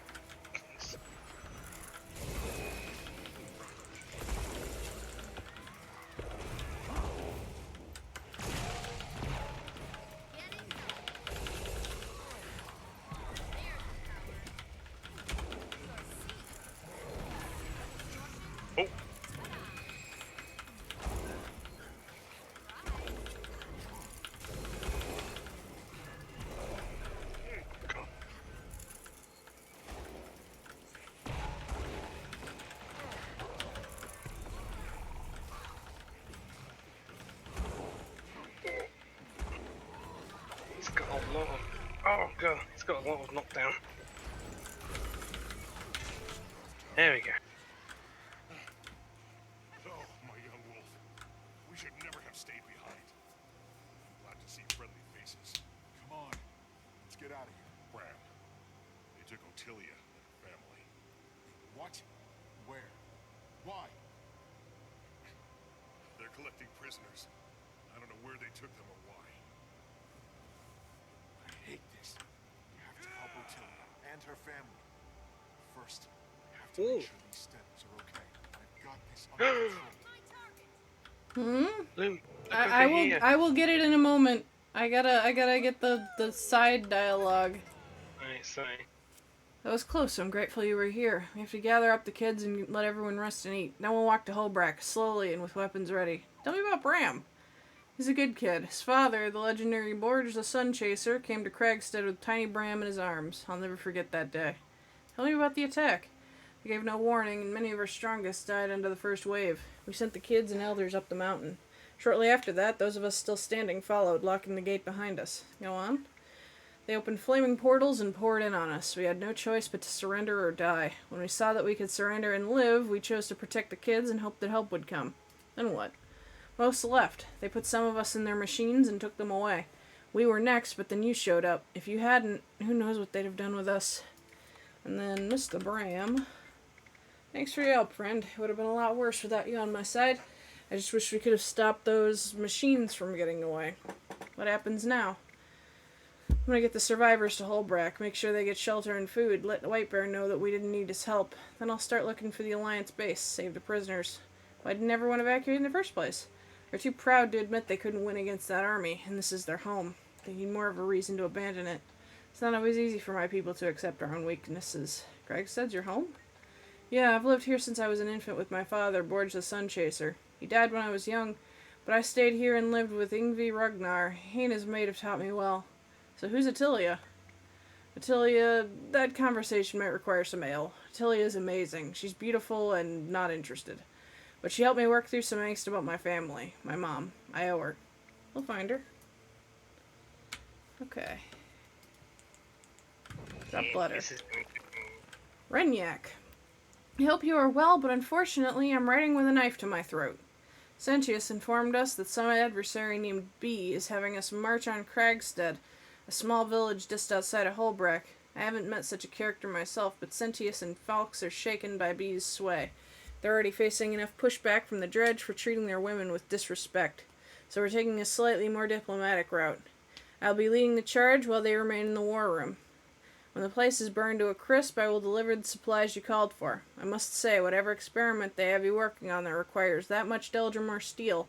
He's got a lot of... Oh god, he's got a lot of knockdown. There we go. Oh, my young wolf. We should never have stayed behind. I'm glad to see friendly faces. Come on. Let's get out of here. Bram. They took Otilia and her family. What? Where? Why? They're collecting prisoners. I don't know where they took them or why. I hate this. We have to help Otilia and her family. First, I have to Ooh. make sure these steps are okay. I've got this under control. Loot. I will get it in a moment. I gotta get the side dialogue. Right, sorry. That was close. I'm grateful you were here. We have to gather up the kids and let everyone rest and eat. Then we'll walk to Holbrack, slowly and with weapons ready. Tell me about Bram. He's a good kid. His father, the legendary Borge the Sun Chaser, came to Cragstead with tiny Bram in his arms. I'll never forget that day. Tell me about the attack. They gave no warning, and many of our strongest died under the first wave. We sent the kids and elders up the mountain. Shortly after that, those of us still standing followed, locking the gate behind us. Go on. They opened flaming portals and poured in on us. We had no choice but to surrender or die. When we saw that we could surrender and live, we chose to protect the kids and hope that help would come. Then what? Most left. They put some of us in their machines and took them away. We were next, but then you showed up. If you hadn't, who knows what they'd have done with us. And then Mr. Bram. Thanks for your help, friend. It would have been a lot worse without you on my side. I just wish we could have stopped those machines from getting away. What happens now? I'm gonna get the survivors to Holbrack, make sure they get shelter and food, let White Bear know that we didn't need his help. Then I'll start looking for the Alliance base, save the prisoners. Why didn't everyone evacuate in the first place? They're too proud to admit they couldn't win against that army, and this is their home. They need more of a reason to abandon it. It's not always easy for my people to accept our own weaknesses. Cragstead's your home? Yeah, I've lived here since I was an infant with my father, Borge the Sun Chaser. He died when I was young, but I stayed here and lived with Yngvi Ragnar. He and his mate have taught me well. So who's Attilia? Attilia, that conversation might require some ale. Attilia is amazing. She's beautiful and not interested. But she helped me work through some angst about my family. My mom. I owe her. We'll find her. Okay. Drop Yeah, letter. this is Renyak. I hope you are well, but unfortunately I'm writing with a knife to my throat. Sentius informed us that some adversary named B is having us march on Kragstead, a small village just outside of Holbreck. I haven't met such a character myself, but Sentius and Falks are shaken by B's sway. They're already facing enough pushback from the Dredge for treating their women with disrespect, so we're taking a slightly more diplomatic route. I'll be leading the charge while they remain in the war room. When the place is burned to a crisp, I will deliver the supplies you called for. I must say, whatever experiment they have you working on that requires that much Deldrim or steel,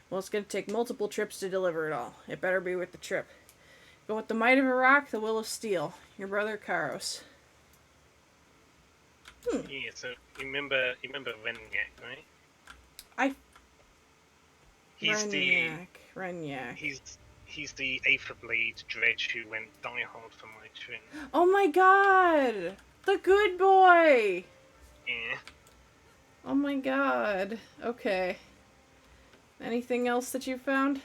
well, it's going to take multiple trips to deliver it all. It better be worth the trip. But with the might of a rock, the will of steel. Your brother, Karos. Yeah, so you remember Renyak, right? I... He's Renyak. he's the Aether Blade Dredge who went die hard for my twin. Oh my god! The good boy! Yeah. Oh my god. Okay. Anything else that you found?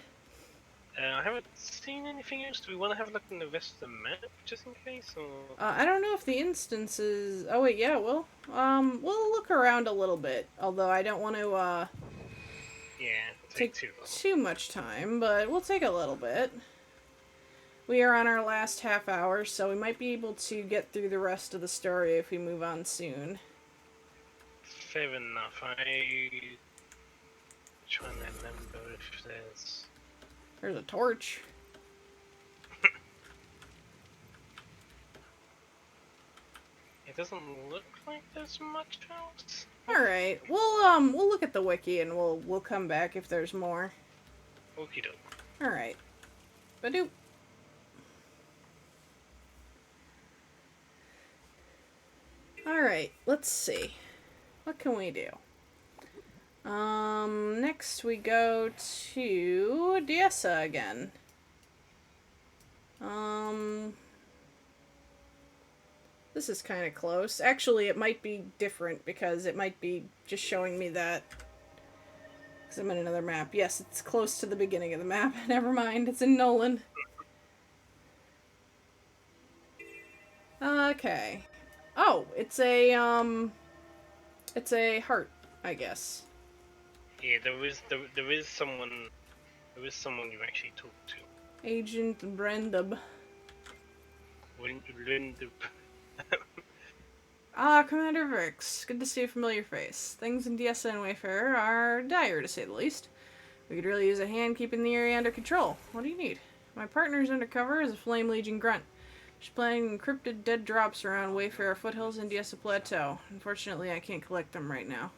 I haven't seen anything else. Do we want to have a look in the rest of the map, just in case, or...? I don't know if the instances... Oh wait, yeah, we'll look around a little bit. Although I don't want to, Yeah, take too long. too much time, but we'll take a little bit. We are on our last half hour, so we might be able to get through the rest of the story if we move on soon. Fair enough. Trying to remember if there's... There's a torch. It doesn't look like there's much else. Alright, we'll look at the wiki and we'll come back if there's more. Okie doke. Alright. Badoop. Alright, let's see. What can we do? Next we go to Diessa again. This is kind of close. Actually, it might be different because it might be just showing me that. Because I'm in another map. Yes, it's close to the beginning of the map. Never mind, it's in Nolan. Okay. Oh, it's a heart, I guess. Yeah, there is someone you actually talk to. Agent Brendub. Ah, Commander Vix. Good to see a familiar face. Things in Diessa and Wayfarer are dire, to say the least. We could really use a hand keeping the area under control. What do you need? My partner's undercover as a Flame Legion grunt. She's planting encrypted dead drops around Wayfarer foothills and Diessa Plateau. Unfortunately, I can't collect them right now.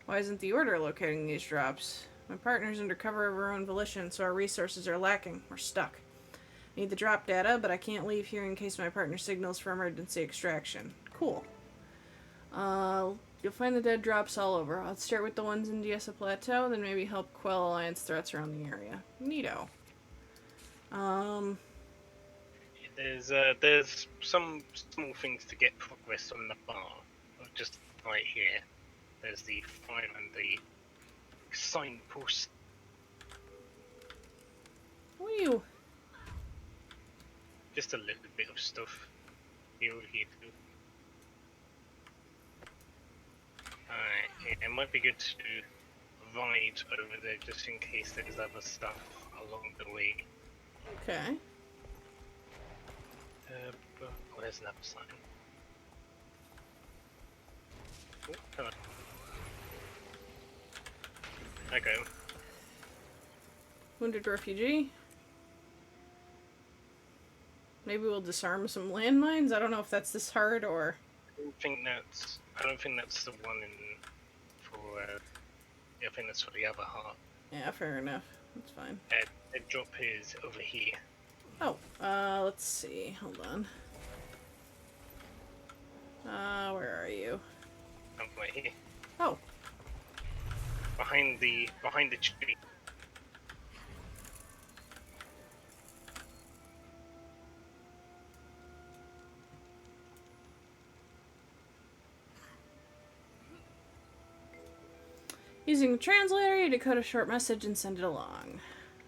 Why isn't the Order locating these drops? My partner's undercover of her own volition, so our resources are lacking. We're stuck. I need the drop data, but I can't leave here in case my partner signals for emergency extraction. Cool. You'll find the dead drops all over. I'll start with the ones in Diessa Plateau, then maybe help quell Alliance threats around the area. Neato. There's some small things to get progress on the bar. Just right here. There's the fire and the signpost. Whew. Just a little bit of stuff. Here too. Alright, yeah, it might be good to ride over there just in case there's other stuff along the way. Okay. Oh, there's another sign. Oh, hello. Okay. Wounded refugee. Maybe we'll disarm some landmines? I don't know if that's this hard or... I don't think that's the one I think that's for the other heart. Yeah, fair enough. That's fine. The drop is over here. Oh, let's see. Hold on. Where are you? I'm right here. Oh. Behind the tree. Using the translator, you decode a short message and send it along.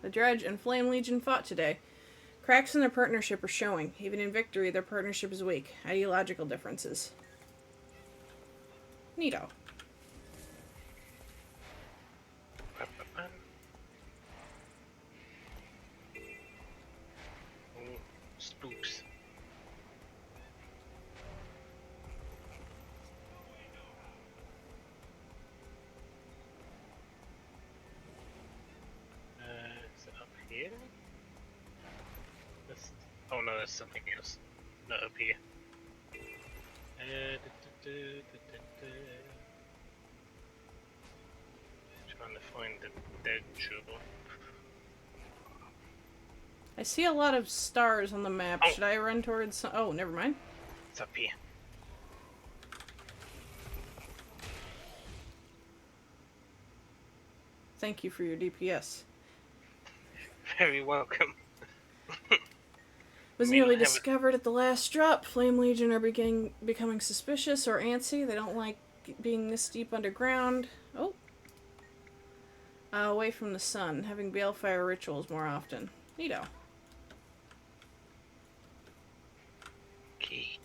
The Dredge and Flame Legion fought today. Cracks in their partnership are showing. Even in victory, their partnership is weak. Ideological differences. Neato. Oh, spooks. Is it up here? That's... Oh no, that's something else. Not up here. Trying to find the dead jewel. I see a lot of stars on the map. Oh. Should I run towards some... Oh, never mind. It's up here. Thank you for your DPS. Very welcome. Was May not nearly have it. discovered at the last drop. Flame Legion are becoming suspicious or antsy. They don't like being this deep underground. Oh. Away from the sun. Having balefire rituals more often. Neato. Okay.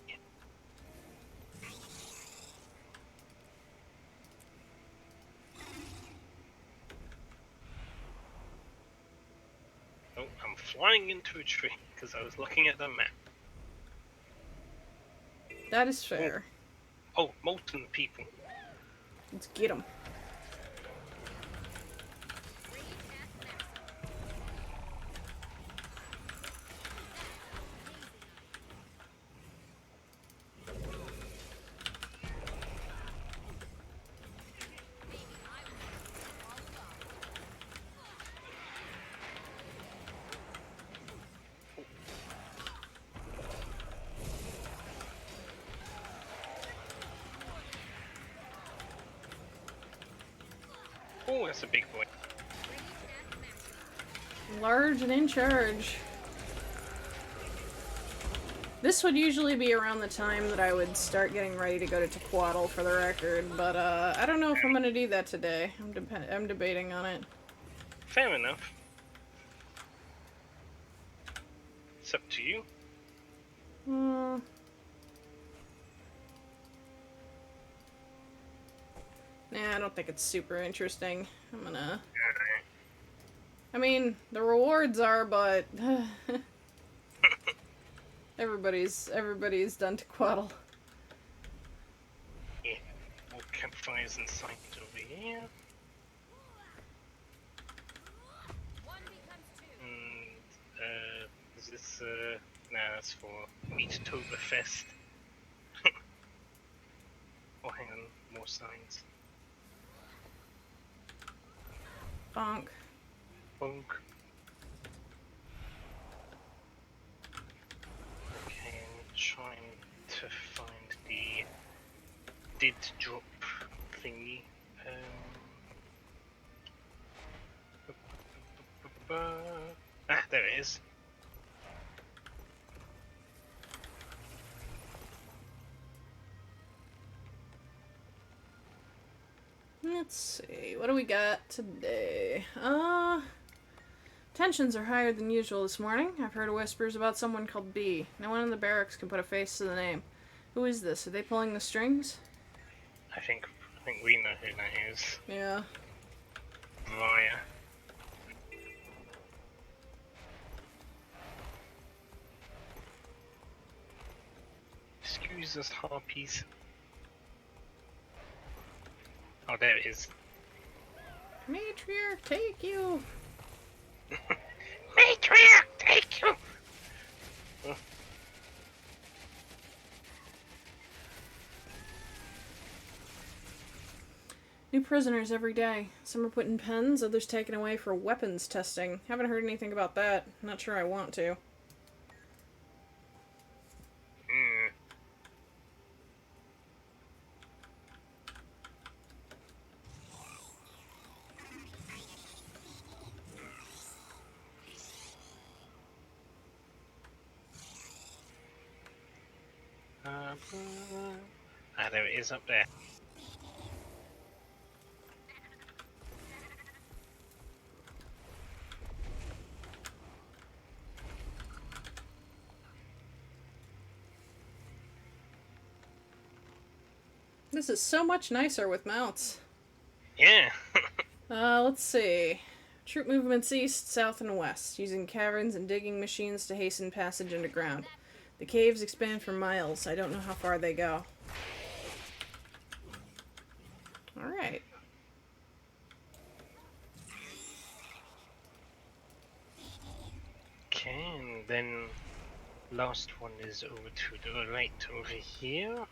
Oh, I'm flying into a tree because I was looking at the map. That is fair. Oh, molten people. Let's get them. Oh, that's a big boy. Large and in charge. This would usually be around the time that I would start getting ready to go to Tequatl for the record, but I don't know if I'm gonna do that today. I'm debating on it. Fair enough. It's up to you. Nah, I don't think it's super interesting. I'm gonna... I mean, the rewards are, but... everybody's done Tequatl. Yeah, more campfires and signs over here. And, is this, nah, that's for Meattoberfest. Oh, hang on, more signs. Bonk. Bonk. Okay, I'm trying to find the did drop thingy. Ah, there it is. Let's see, what do we got today? Tensions are higher than usual this morning. I've heard whispers about someone called B. No one in the barracks can put a face to the name. Who is this? Are they pulling the strings? I think we know who that is. Yeah. Raya. Excuse us, harpies. Oh, there it is. Matriarch, take you! Matriarch, take you! New prisoners every day. Some are put in pens, others taken away for weapons testing. Haven't heard anything about that. Not sure I want to. Ah, there it is up there. This is so much nicer with mounts. Yeah. Let's see. Troop movements east, south, and west, using caverns and digging machines to hasten passage underground. The caves expand for miles. I don't know how far they go. Alright. Okay, and then last one is over to the right over here.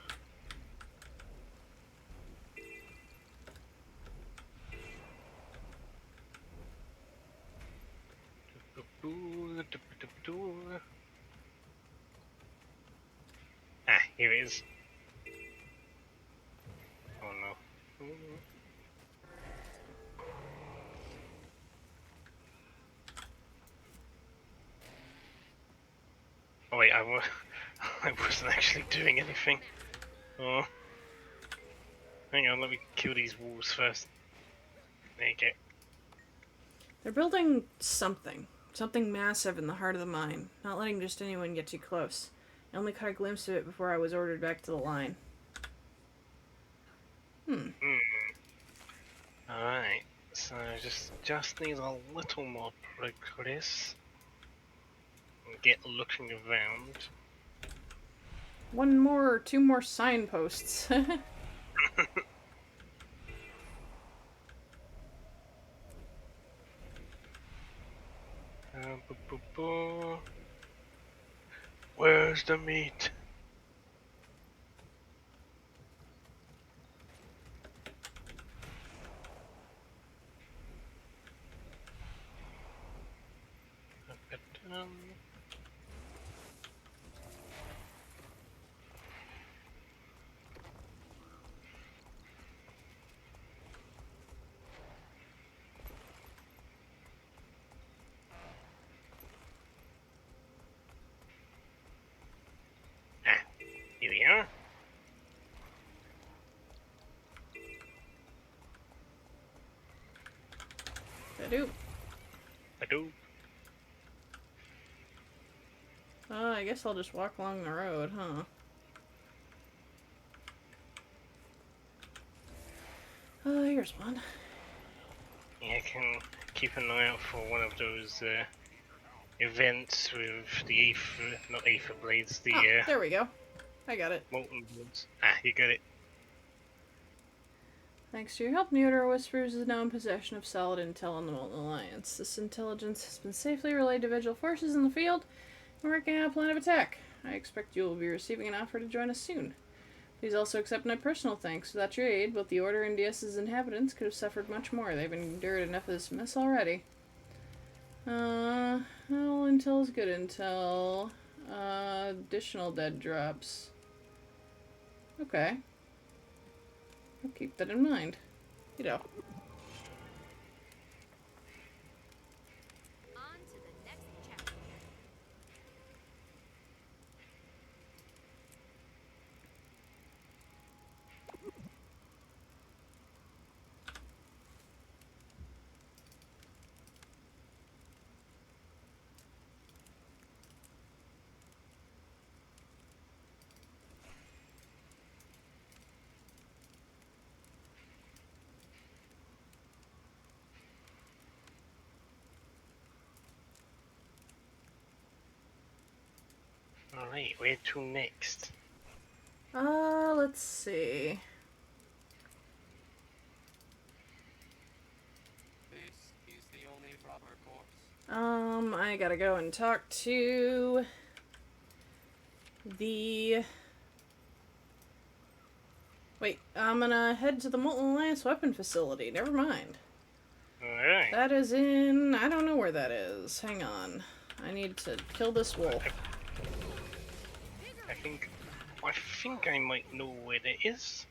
Ah, here it is. Oh no. Oh wait, I wasn't actually doing anything. Oh. Hang on, let me kill these wolves first. There you go. They're building something. Something massive in the heart of the mine. Not letting just anyone get too close. I only caught a glimpse of it before I was ordered back to the line. Alright, so just need a little more progress. And get looking around. One more or two more signposts. Where's the meat? Ah, here we are. Ba-doop. Hello. I guess I'll just walk along the road, huh? Here's one. Yeah, I can keep an eye out for one of those events with the Aether, not Aether Blades, the There we go. I got it. Molten Blades. Ah, you got it. Thanks to your help, Neodor Whispers is now in possession of solid intel on the Molten Alliance. This intelligence has been safely relayed to Vigil forces in the field and working out a plan of attack. I expect you will be receiving an offer to join us soon. Please also accept my personal thanks. Without your aid, both the Order and DS's inhabitants could have suffered much more. They've endured enough of this mess already. Well, intel is good intel. Additional dead drops. Okay. I'll keep that in mind. You know. On to the next chapter. Alright, where to next? Let's see. This is the only proper course. I gotta go and talk to the... Wait, I'm gonna head to the Molten Alliance weapon facility. Never mind. Alright. That is in... I don't know where that is. Hang on. I need to kill this wolf. I think I might know where it is.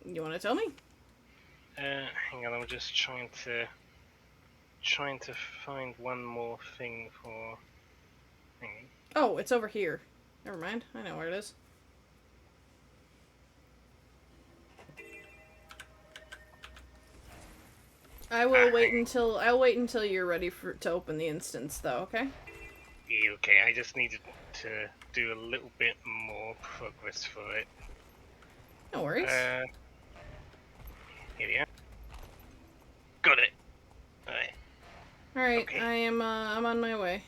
You wanna tell me? Hang on, I'm just trying to find one more thing for. Hang on. Oh, it's over here. Never mind. I know where it is. I'll wait until you're ready to open the instance, though. Okay. be okay. I just needed to do a little bit more progress for it. No worries. Here we are. Got it. Alright. Alright, okay. I'm on my way.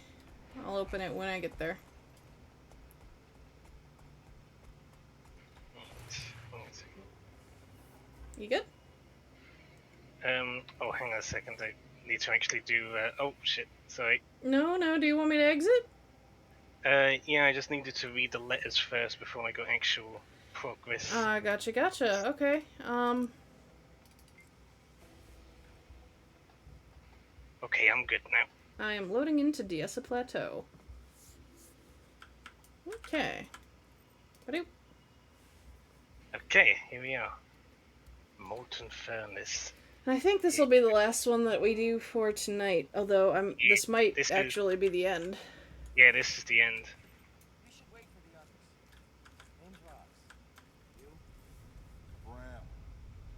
I'll open it when I get there. One second. You good? Oh, hang on a second. I need to actually do. Oh shit. Sorry. No, do you want me to exit? Yeah, I just needed to read the letters first before I got actual progress. Gotcha. Okay. Okay, I'm good now. I am loading into Diessa Plateau. Okay. Ba-doop. Okay, here we are. Molten Furnace. I think this will be the last one that we do for tonight. Although this might This is- actually be the end. Yeah, this is the end. We should wait for the others. Name's Rox. You? Bram,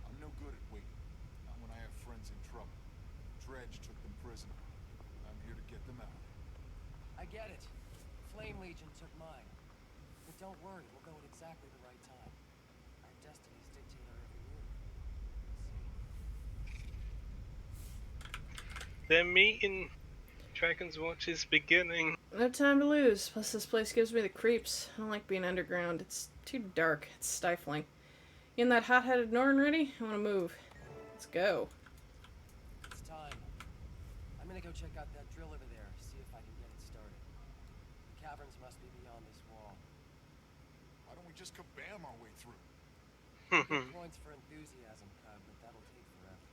I'm no good at waiting. Not when I have friends in trouble. Dredge took them prisoner. I'm here to get them out. I get it. Flame Legion took mine. But don't worry, we'll go at exactly the right time. Our destinies dictate our every move. They're meeting. Dragon's Watch is beginning. No time to lose. Plus, this place gives me the creeps. I don't like being underground. It's too dark. It's stifling. You and that hot-headed Norn ready? I want to move. Let's go. It's time. I'm gonna go check out that drill over there, see if I can get it started. The caverns must be beyond this wall. Why don't we just kabam our way through? Good points for enthusiasm, Cub, but that'll take forever.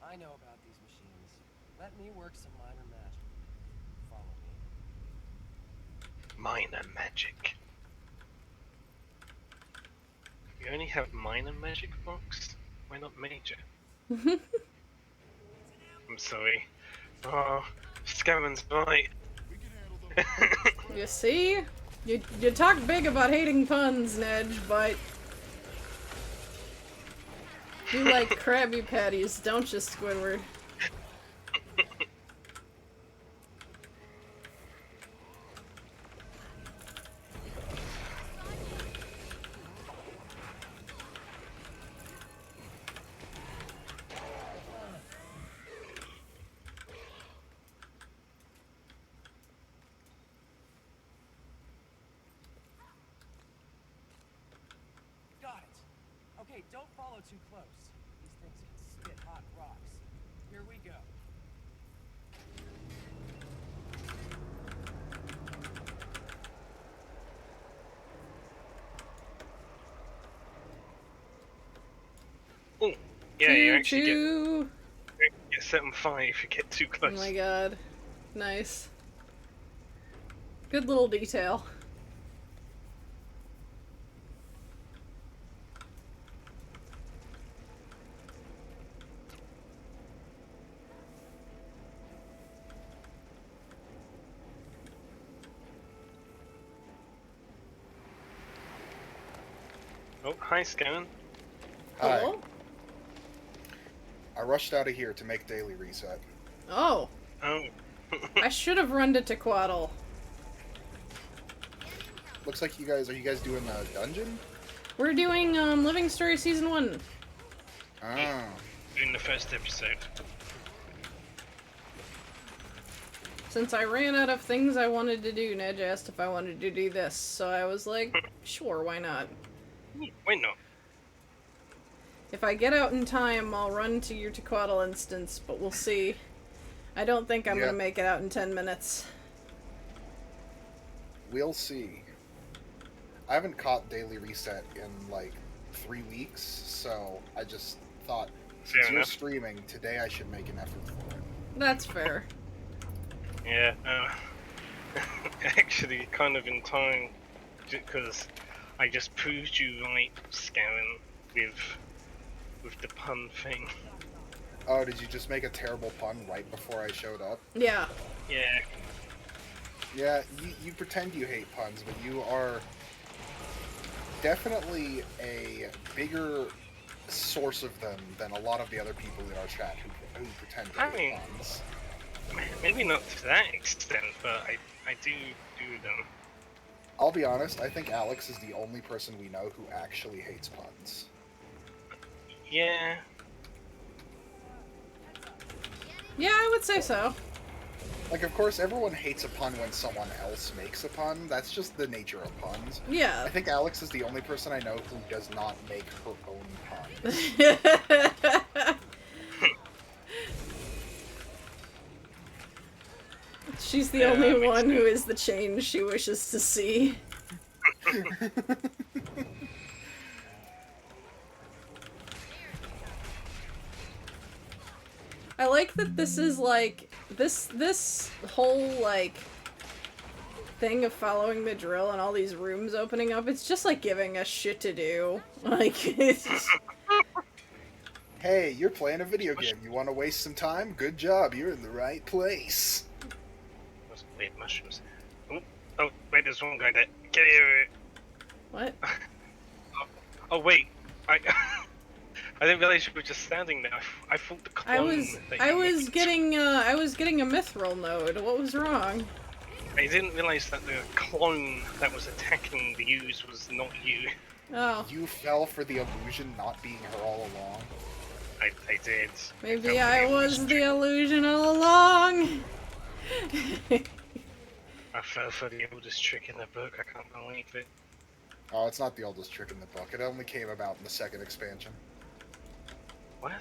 I know about these machines. Let me work some minor magic. Follow me. Minor magic. You only have minor magic, Fox? Why not major? I'm sorry. Oh, Scaven's right. We can handle them. You see? You talk big about hating puns, Nedge, but you like Krabby Patties, don't you, Squidward? Got it. Okay, don't follow too close. These things can spit hot rocks. Here we go. Oh, yeah, you actually Choo-choo. get set on fire if you get too Oh close. my god. Nice. Good little detail. Oh, hi, Scaven. Hi. Hello? I rushed out of here to make daily reset. Oh. Oh. I should have run to Tequatl. Looks like are you guys doing a dungeon? We're doing Living Story Season 1. Ah. In the first episode. Since I ran out of things I wanted to do, Nedge asked if I wanted to do this, so I was like, sure, why not? Why not? If I get out in time, I'll run to your Tequatl instance, but we'll see. I don't think I'm Yeah. gonna make it out in 10 minutes. We'll see. I haven't caught daily reset in like 3 weeks, so I just thought since Fair you're enough. streaming today, I should make an effort for it. That's fair. Yeah, actually, kind of in time, because I just proved you right, Scaven, with the pun thing. Oh, did you just make a terrible pun right before I showed up? Yeah. Yeah. Yeah, you pretend you hate puns, but you are definitely a bigger source of them than a lot of the other people in our chat who pretend to I hate mean- puns. Maybe not to that extent, but I do them. I'll be honest, I think Alex is the only person we know who actually hates puns. Yeah. Yeah, I would say so. Like, of course, everyone hates a pun when someone else makes a pun. That's just the nature of puns. Yeah. I think Alex is the only person I know who does not make her own puns. She's the Yeah, only that makes one who sense. is the change she wishes to see. I like that this is like this whole like thing of following the drill and all these rooms opening up. It's just like giving us shit to do. Like it's Hey, you're playing a video game. You want to waste some time? Good job. You're in the right place. Those weird mushrooms. Oh, wait, there's one guy there. Get here. what? Oh, wait. I didn't realize you were just standing there. I thought the clone I was getting a mithril node. What was wrong? I didn't realize that the clone that was attacking the U's was not you. Oh, You fell for the illusion not being her all along. I did. maybe fell for I the was illusion. the illusion all along. I fell for the oldest trick in the book. I can't believe it. Oh, it's not the oldest trick in the book. It only came about in the second expansion. What?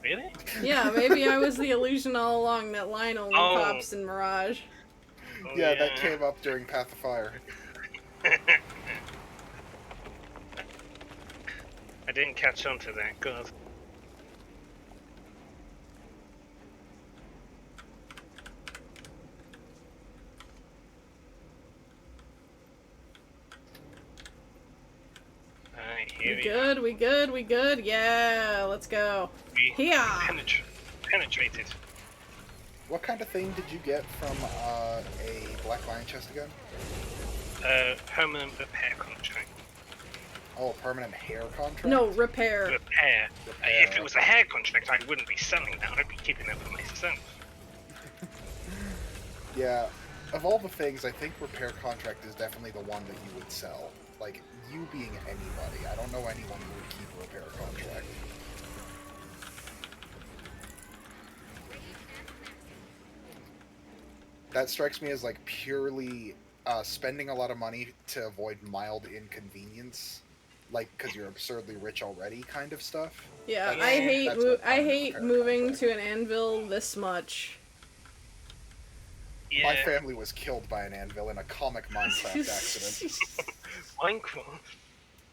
Really? Yeah, maybe I was the illusion all along. That line only Oh. pops in Mirage. Oh, Yeah, that came up during Path of Fire. I didn't catch on to that. God. Alright, here We we good? We good? We good? Yeah, let's go. We Here. penetrated. What kind of thing did you get from a Black Lion chest again? Permanent repair contract. Oh, a permanent hair contract? No, repair. Repair. Repair. If it was a hair contract, I wouldn't be selling that. I'd be keeping that for myself. Yeah, of all the things, I think repair contract is definitely the one that you would sell. Like, you being anybody, I don't know anyone who would keep a repair contract. That strikes me as, like, purely spending a lot of money to avoid mild inconvenience. Like, because you're absurdly rich already kind of stuff. Yeah, Yeah, I hate that's what I permanent hate repair moving contract. to an anvil this much. Yeah. My family was killed by an anvil in a comic Minecraft accident. Minecraft.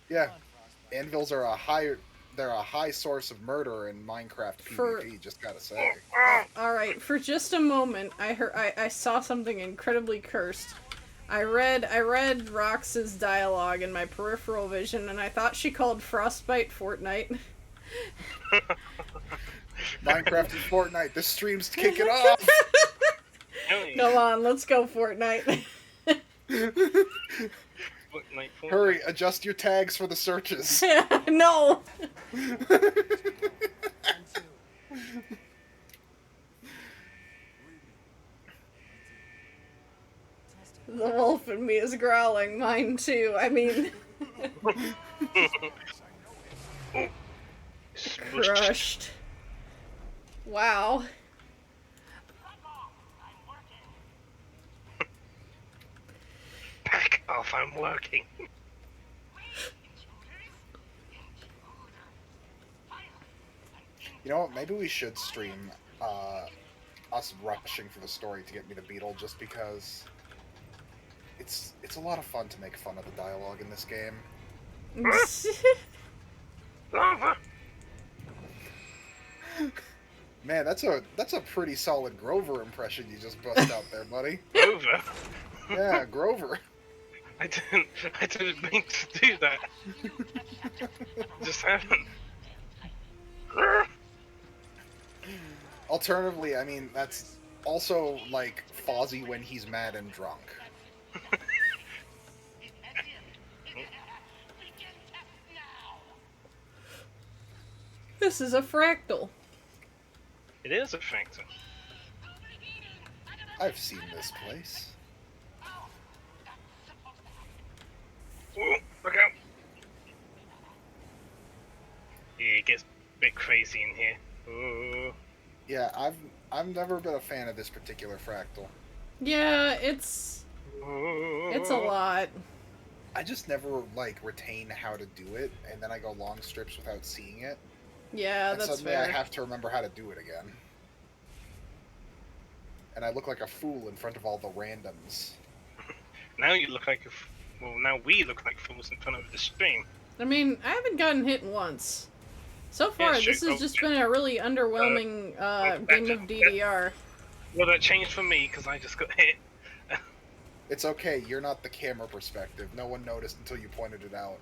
Yeah, anvils are they're a high source of murder in Minecraft For- PvP, just gotta say. All right, for just a moment, I saw something incredibly cursed. I read Rox's dialogue in my peripheral vision, and I thought she called Frostbite Fortnite. Minecraft and Fortnite, this stream's kicking off! Really? Come on, let's go Fortnite. Fortnite. Hurry, adjust your tags for the searches. No. The wolf in me is growling. Mine too. I mean, crushed. Wow. Back off, I'm working. You know what, maybe we should stream us rushing for the story to get me the beetle, just because it's a lot of fun to make fun of the dialogue in this game. Lava. Man, that's a pretty solid Grover impression you just bust out there, buddy. Over. Yeah, Grover. I didn't mean to do that. Just happened. Alternatively, I mean, that's also like Fozzie when he's mad and drunk. This is a fractal. It is a factor. I've seen this place. it gets a bit crazy in here. Ooh. Yeah, I've never been a fan of this particular fractal. Yeah, it's a lot. I just never like retain how to do it, and then I go long strips without seeing it, Yeah, and that's suddenly I fair. have to remember how to do it again. And I look like a fool in front of all the randoms. Now you look like well, now we look like fools in front of the stream. I mean, I haven't gotten hit once. So far, true. this has Oh, just been a really underwhelming game of DDR. Well, that changed for me because I just got hit. It's okay, you're not the camera perspective. No one noticed until you pointed it out.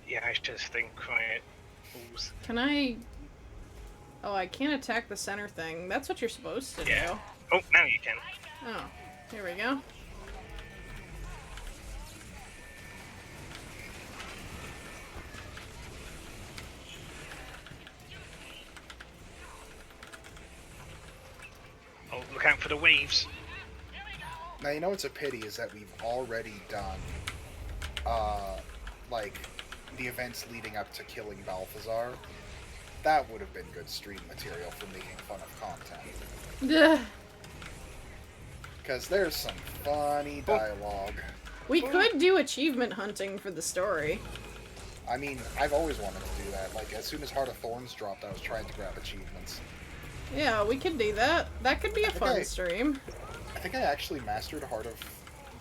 Yeah, I should think quiet. Fools. Can I... Oh, I can't attack the center thing. That's what you're supposed to do. Oh, now you can. Oh, here we go. Oh, look out for the waves. Now, you know what's a pity is that we've already done, like, the events leading up to killing Balthazar. That would have been good stream material for making fun of content. Duh. Because there's some funny dialogue. We could do achievement hunting for the story. I mean, I've always wanted to do that. Like, as soon as Heart of Thorns dropped, I was trying to grab achievements. Yeah, we could do that. That could be a fun stream. I think I actually mastered Heart of,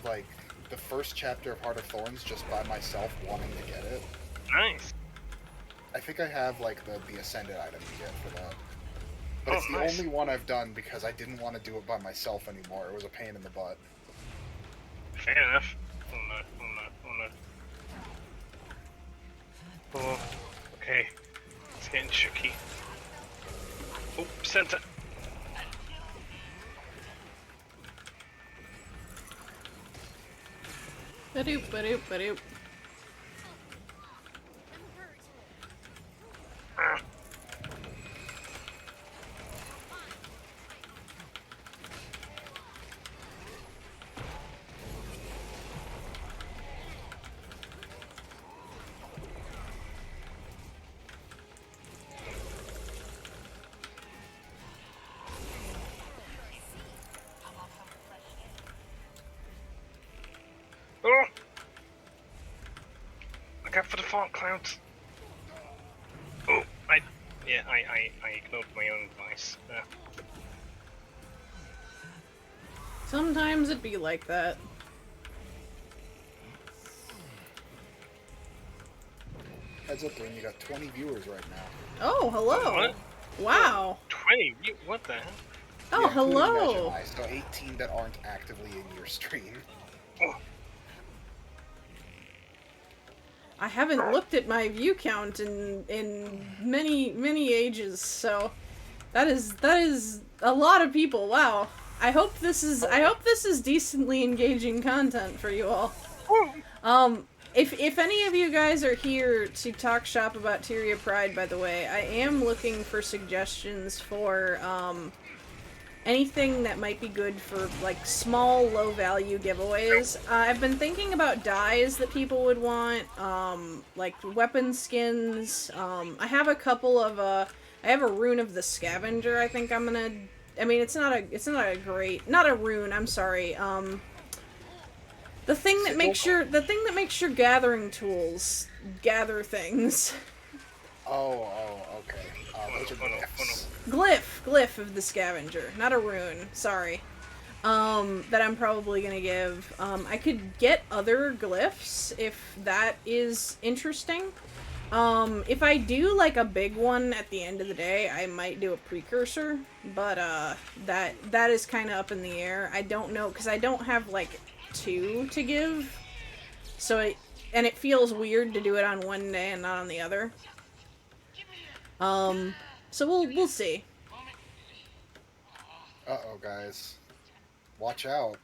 like, the first chapter of Heart of Thorns just by myself wanting to get it. Nice. I think I have, like, the Ascended item to get for that. But it's the nice. only one I've done because I didn't want to do it by myself anymore. It was a pain in the butt. Fair enough. Oh no, oh no, oh no. Oh, okay. It's getting tricky. Oh, center. Ba-doop, ba-doop, ba-doop. Ah. Oh! Look out for the fog clouds. Oh, I ignored my own advice. Sometimes it be like that. Heads up, Lynn, you got 20 viewers right now. Oh, hello. What? Wow. 20? What the hell? Oh, Yeah, including hello. Vegemite, so 18 that aren't actively in your stream. Oh, I haven't looked at my view count in many ages, so that is a lot of people. Wow. I hope this is decently engaging content for you all. If any of you guys are here to talk shop about Tyria Pride, by the way, I am looking for suggestions for anything that might be good for like small, low value giveaways. I've been thinking about dyes that people would want, like weapon skins. I have a couple of I have a rune of the scavenger. I think I'm gonna. I mean, it's not a great, not a rune. I'm sorry. The thing that makes your gathering tools gather things. Oh, okay. Those are glyphs. Glyph of the scavenger, not a rune. Sorry. That I'm probably gonna give. I could get other glyphs if that is interesting. If I do like a big one at the end of the day, I might do a precursor, but that is kind of up in the air. I don't know because I don't have like 2 to give, so it feels weird to do it on one day and not on the other. So we'll see. Uh-oh, guys. Watch out.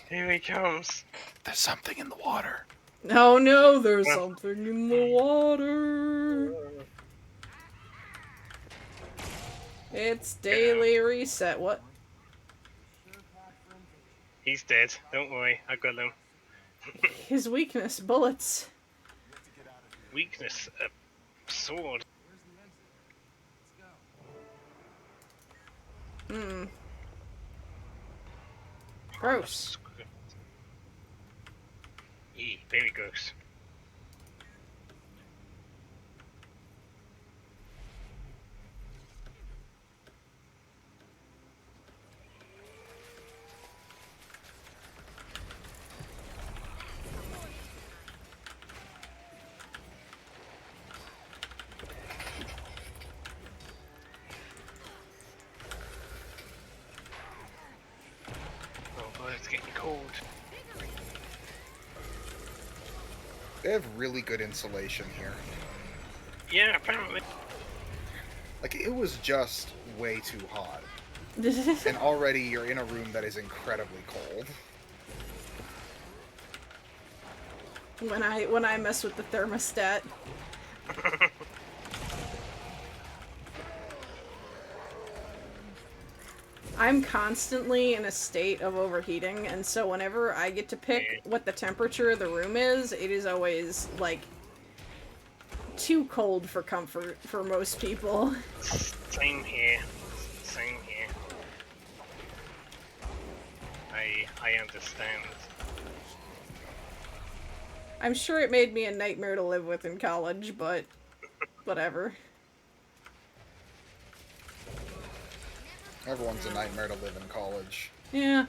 here he comes. There's something in the water. Oh no, there's something in the water. It's daily reset. What? He's dead. Don't worry, I got him. His weakness, bullets. Weakness. sword. Where's the exit? Let's go. Hmm. Gross. Eee, very gross. Oh boy, it's getting cold. They have really good insulation here. Yeah, apparently. Like, it was just way too hot. And already you're in a room that is incredibly cold. when I mess with the thermostat. I'm constantly in a state of overheating, and so whenever I get to pick what the temperature of the room is, it is always, like, too cold for comfort for most people. Same here. Same here. I understand. I'm sure it made me a nightmare to live with in college, but whatever. Everyone's a nightmare to live in college. Yeah,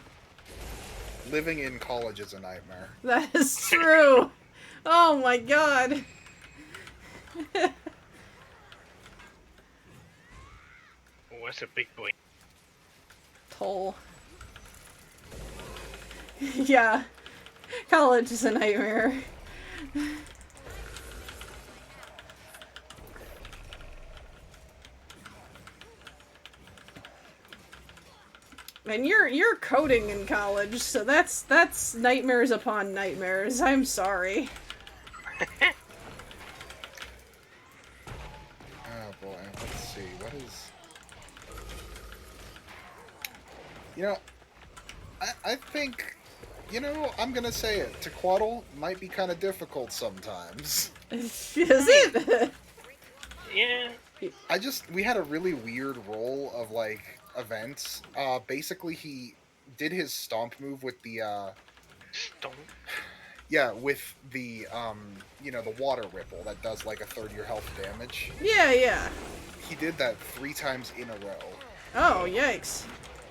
Living in college is a nightmare. that is true. Oh my god. Oh, that's a big boy. Toll. Yeah, college is a nightmare. And you're coding in college, so that's nightmares upon nightmares. I'm sorry. Oh boy, let's see, what is... You know, I think, you know, I'm gonna say it, Tequaddle might be kind of difficult sometimes. Is it? Yeah. We had a really weird roll of, like, events. Basically he did his stomp move with the, Stomp. yeah, with the, you know, the water ripple that does, like, a third of your health damage. Yeah, yeah. He did that 3 times in a row. Oh, yikes.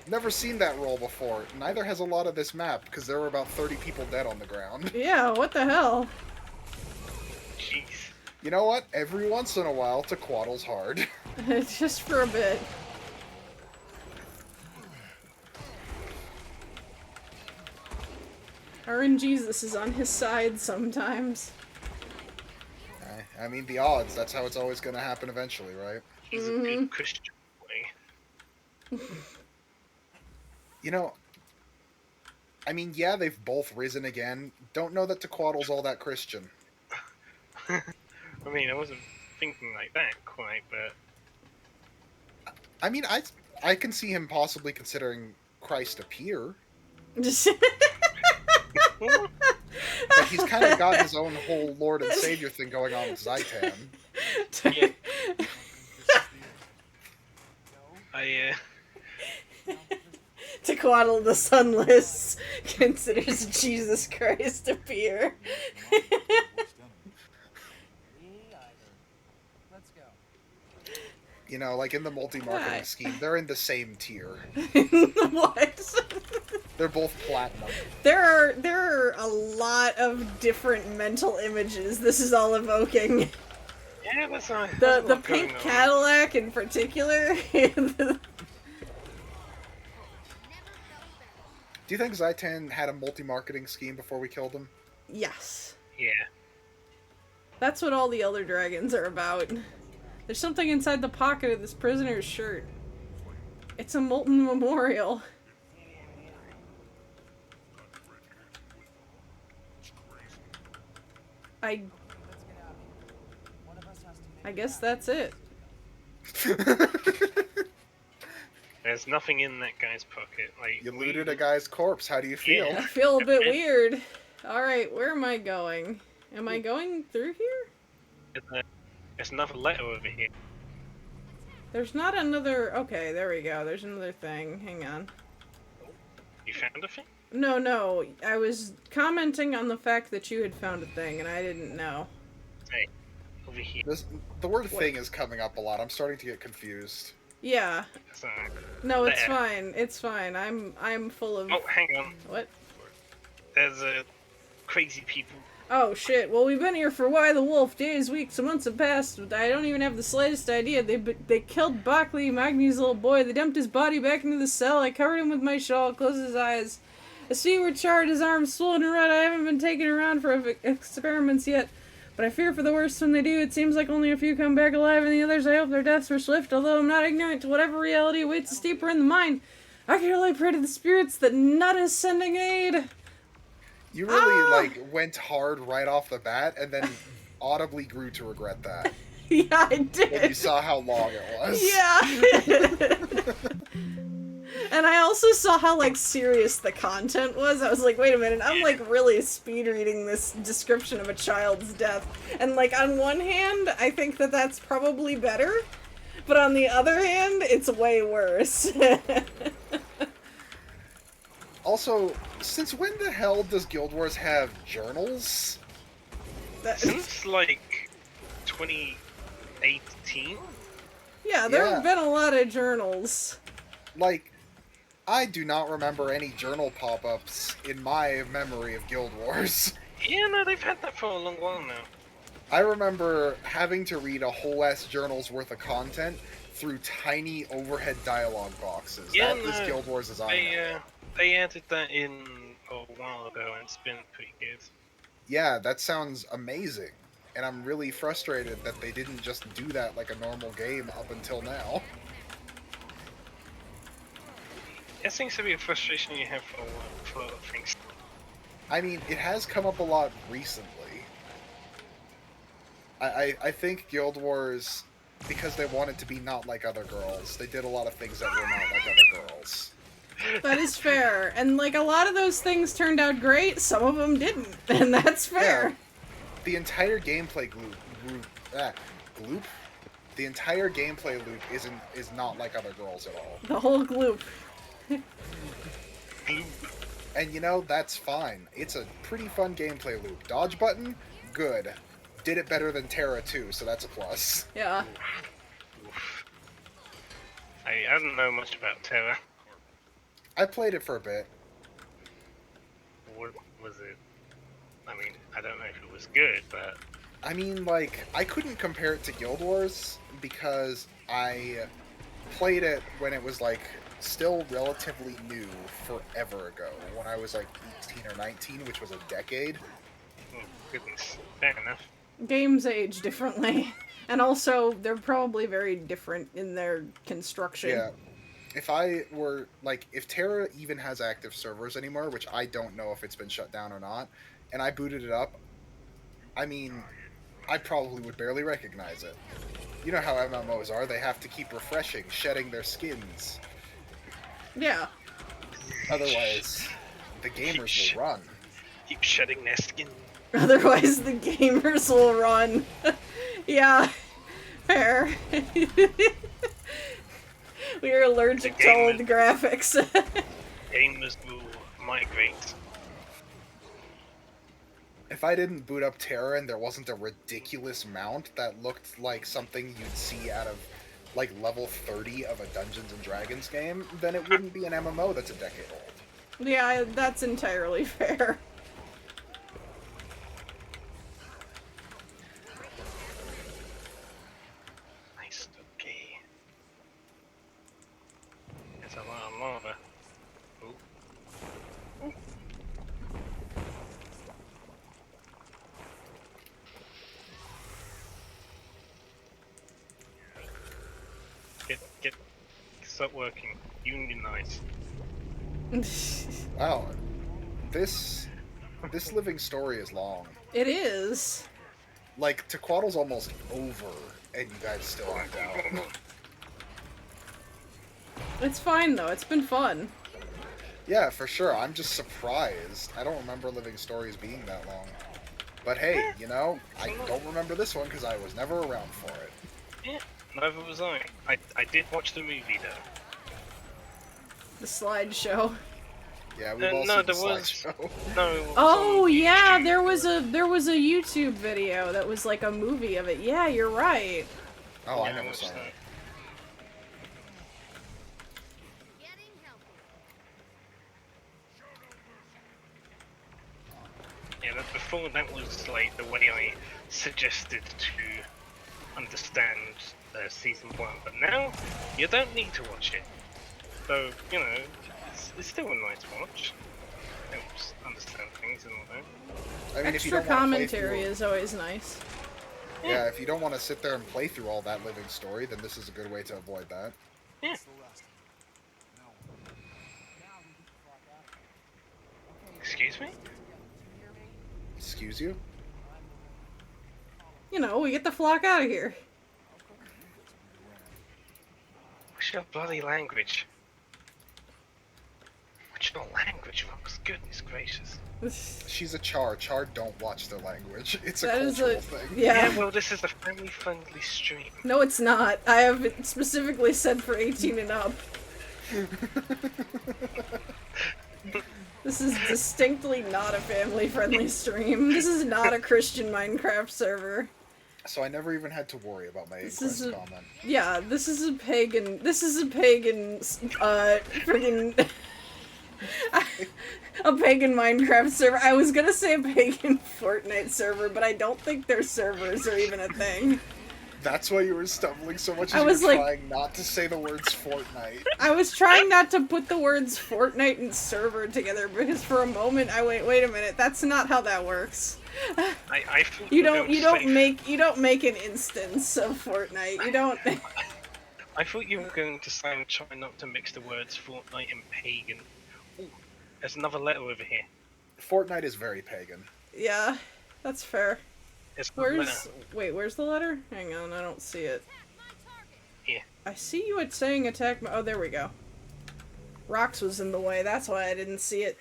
Never seen that roll before. Neither has a lot of this map, because there were about 30 people dead on the ground. Yeah, what the hell? Jeez. You know what? Every once in a while, Tequaddle's hard. Just for a bit. RNGesus is on his side sometimes. I mean, the odds. That's how it's always going to happen eventually, right? He's a good Christian boy. You know, I mean, yeah, they've both risen again. Don't know that Tequaddle's all that Christian. I mean, I wasn't thinking like that quite, but... I mean, I can see him possibly considering Christ a peer. But he's kind of got his own whole Lord and Savior thing going on with Zaitan. Yeah. I, Tequaddle the Sunless considers Jesus Christ a peer. Me either. Let's go. You know, like in the multi-marketing scheme, they're in the same tier. What? They're both platinum. There are a lot of different mental images this is all evoking. yeah, that's a The pink Cadillac in particular. Do you think Zaitan had a multi-marketing scheme before we killed him? Yes. Yeah. That's what all the Elder Dragons are about. There's something inside the pocket of this prisoner's shirt. It's a molten memorial. I guess that's it. There's nothing in that guy's pocket. Like You looted a guy's corpse. How do you feel? I feel a bit weird. Alright, where am I going? Am I going through here? There's another letter over here. There's not another... Okay, there we go. There's another thing. Hang on. You found a thing? No. I was commenting on the fact that you had found a thing, and I didn't know. Hey, over here. The word "thing" is coming up a lot. I'm starting to get confused. Yeah. There's No, it's letter. fine. It's fine. I'm full of... Oh, hang on. What? There's crazy people. Oh shit, well we've been here for Why the Wolf. Days, weeks, and months have passed, but I don't even have the slightest idea. They killed Bockley, Magni's little boy. They dumped his body back into the cell. I covered him with my shawl, closed his eyes. His feet were charred, his arms swollen and red. I haven't been taken around for experiments yet, but I fear for the worst when they do. It seems like only a few come back alive, and the others, I hope their deaths were swift, although I'm not ignorant to whatever reality awaits us deeper in the mind. I can only pray to the spirits that none is sending aid. You really, went hard right off the bat, and then audibly grew to regret that. Yeah, I did. When you saw how long it was. Yeah. And I also saw how, serious the content was. I was like, wait a minute, I'm, really speed reading this description of a child's death. And, on one hand, I think that that's probably better, but on the other hand, it's way worse. Also, since when the hell does Guild Wars have journals? Since 2018. Yeah, there have been a lot of journals. I do not remember any journal pop-ups in my memory of Guild Wars. Yeah, no, they've had that for a long while now. I remember having to read a whole ass journal's worth of content through tiny overhead dialogue boxes. Yeah, that is Guild Wars as I know. They added that in a while ago, and it's been pretty good. Yeah, that sounds amazing. And I'm really frustrated that they didn't just do that like a normal game up until now. It seems to be a frustration you have for things. I mean, it has come up a lot recently. I think Guild Wars, because they wanted to be not like other girls, they did a lot of things that were not like other girls. That is fair. And, a lot of those things turned out great, some of them didn't. And that's fair. Yeah. The entire gameplay gloop? The entire gameplay loop is not like other girls at all. The whole gloop. And that's fine. It's a pretty fun gameplay loop. Dodge button? Good. Did it better than Terra 2, so that's a plus. Yeah. Oof. I don't know much about Terra. I played it for a bit. What was it? I mean, I don't know if it was good, but... I mean, I couldn't compare it to Guild Wars because I played it when it was, still relatively new forever ago. When I was, 18 or 19, which was a decade. Oh, goodness. Fair enough. Games age differently. And also, they're probably very different in their construction. Yeah. If I were, if Terra even has active servers anymore, which I don't know if it's been shut down or not, and I booted it up, I mean, I probably would barely recognize it. You know how MMOs are, they have to keep refreshing, shedding their skins. Yeah. Otherwise, the gamers will run. Keep shedding their skin. Otherwise, the gamers will run. Yeah. Fair. We are allergic to old graphics. Gamers will migrate. If I didn't boot up Terra and there wasn't a ridiculous mount that looked like something you'd see out of, level 30 of a Dungeons & Dragons game, then it wouldn't be an MMO that's a decade old. Yeah, that's entirely fair. Nice, okay. There's a lot of lava. Ooh. Stop working. Unionize. Wow. This living story is long. It is. Tequaddle's almost over, and you guys still aren't down. It's fine, though. It's been fun. Yeah, for sure. I'm just surprised. I don't remember living stories being that long. But hey, you know, I don't remember this one because I was never around for it. Yeah, neither was I. I did watch the movie though. The slideshow. Yeah, we've all No, seen the there was slideshow. no. It was Oh on yeah, YouTube. there was a YouTube video that was like a movie of it. Yeah, you're right. Oh, I Yeah, never watched saw that. it. Getting healthy. Yeah, but before that was like the way I suggested to understand season 1, but now you don't need to watch it. So, you know, it's still a nice watch. Helps understand things and all that. I mean, if you Extra don't want to play commentary through, is always nice. yeah, if you don't want to sit there and play through all that living story, then this is a good way to avoid that. Yeah. That's the last of it. Now what? Now we get the fuck out of here. Okay, Excuse me? you hear me? Excuse you? You know, we get the flock out of here. What's your bloody language? What's your language, folks? Goodness gracious. She's a Char. Char don't watch their language. It's a That is cultural a thing. yeah. Well, this is a family-friendly stream. No, it's not. I have it specifically said for 18 and up. This is distinctly not a family-friendly stream. This is not a Christian Minecraft server. So I never even had to worry about my This is Inquest a- comment. Yeah, this is a pagan, friggin' a pagan Minecraft server. I was gonna say a pagan Fortnite server, but I don't think their servers are even a thing. That's why you were stumbling so much I as was you were like- trying not to say the words Fortnite. I was trying not to put the words Fortnite and server together because for a moment I wait a minute, that's not how that works. I thought You were don't going to make an instance of Fortnite. You don't I thought you were going to say try not to mix the words Fortnite and pagan. Ooh, there's another letter over here. Fortnite is very pagan. Yeah, that's fair. There's another Where's where's the letter? Hang on, I don't see it. Here. I see you at saying attack my oh there we go. Rocks was in the way, that's why I didn't see it.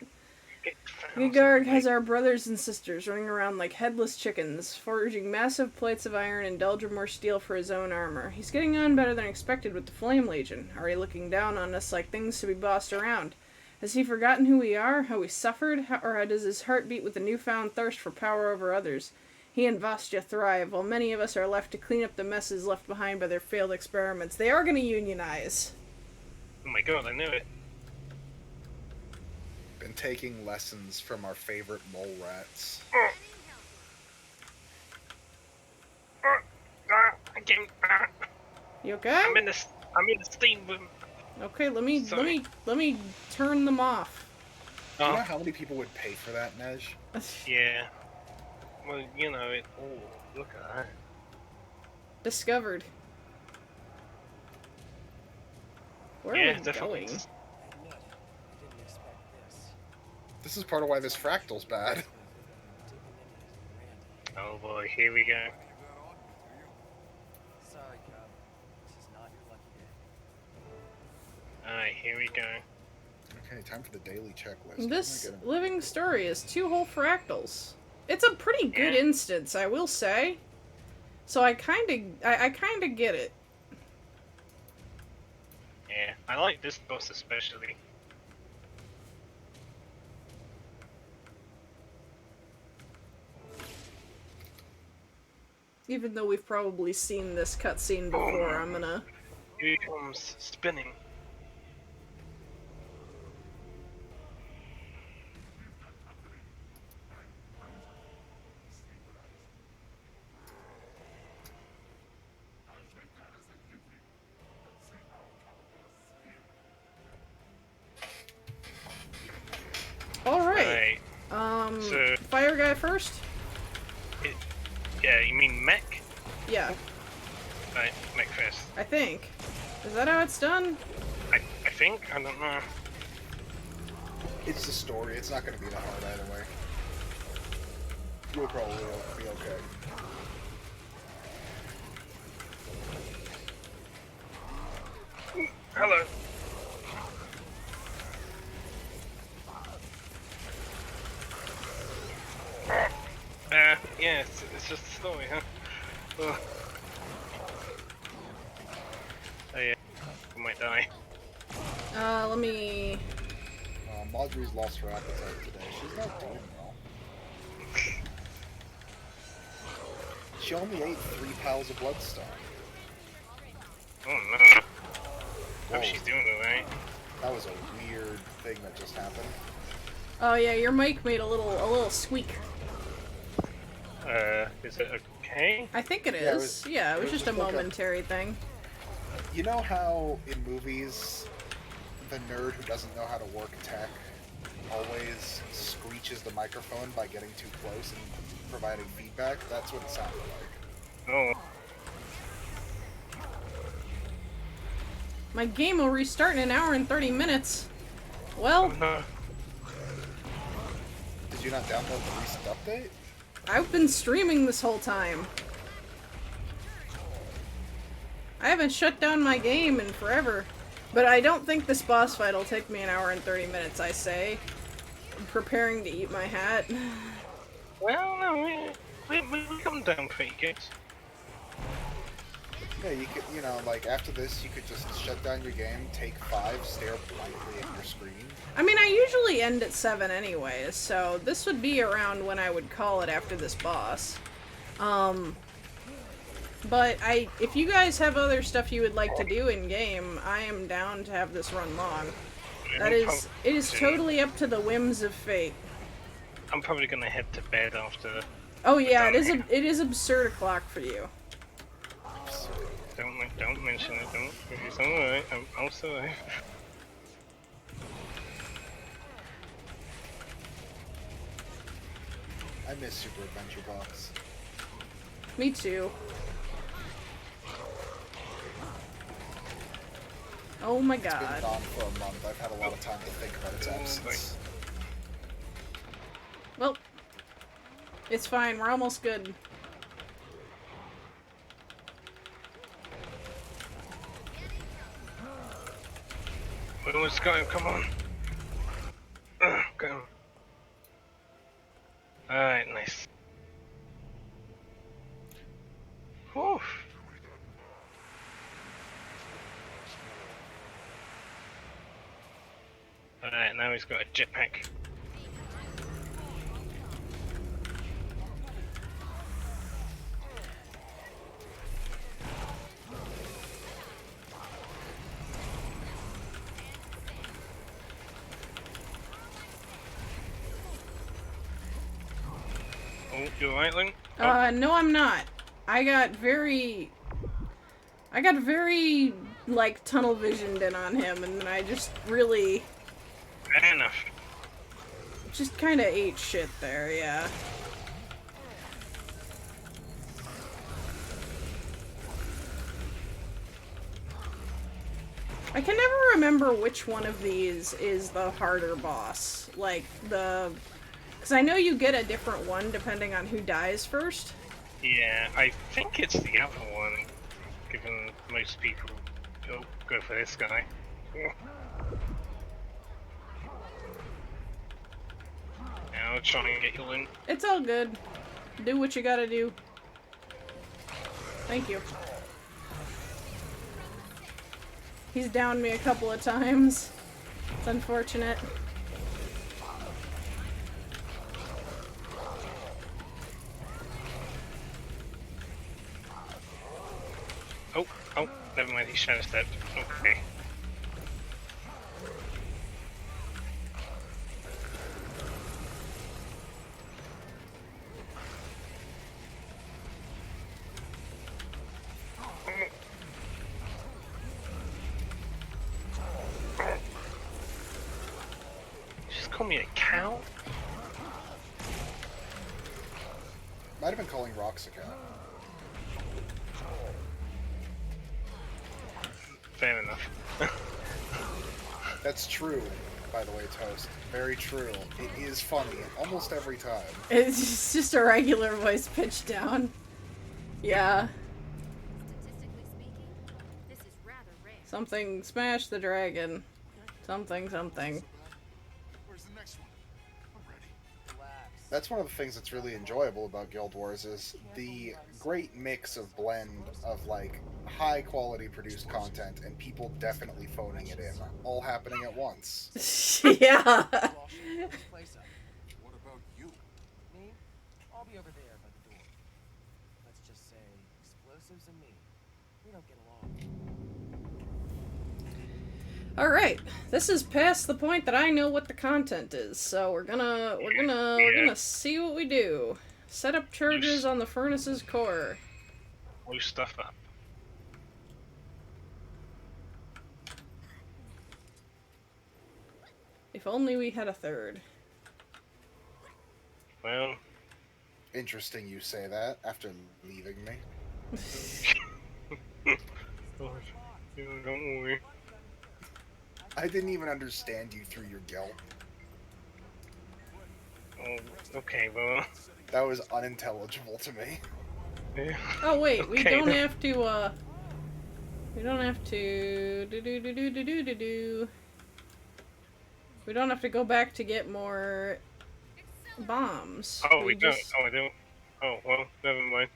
Gigarg has our brothers and sisters running around like headless chickens, forging massive plates of iron and Deldrimore steel for his own armor. He's getting on better than expected with the Flame Legion, already looking down on us like things to be bossed around. Has he forgotten who we are, how we suffered, or does his heart beat with a newfound thirst for power over others? He and Vastia thrive, while many of us are left to clean up the messes left behind by their failed experiments. They are going to unionize. Oh my god, I knew it. Been taking lessons from our favorite mole rats. You okay? I'm in the steam room. Okay, let me Sorry. turn them off. Do you know Oh, how many people would pay for that, Nej? yeah. Well, you know it. Oh, look at that. Discovered. Where Yeah, are we definitely. going? Admit, I didn't expect this. This is part of why this fractal's bad. Oh boy, here we go. Sorry, Cub. This is not your lucky day. Alright, here we go. Okay, time for the daily checklist. This Oh my goodness. living story is 2 whole fractals. It's a pretty good Yeah. instance, I will say. So I kind of get it. Yeah, I like this boss especially. Even though we've probably seen this cutscene before, I'm gonna... Here he comes, spinning. Alright. Right. So- Fire guy first? Yeah, you mean mech? Yeah, Right, mech first. I think. Is that how it's done? I think? I don't know. It's the story. It's not going to be that hard either way. You'll probably be okay. Hello. Yeah, story, huh? Ugh. Oh yeah, I might die. Let me... Marjorie's lost her appetite today. She's not doing well. She only ate 3 pals of bloodstone. Oh no. Whoa, Hope she's doing alright. that was a weird thing that just happened. Oh yeah, your mic made a little squeak. Is it okay? I think it Yeah, is. Yeah, it was just a like momentary thing. You know how in movies, the nerd who doesn't know how to work tech always screeches the microphone by getting too close and providing feedback? That's what it sounded like. Oh. My game will restart in an hour and 30 minutes. Well, Oh no. Did you not download the recent update? I've been streaming this whole time. I haven't shut down my game in forever. But I don't think this boss fight will take me an hour and 30 minutes, I say. I'm preparing to eat my hat. Well, no, we come down pretty good. Yeah, you could, you know, like after this, you could just shut down your game, take 5, stare blankly at your screen. I mean, I usually end at 7 anyways, so this would be around when I would call it after this boss. But if you guys have other stuff you would like to do in game, I am down to have this run long. It is totally up to the whims of fate. I'm probably gonna head to bed after. Oh yeah, it is absurd o'clock for you. Don't mention it. Don't. It's alright. I'm sorry. I miss Super Adventure Box. Me too. Oh my It's been god. gone for a month. I've had a lot of time to think about its absence. Well, it's fine. We're almost good. Let's go. Come on. Go. Alright, nice. Whew. Alright, now he's got a jetpack. Oh, you alright, Link? No I'm not. I got very, like, tunnel visioned in on him, and then I just really, Fair enough. just kinda ate shit there, yeah. I can never remember which one of these is the harder boss. Like, because I know you get a different one depending on who dies first. Yeah, I think it's the other one, given most people go for this guy. Now I'll try and get you in. It's all good. Do what you gotta do. Thank you. He's downed me a couple of times. It's unfortunate. Oh, never mind, he's shadow stepped. Okay. Just call me a cow? Might have been calling Rocks a cow. Fair enough. That's true, by the way, Toast. Very true. It is funny almost every time. It's just a regular voice pitched down. Yeah. Statistically speaking, this is rather rare. Something smash the dragon. Something. Where's the next one? I'm ready. Relax. That's one of the things that's really enjoyable about Guild Wars is the great mix of blend of like high quality produced content and people definitely phoning it in, all happening at once. Yeah. You all should blow this place up. What about you? Me? I'll be over there by the door. Let's just say explosives and me. We don't get along. All right, this is past the point that I know what the content is, so we're gonna see what we do. Set up charges on the furnace's core. Blow stuff up. If only we had a third. Well, Interesting you say that after leaving me. don't worry. I didn't even understand you through your guilt. Oh, okay, well. That was unintelligible to me. Yeah. Oh wait, we Okay, don't then. have to. We don't have to do. We don't have to go back to get more bombs. Oh, we don't. just- Oh, I don't. Oh, well, never mind.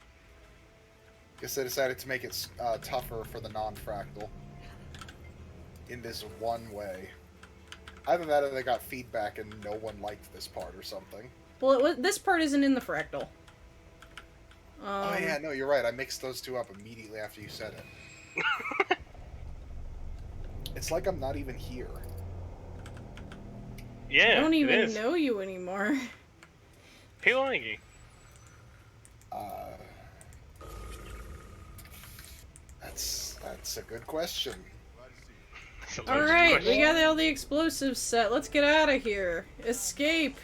Guess they decided to make it tougher for the non-fractal. In this one way. Either that or they got feedback and no one liked this part or something. Well, this part isn't in the fractal. Oh yeah, no, you're right. I mixed those two up immediately after you said it. It's like I'm not even here. Yeah, I don't it even is. know you anymore. Who are you? That's a good question. That's a All loaded right, question. we got all the explosives set. Let's get out of here. Escape.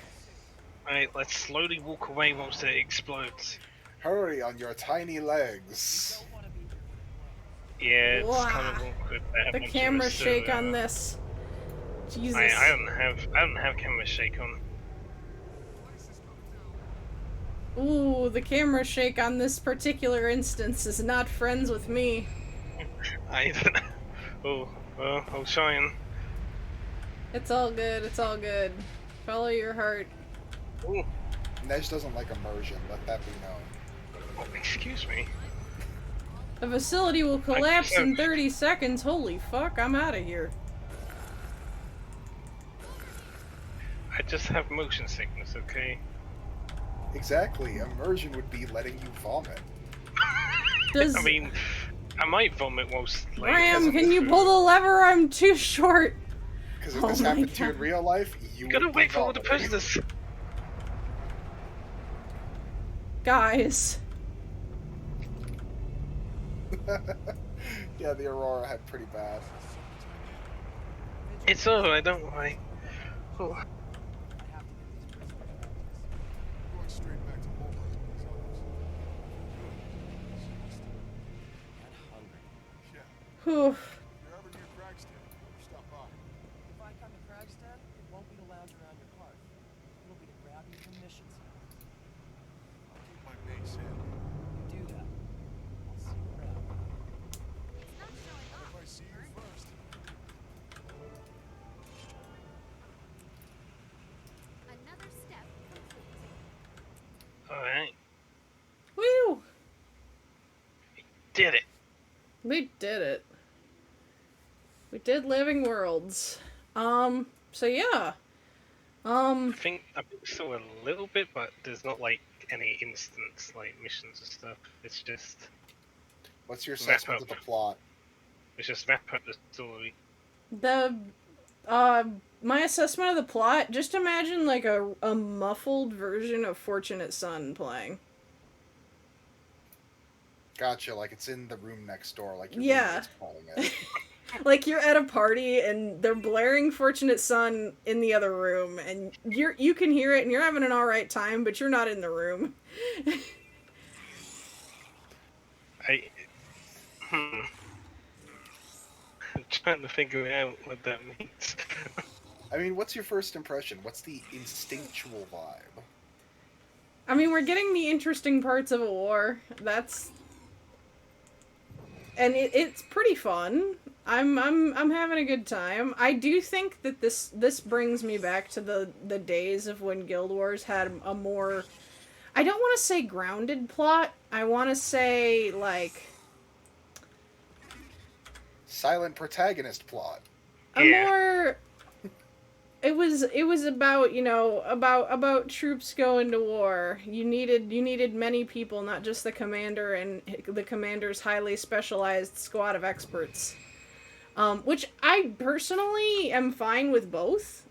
Alright, let's slowly walk away once it explodes. Hurry on your tiny legs. Yeah, it's Wow. kind of awkward. The camera shake on this. Jesus. I don't have camera shake on. Ooh, the camera shake on this particular instance is not friends with me. I don't know. Oh, well, I'll try and. It's all good, it's all good. Follow your heart. Ooh, Nej doesn't like immersion, let that be known. oh, excuse me. The facility will collapse in 30 seconds. Holy fuck, I'm out of here. I just have motion sickness, okay? Exactly, immersion would be letting you vomit. Does I mean, I might vomit whilst like. Ram, can you pull the lever? I'm too short. Because if Oh this my happened to you in God. real life, you You gotta would be wait for all the vomiting. prisoners. Guys. Yeah, the Aurora had pretty bad. It's alright, don't worry. Oh. Going straight back to Mulberry. And hungry. Yeah. Whew. If you're ever near Cragstead, stop by. If I come to Kragstad, it won't be to lounge around your hearth. It'll be to grab you from missions. I'll keep my base in. You do that. I'll see you around. Not if I see you first. Another step complete. Alright, Woo! did it. We did it. We did Living Worlds. So yeah. I think so a little bit, but there's not like any instance like missions and stuff. It's just What's your assessment of the plot? wrap up the story. My assessment of the plot, just imagine like a muffled version of Fortunate Son playing. Gotcha, like it's in the room next door, like your Yeah. roommate's playing it. Like you're at a party and they're blaring Fortunate Son in the other room and you can hear it and you're having an alright time, but you're not in the room. I'm trying to figure out what that means. I mean, what's your first impression? What's the instinctual vibe? I mean, we're getting the interesting parts of a war. And it's pretty fun. I'm having a good time. I do think that this brings me back to the days of when Guild Wars had a more, I don't want to say grounded plot. I want to say like Silent protagonist plot. a Yeah. more, it was about, about troops going to war. You needed many people, not just the commander and the commander's highly specialized squad of experts. Which I personally am fine with both.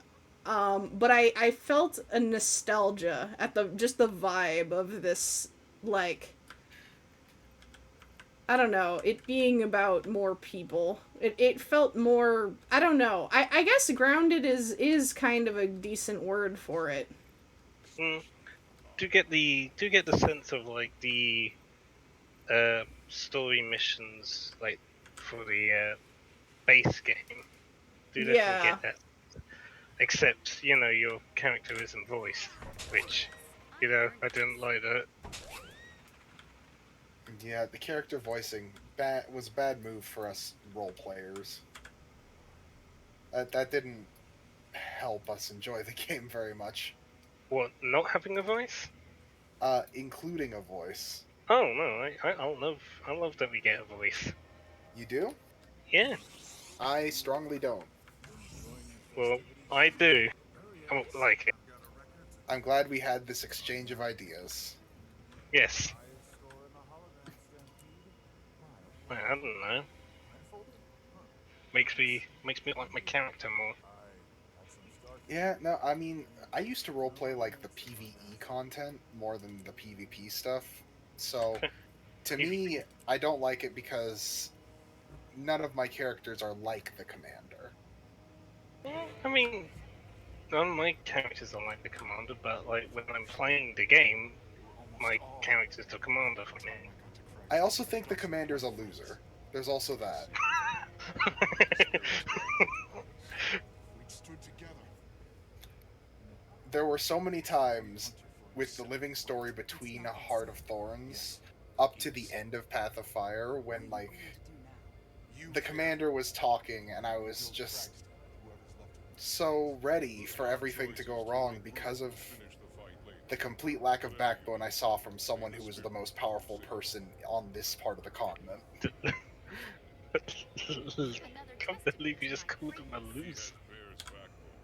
But I felt a nostalgia at the vibe of this, like, I don't know, it being about more people. It felt more, I don't know. I guess grounded is kind of a decent word for it. Mm. Do get the sense of like the story missions like for the base game. Do definitely Yeah. get that. Except your character isn't voiced, which I didn't like that. Yeah, the character voicing was a bad move for us role players. That didn't help us enjoy the game very much. What, not having a voice? Including a voice. Oh no, I love that we get a voice. You do? Yeah, I strongly don't. well, I do. I don't like it. I'm glad we had this exchange of ideas. Yes. I don't know. Makes me like my character more. Yeah, no, I mean, I used to roleplay like the PvE content more than the PvP stuff. So, to me, I don't like it because none of my characters are like the commander. I mean, none of my characters are like the commander, but like when I'm playing the game, my character's the commander for me. I also think the commander's a loser. There's also that. There were so many times with the living story between Heart of Thorns up to the end of Path of Fire when, like, the commander was talking and I was just so ready for everything to go wrong because of the complete lack of backbone I saw from someone who was the most powerful person on this part of the continent. Can't believe you just called him a loser.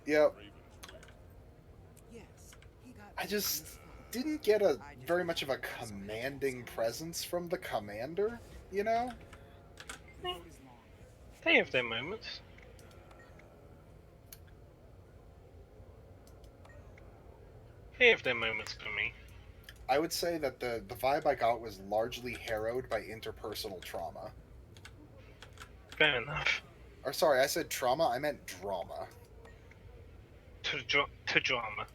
Yep. Yes, he got I just didn't get a very much of a commanding presence from the commander, you know? They have their moments. They have their moments for me. I would say that the vibe I got was largely harrowed by interpersonal trauma. Fair enough. Or sorry, I said trauma, I meant drama. To drama.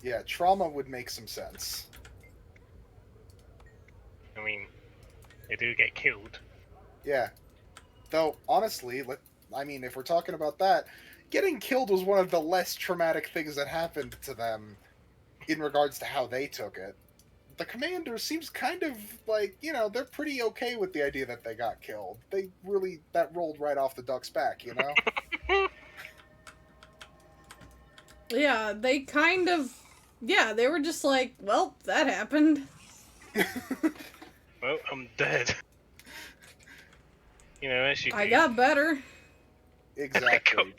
Yeah, trauma would make some sense. I mean, they do get killed. Yeah. Though, honestly, if we're talking about that, getting killed was one of the less traumatic things that happened to them in regards to how they took it. The commander seems kind of like, they're pretty okay with the idea that they got killed. That rolled right off the duck's back, you know? Yeah, they kind of, yeah, they were just like, well, that happened. Well, I'm dead. As you do. I got better. Exactly.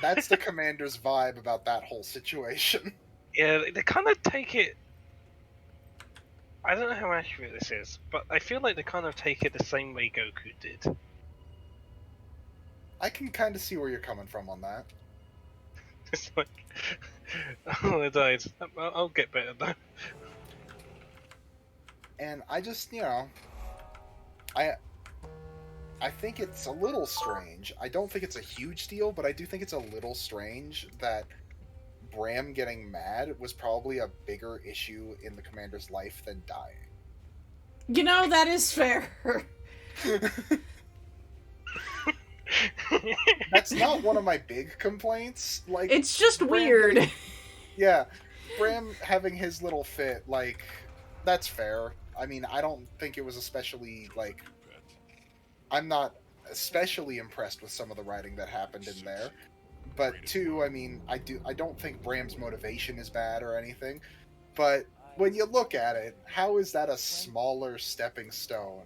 That's the commander's vibe about that whole situation. Yeah, they kind of take it. I don't know how accurate this is, but I feel like they kind of take it the same way Goku did. I can kind of see where you're coming from on that. It's like, oh, I died. I'll get better though. And I just, I think it's a little strange. I don't think it's a huge deal, but I do think it's a little strange that Bram getting mad was probably a bigger issue in the commander's life than dying. That is fair. That's not one of my big complaints. Like, It's just Bram weird. getting- yeah, Bram having his little fit, like, that's fair. I mean, I don't think it was especially, like, I'm not especially impressed with some of the writing that happened in there. But two, I mean, I don't think Bram's motivation is bad or anything. But when you look at it, how is that a smaller stepping stone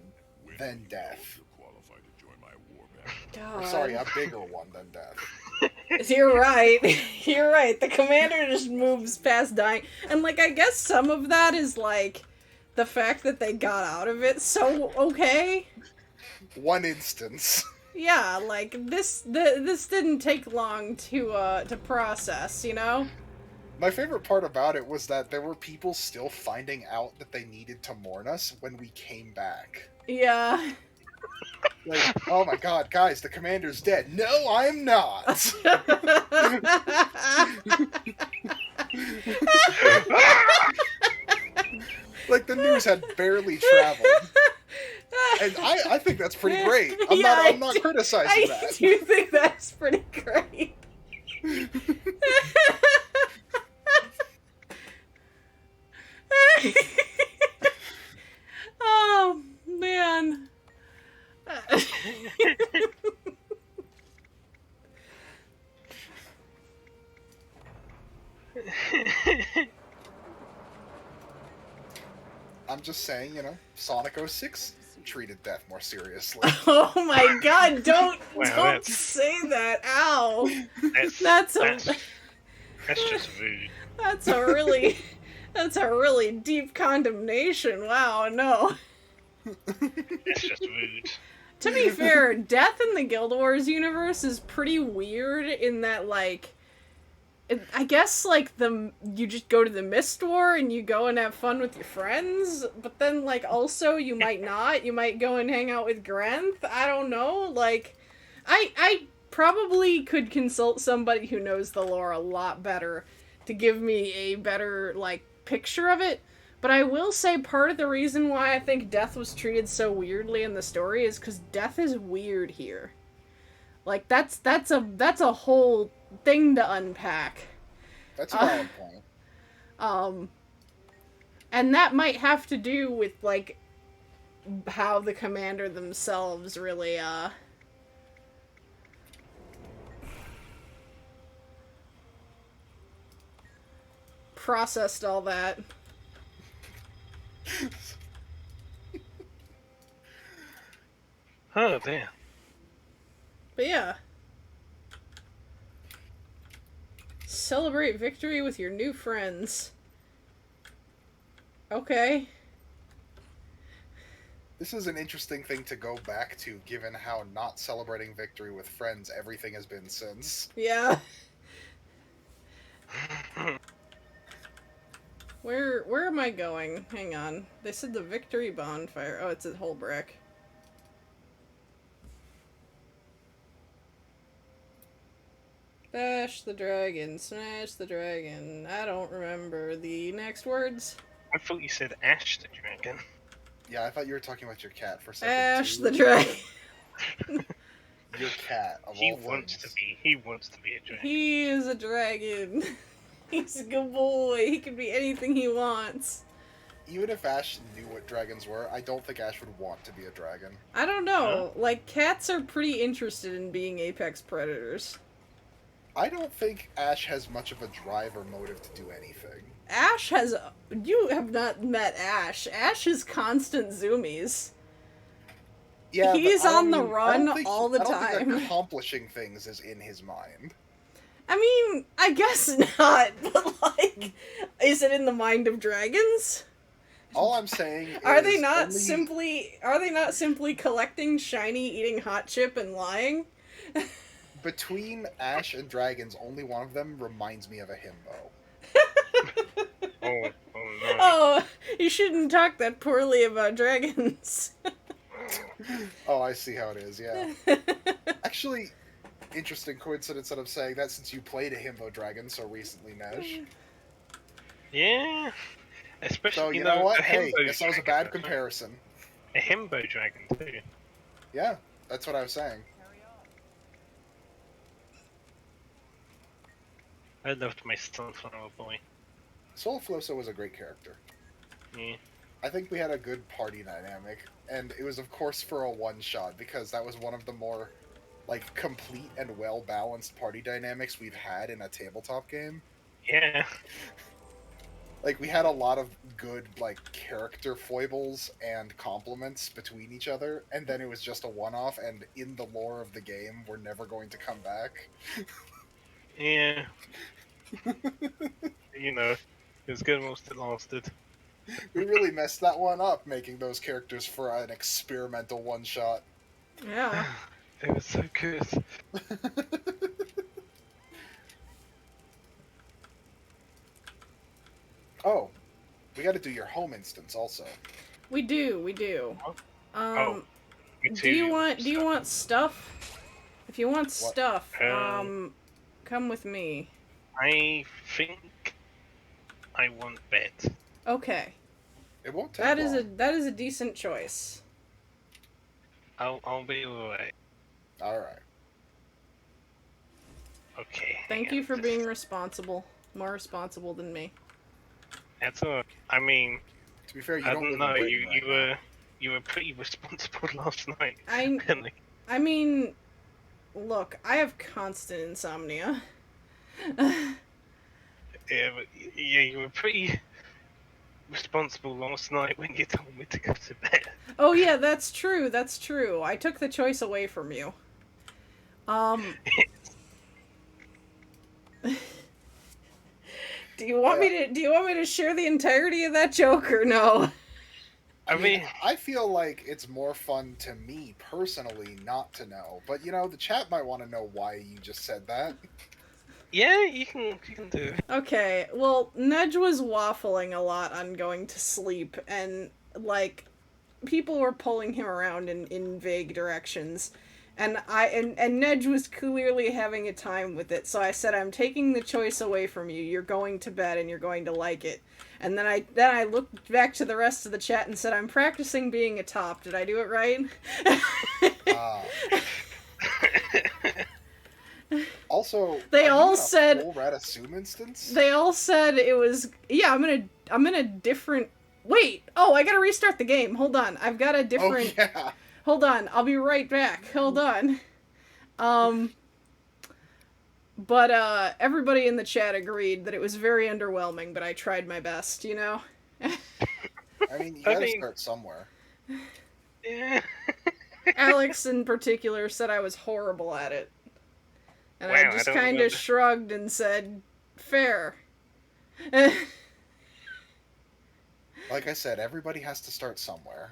than death? You're qualified to join my war band. God. Or sorry, a bigger one than death. You're right. You're right. The commander just moves past dying. And, like, I guess some of that is, like, the fact that they got out of it so okay. One instance. Yeah, like, this didn't take long to process, you know? My favorite part about it was that there were people still finding out that they needed to mourn us when we came back. Yeah. Like, oh my god, guys, the commander's dead. No, I'm not! Like, the news had barely traveled. And I think that's pretty great. I'm not criticizing that. I do think that's pretty great. Oh, man. I'm just saying, you know, Sonic 06 treated death more seriously. Oh my god, don't Wow, say that. Ow. That's That's just rude. that's a really deep condemnation. Wow, no. That's just rude. To be fair, death in the Guild Wars universe is pretty weird in that, like, I guess, like, you just go to the Mist War and you go and have fun with your friends, but then, like, also you might not. You might go and hang out with Grenth. I don't know. Like, I probably could consult somebody who knows the lore a lot better to give me a better, like, picture of it. But I will say part of the reason why I think Death was treated so weirdly in the story is because Death is weird here. Like, that's a whole thing to unpack. That's a valid point. And that might have to do with, like, how the commander themselves really, processed all that. Oh dear. But yeah. Celebrate victory with your new friends. Okay. This is an interesting thing to go back to, given how not celebrating victory with friends everything has been since. Yeah. Where am I going? Hang on. They said the victory bonfire. Oh, it's at Holbrook. Bash the dragon, smash the dragon. I don't remember the next words. I thought you said Ash the Dragon. Yeah, I thought you were talking about your cat for a second. Ash too. the dragon. Your cat, of He all wants things. to be a dragon. He is a dragon. He's a good boy. He can be anything he wants. Even if Ash knew what dragons were, I don't think Ash would want to be a dragon. I don't know. Like, cats are pretty interested in being apex predators. I don't think Ash has much of a drive or motive to do anything. Ash has... You have not met Ash. Ash is constant zoomies. Yeah, but He's I on the mean, I run don't think- all the I don't time. think accomplishing things is in his mind. I mean, I guess not, but, like, is it in the mind of dragons? All I'm saying is Are they not only simply collecting shiny, eating hot chip, and lying? between Ash and dragons, only one of them reminds me of a himbo. Oh no. Oh, you shouldn't talk that poorly about dragons. Oh, I see how it is, yeah. Actually, interesting coincidence that I'm saying that since you played a himbo dragon so recently, Nesh. Yeah. Especially, So, you know what? a Hey, himbo guess that was a dragon bad as well. comparison. A himbo dragon too. Yeah, that's what I was saying. I loved my sunflower boy. Soul Floso was a great character. Yeah. I think we had a good party dynamic. and it was of course for a one-shot because that was one of the more like complete and well-balanced party dynamics we've had in a tabletop game. Yeah. Like we had a lot of good like character foibles and compliments between each other, and then it was just a one-off, and in the lore of the game we're never going to come back. Yeah. You know, it was good whilst it lasted. We really messed that one up making those characters for an experimental one-shot. Yeah. It was so good. Oh, we got to do your home instance also. We do. Oh, me Do you too. want stuff? If you want What? stuff, Um, come with me. I think I want bed. Okay. It won't take That long. is a decent choice. I'll be alright. All right. Okay. Thank hang you on, for just- being responsible. More responsible than me. That's all. I mean, To be fair, you I don't don't live know. in Britain right now. You were pretty responsible last night. I Really. I mean, look, I have constant insomnia. Yeah, but yeah, you were pretty responsible last night when you told me to go to bed. Oh yeah, that's true. That's true. I took the choice away from you. Do you want me to share the entirety of that joke or no? I mean, I feel like it's more fun to me personally not to know, but you know, the chat might want to know why you just said that. yeah, you can do it. Okay, well, Nedge was waffling a lot on going to sleep, and, like, people were pulling him around in vague directions. And Nedge was clearly having a time with it, so I said, I'm taking the choice away from you. You're going to bed, and you're going to like it. And then I looked back to the rest of the chat and said, I'm practicing being a top. Did I do it right? Also, They are all you in a said- full Ratasum instance. They all said it was, yeah, I'm in a different, wait, oh, I gotta restart the game. Hold on. I've got a different, Oh yeah. hold on. I'll be right back. Hold on. But everybody in the chat agreed that it was very underwhelming, but I tried my best, you know? I mean, you gotta start somewhere. Yeah. Alex in particular said I was horrible at it. And Wow, I I just don't kind of remember. shrugged and said, fair. Like I said, everybody has to start somewhere.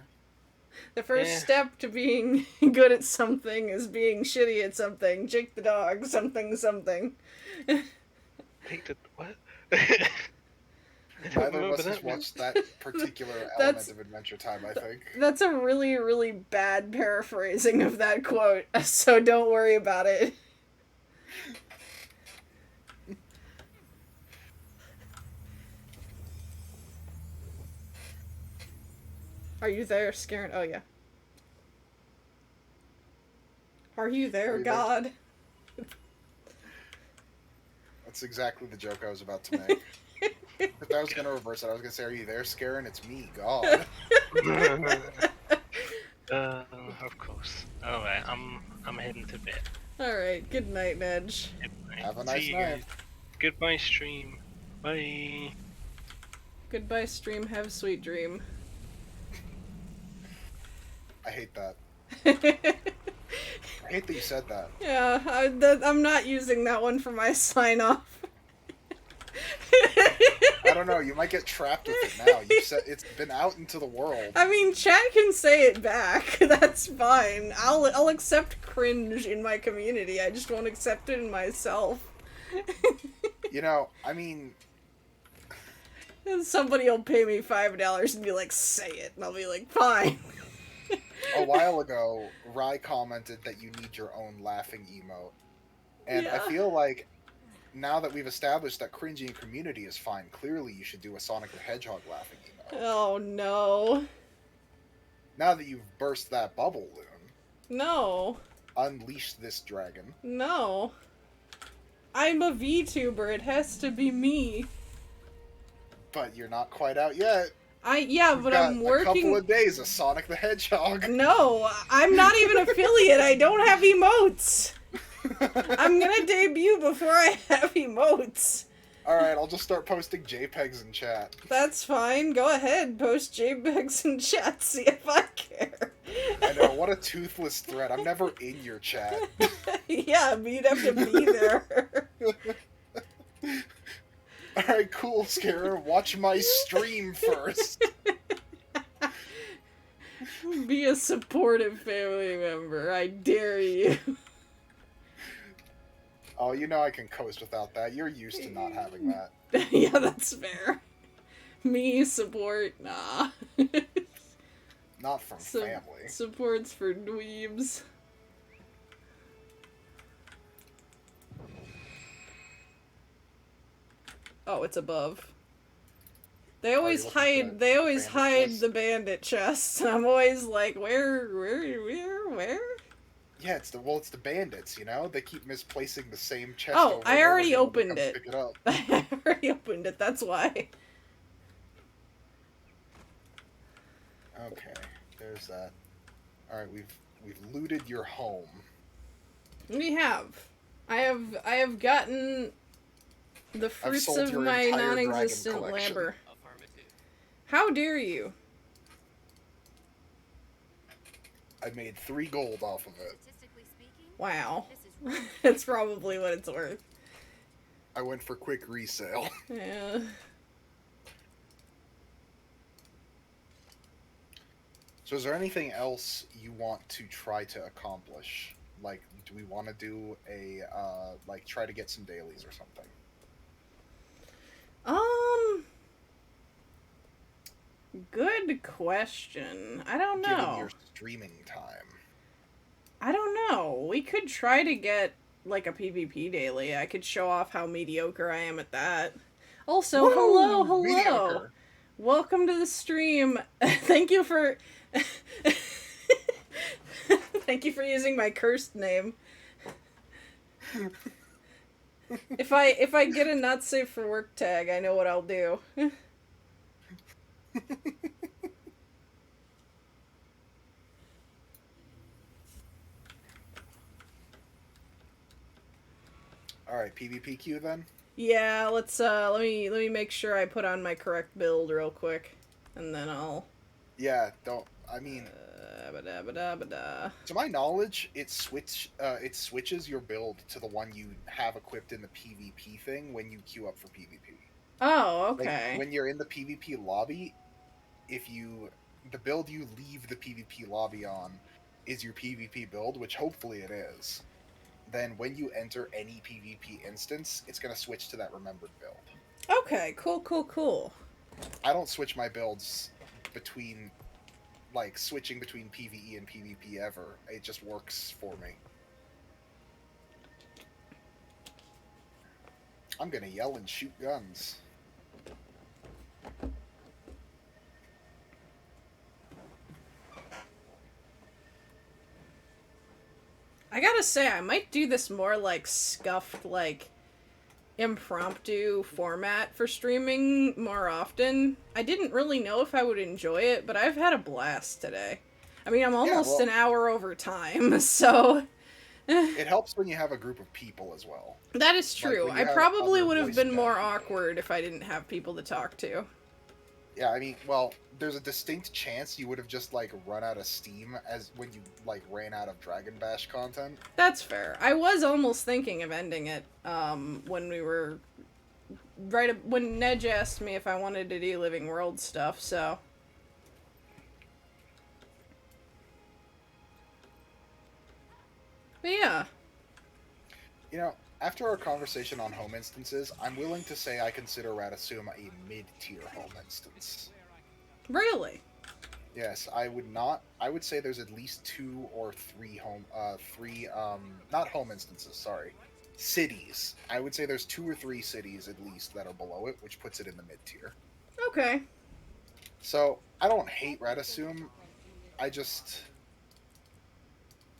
The first Yeah. step to being good at something is being shitty at something. Jake the dog, something, something. Take the what? Neither of us has watched that particular That's- element of Adventure Time, I think. That's a really, really bad paraphrasing of that quote, so don't worry about it. Are you there, Scaring? Oh, yeah. Are you there, Are you there? God? That's exactly the joke I was about to make. If I was gonna reverse it, I was gonna say, "Are you there, Scarin? It's me, God." Of course. Alright, I'm heading to bed. Alright, good night, Nedge. Good night. Have a See nice you night. guys. Goodbye, stream. Bye. Goodbye, stream. Have a sweet dream. I hate that. I hate that you said that. Yeah, I'm not using that one for my sign-off. I don't know. You might get trapped with it now. You said it's been out into the world. I mean, chat can say it back. That's fine. I'll accept cringe in my community. I just won't accept it in myself. You know, I mean, Somebody will pay me $5 and be like, say it. And I'll be like, fine. a while ago, Rai commented that you need your own laughing emote. And I Yeah. feel like now that we've established that cringy in community is fine, clearly you should do a Sonic the Hedgehog laughing emote. Oh, no. Now that you've burst that bubble, Loon, No. unleash this dragon. No. I'm a VTuber. It has to be me. But you're not quite out yet. Yeah, We've but got I'm a couple working. of days of Sonic the Hedgehog. No, I'm not even affiliate. I don't have emotes. I'm gonna debut before I have emotes. Alright, I'll just start posting JPEGs in chat. That's fine. Go ahead. Post JPEGs in chat. See if I care. I know, what a toothless threat. I'm never in your chat. Yeah, but you'd have to be there. Alright, cool, Scarer. Watch my stream first. Be a supportive family member. I dare you. Oh, you know I can coast without that. You're used to not having that. Yeah, that's fair. Me support? Nah. Not from family. Support's for dweebs. Oh, it's above. They always looking for hide. that They always bandit hide chest? the bandit chests, and I'm always like, where? Yeah, it's the bandits, you know? They keep misplacing the same chest Oh, over I and over already again when they opened come it. Pick it up. I already opened it. That's why. Okay, there's that. Alright, we've looted your home. We have. I have gotten the fruits sold of your my entire dragon non-existent collection. labor. How dare you? I made 3 gold off of it. Statistically speaking, Wow. this is wrong. It's probably what it's worth. I went for quick resale. Yeah. So is there anything else you want to try to accomplish? Like, do we want to do a, like, try to get some dailies or something? Good question. I don't know. Given your streaming time. I don't know. We could try to get, like, a PvP daily. I could show off how mediocre I am at that. Also, Woo! hello! Mediocre. Welcome to the stream. Thank you for... Thank you for using my cursed name. If I get a not safe for work tag, I know what I'll do. Alright, PvP queue then? Yeah, let me make sure I put on my correct build real quick, and then I'll. Yeah, don't. I mean, Ba-da-ba-da-ba-da. to my knowledge, it switches your build to the one you have equipped in the PvP thing when you queue up for PvP. Oh, Like, okay. when you're in the PvP lobby, the build you leave the PvP lobby on is your PvP build, which hopefully it is. Then when you enter any PvP instance, it's gonna switch to that remembered build. Okay, cool. I don't switch my builds between, like, switching between PvE and PvP ever. It just works for me. I'm gonna yell and shoot guns. I gotta say, I might do this more like scuffed, like impromptu format for streaming more often. I didn't really know if I would enjoy it, but I've had a blast today. I mean, I'm almost an hour over time, so It helps when you have a group of people as well. that is true. when you I have probably other would have voice been more chat. awkward if I didn't have people to talk to. Yeah, I mean, well, there's a distinct chance you would have just, like, run out of steam as when you, like, ran out of Dragon Bash content. That's fair. I was almost thinking of ending it, when we were... when Nedge asked me if I wanted to do Living World stuff, so... But yeah. You know, after our conversation on home instances, I'm willing to say I consider Radasuma a mid-tier home instance. Really? Yes, I would say there's at least 2 or 3 not home instances, sorry. Cities. I would say there's 2 or 3 cities at least that are below it, which puts it in the mid-tier. Okay. So, I don't hate Radasum. I just...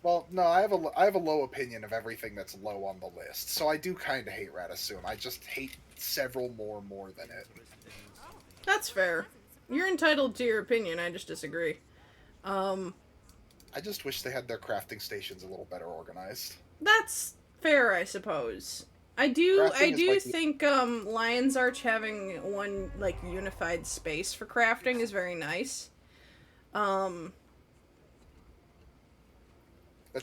Well, no, I have a low opinion of everything that's low on the list. So I do kind of hate Radasum. I just hate several more than it. That's fair. You're entitled to your opinion. I just disagree. I just wish they had their crafting stations a little better organized. That's fair, I suppose. I do Crafting is like the- think Lion's Arch having one like unified space for crafting is very nice. That's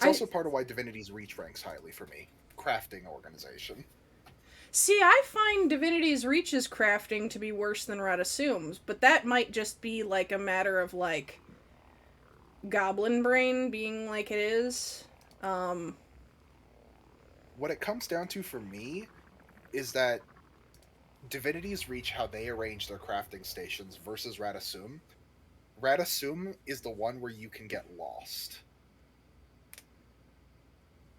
also part of why Divinity's Reach ranks highly for me. Crafting organization. See, I find Divinity's Reach's crafting to be worse than Radasum's, but that might just be like a matter of like Goblin Brain being like it is. What it comes down to for me is that Divinity's Reach, how they arrange their crafting stations versus Radasum. Radasum is the one where you can get lost.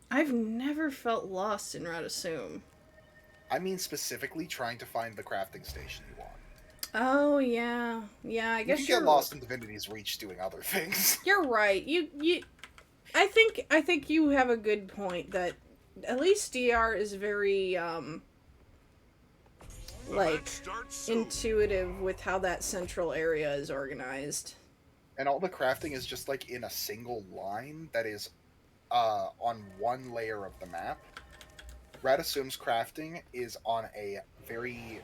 I've never felt lost in Radasum. I mean specifically trying to find the crafting station you want. Oh yeah, I You guess can you're get lost in Divinity's Reach doing other things. You're right. I think you have a good point that at least DR is very like intuitive with how that central area is organized. And all the crafting is just like in a single line that is on one layer of the map. Radasum's crafting is on a very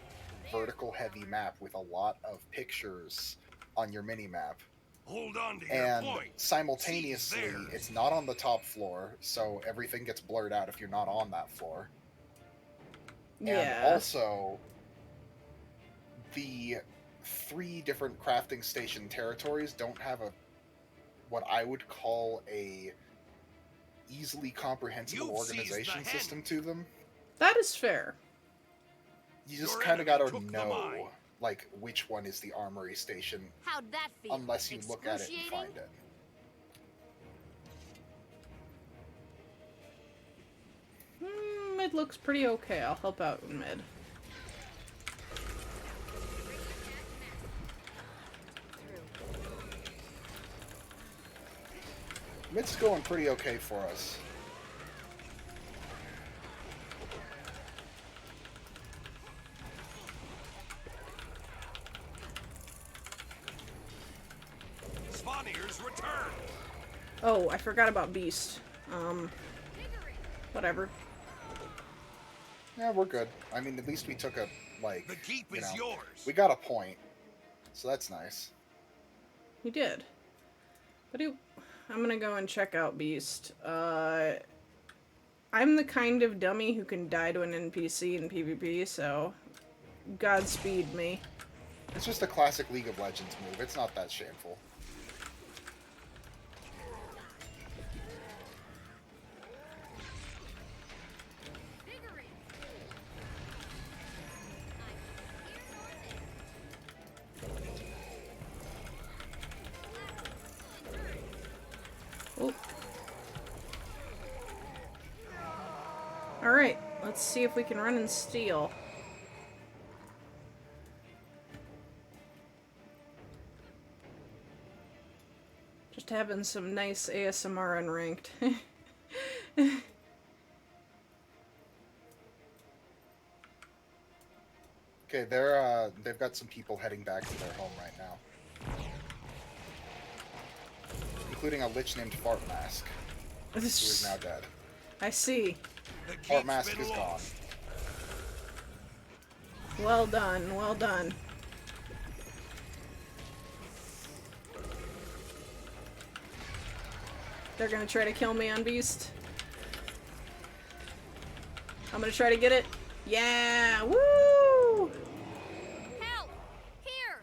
vertical heavy map with a lot of pictures on your mini map. Hold on to And your point. simultaneously, it's not on the top floor, so everything gets blurred out if you're not on that floor. Yeah. And also, the 3 different crafting station territories don't have what I would call a easily comprehensible You've seized the organization hand. system to them. That is fair. You just Your kind of enemy gotta took the know, mine. like, which one is the armory station, How'd that feel? unless you look at it and Excruciating? find it. Mid looks pretty okay. I'll help out in mid. Mid's going pretty okay for us. Spawniers return. Oh, I forgot about Beast. Whatever. Yeah, we're good. I mean, at least we took a, like, The keep you is know, yours. we got a point. So that's nice. We did. But I'm gonna go and check out Beast. I'm the kind of dummy who can die to an NPC in PvP, so Godspeed me. It's just a classic League of Legends move. It's not that shameful. Oh. Alright, let's see if we can run and steal. Just having some nice ASMR unranked. Okay, they've got some people heading back to their home right now. Including a lich named Fart Mask, who is now dead. I see. The Fart keep's Mask been is gone. lost. Well done, well done. They're gonna try to kill me on Beast. I'm gonna try to get it. Yeah! Woo! Help! Here!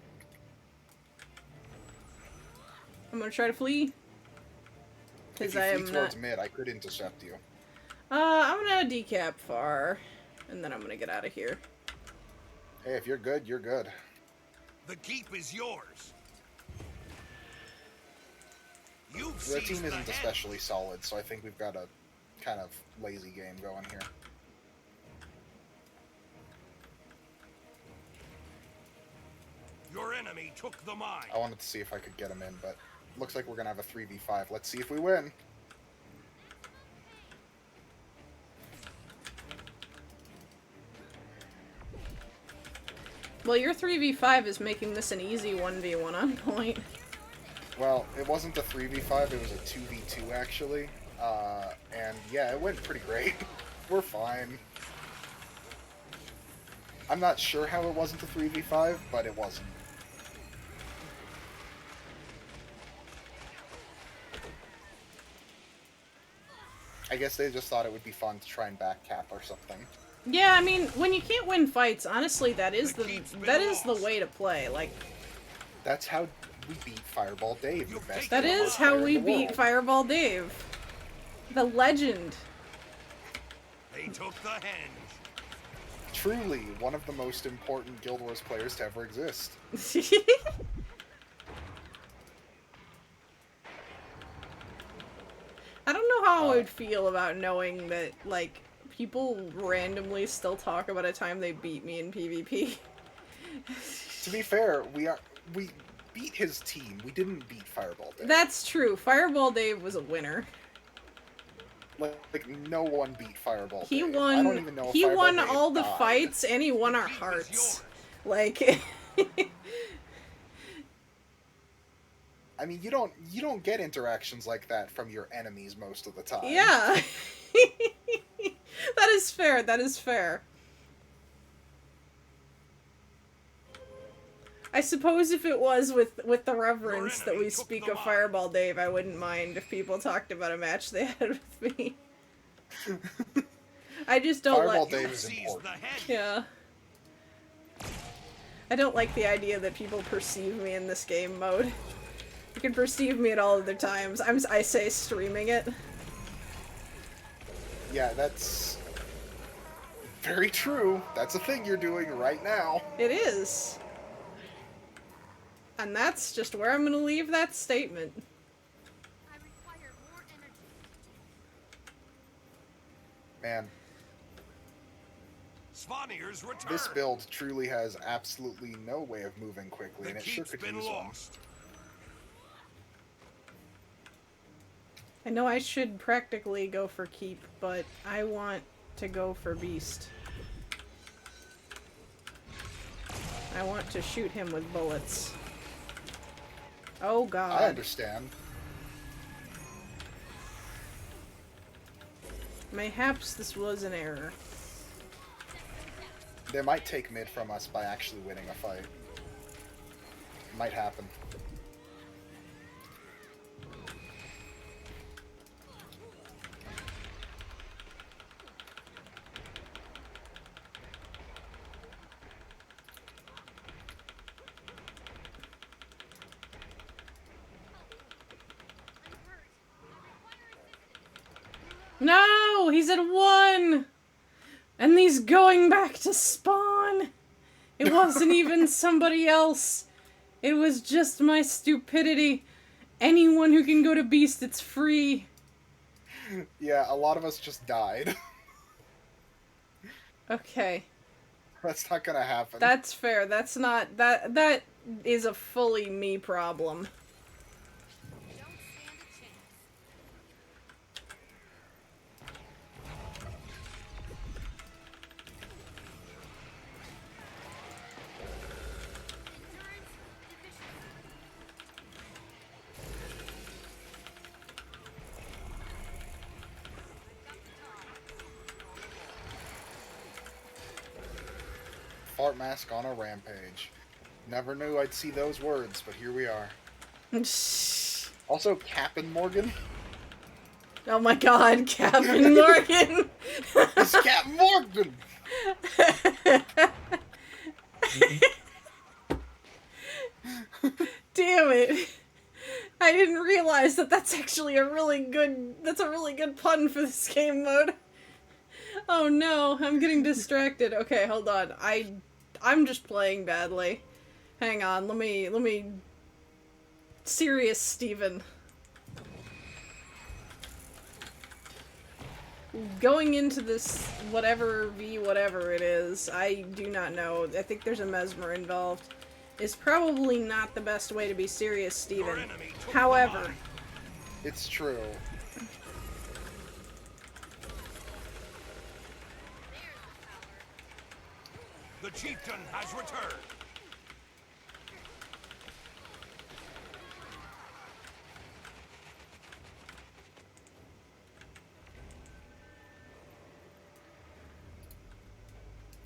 I'm gonna try to flee. If Because you I flee am towards not. mid, I could intercept you. I'm gonna decap far. And then I'm gonna get out of here. Hey, if you're good, you're good. The keep is yours. You've The team seized the isn't hand. especially solid, so I think we've got a kind of lazy game going here. Your enemy took the mine. I wanted to see if I could get him in, but looks like we're gonna have a 3v5. Let's see if we win. Well, your 3v5 is making this an easy 1v1 on point. Well, it wasn't a 3v5, it was a 2v2 actually. And yeah, it went pretty great. We're fine. I'm not sure how it wasn't a 3v5, but it wasn't. I guess they just thought it would be fun to try and backcap or something. Yeah, I mean, when you can't win fights, honestly, that is the way to play. Like, that's how we beat Fireball Dave. The best that is how we beat Fireball Dave. The legend. They took the henge. Truly, one of the most important Guild Wars players to ever exist. I don't know how I would feel about knowing that, like, people randomly still talk about a time they beat me in PvP. To be fair, we beat his team. We didn't beat Fireball Dave. That's true. Fireball Dave was a winner. Like no one beat Fireball Dave. He I won. don't even know if He Fireball won Dave all the died. fights, and he won our hearts. Like. I mean, you don't get interactions like that from your enemies most of the time. Yeah. That is fair. That is fair. I suppose if it was with the reverence that we speak of Fireball Dave, I wouldn't mind if people talked about a match they had with me. I just don't Fireball like... Dave is important. Yeah. I don't like the idea that people perceive me in this game mode. You can perceive me at all other times. I say streaming it. Yeah, that's very true. That's a thing you're doing right now. It is. And that's just where I'm gonna leave that statement. I require more energy. Man, Svanier's return. this build truly has absolutely no way of moving quickly, The and it sure keep's could been use one. lost. I know I should practically go for keep, but I want to go for beast. I want to shoot him with bullets. Oh god. I understand. Mayhaps this was an error. They might take mid from us by actually winning a fight. Might happen. No! He's at 1! And he's going back to spawn! It wasn't even somebody else. It was just my stupidity. Anyone who can go to beast, it's free. Yeah, a lot of us just died. Okay. That's not gonna happen. That's fair. That's not... That is a fully me problem. Don't stand a chance. Endurance, efficiency. Fart mask on a rampage. Never knew I'd see those words, but here we are. Also, Captain Morgan. Oh my god, Captain Morgan! It's Captain Morgan! Damn it! I didn't realize that that's actually a really good pun for this game mode. Oh no, I'm getting distracted. Okay, hold on. I'm just playing badly. Hang on, let me serious Steven. Going into this whatever it is, I do not know. I think there's a Mesmer involved. Is probably not the best way to be serious Steven. However, It's true. The chieftain has returned.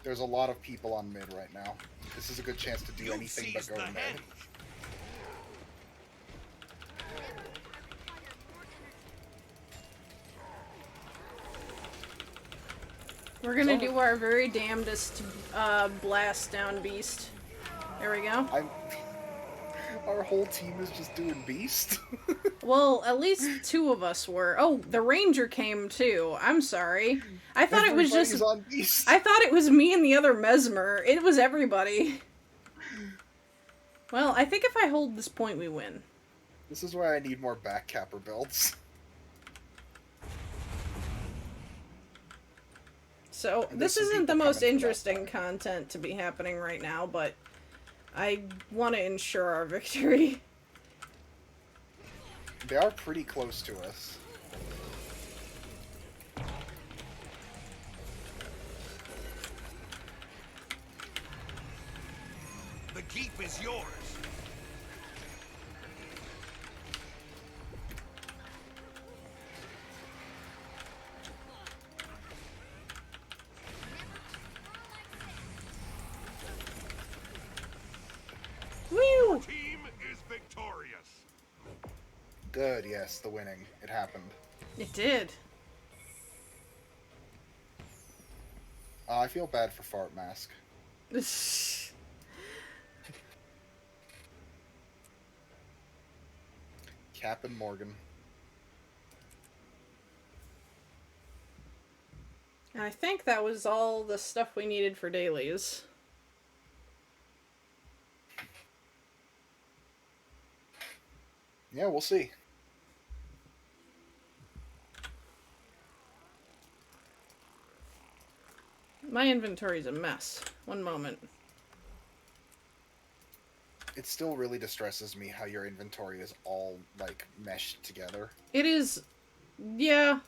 There's a lot of people on mid right now. This is a good chance to do You anything but seized go the to mid. henge. We're gonna do our very damnedest to blast down Beast. There we go. Our whole team is just doing beast. Well, at least 2 of us were. Oh, the ranger came too. I'm sorry. I thought it was just. Everybody's on beast. I thought it was me and the other mesmer. It was everybody. Well, I think if I hold this point, we win. This is why I need more backcapper builds. So, And this there's some isn't the people most coming for that interesting point. content to be happening right now, but I want to ensure our victory. They are pretty close to us. The keep is yours. Woo! Team is victorious. Good, yes, the winning. It happened. It did. I feel bad for Fart Mask. Captain Morgan. And I think that was all the stuff we needed for dailies. Yeah, we'll see. My inventory's a mess. One moment. It still really distresses me how your inventory is all, like, meshed together. It is... yeah.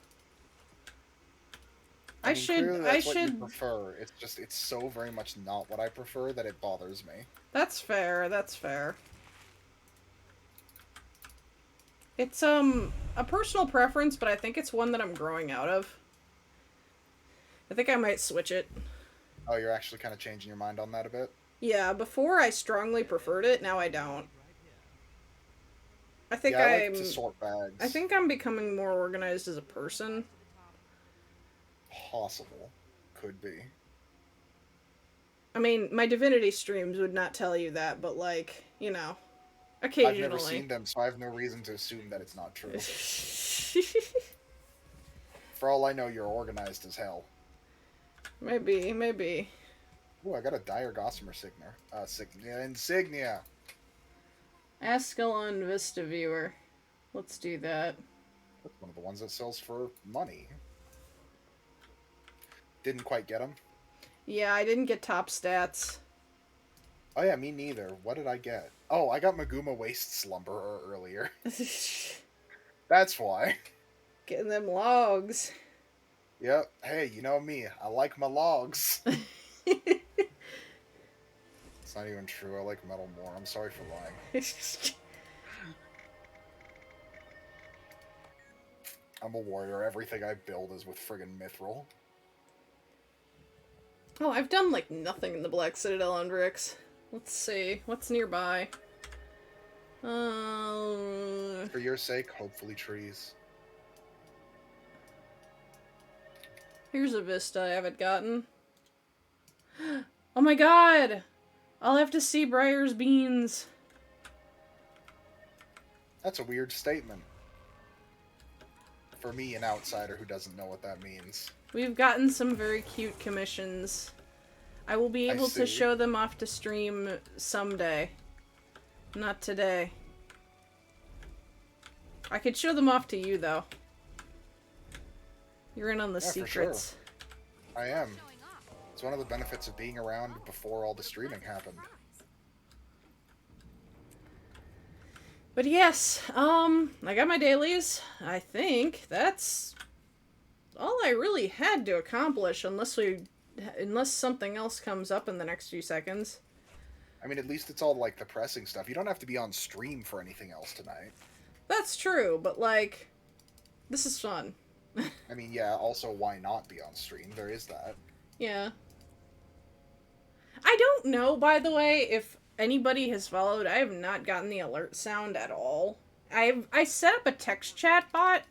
I mean, clearly that's what you should... prefer. It's just, it's so very much not what I prefer that it bothers me. That's fair, that's fair. It's, a personal preference, but I think it's one that I'm growing out of. I think I might switch it. Oh, you're actually kind of changing your mind on that a bit? Yeah, before I strongly preferred it, now I don't. I think Yeah, I I'm... like to sort bags. I think I'm becoming more organized as a person. Possible. Could be. I mean, my Divinity streams would not tell you that, but, like, you know, occasionally. I've never seen them, so I have no reason to assume that it's not true. For all I know, you're organized as hell. Maybe, maybe. Ooh, I got a dire Gossamer insignia. Ascalon Vista Viewer. Let's do that. That's one of the ones that sells for money. Didn't quite get them. Yeah, I didn't get top stats. Oh yeah, me neither. What did I get? Oh, I got Maguma Waste Slumberer earlier. That's why. Getting them logs. Yep. Hey, you know me. I like my logs. It's not even true. I like metal more. I'm sorry for lying. I'm a warrior. Everything I build is with friggin' mithril. Oh, I've done, like, nothing in the Black Citadel on Rix. Let's see. What's nearby? For your sake, hopefully trees. Here's a vista I haven't gotten. Oh my god! I'll have to see Briar's beans. That's a weird statement. For me, an outsider who doesn't know what that means. We've gotten some very cute commissions. I will be able to see. show them off to stream someday. Not today. I could show them off to you, though. You're in on the Yeah, for secrets. I am. It's one of the benefits of being around before all the streaming happened. But yes, I got my dailies. I think that's all I really had to accomplish, unless we unless something else comes up in the next few seconds. I mean, at least it's all like the pressing stuff. You don't have to be on stream for anything else tonight. That's true, but like, this is fun. I mean, yeah, also, why not be on stream? There is that. Yeah. I don't know, by the way, if anybody has followed. I have not gotten the alert sound at all. I set up a text chat bot,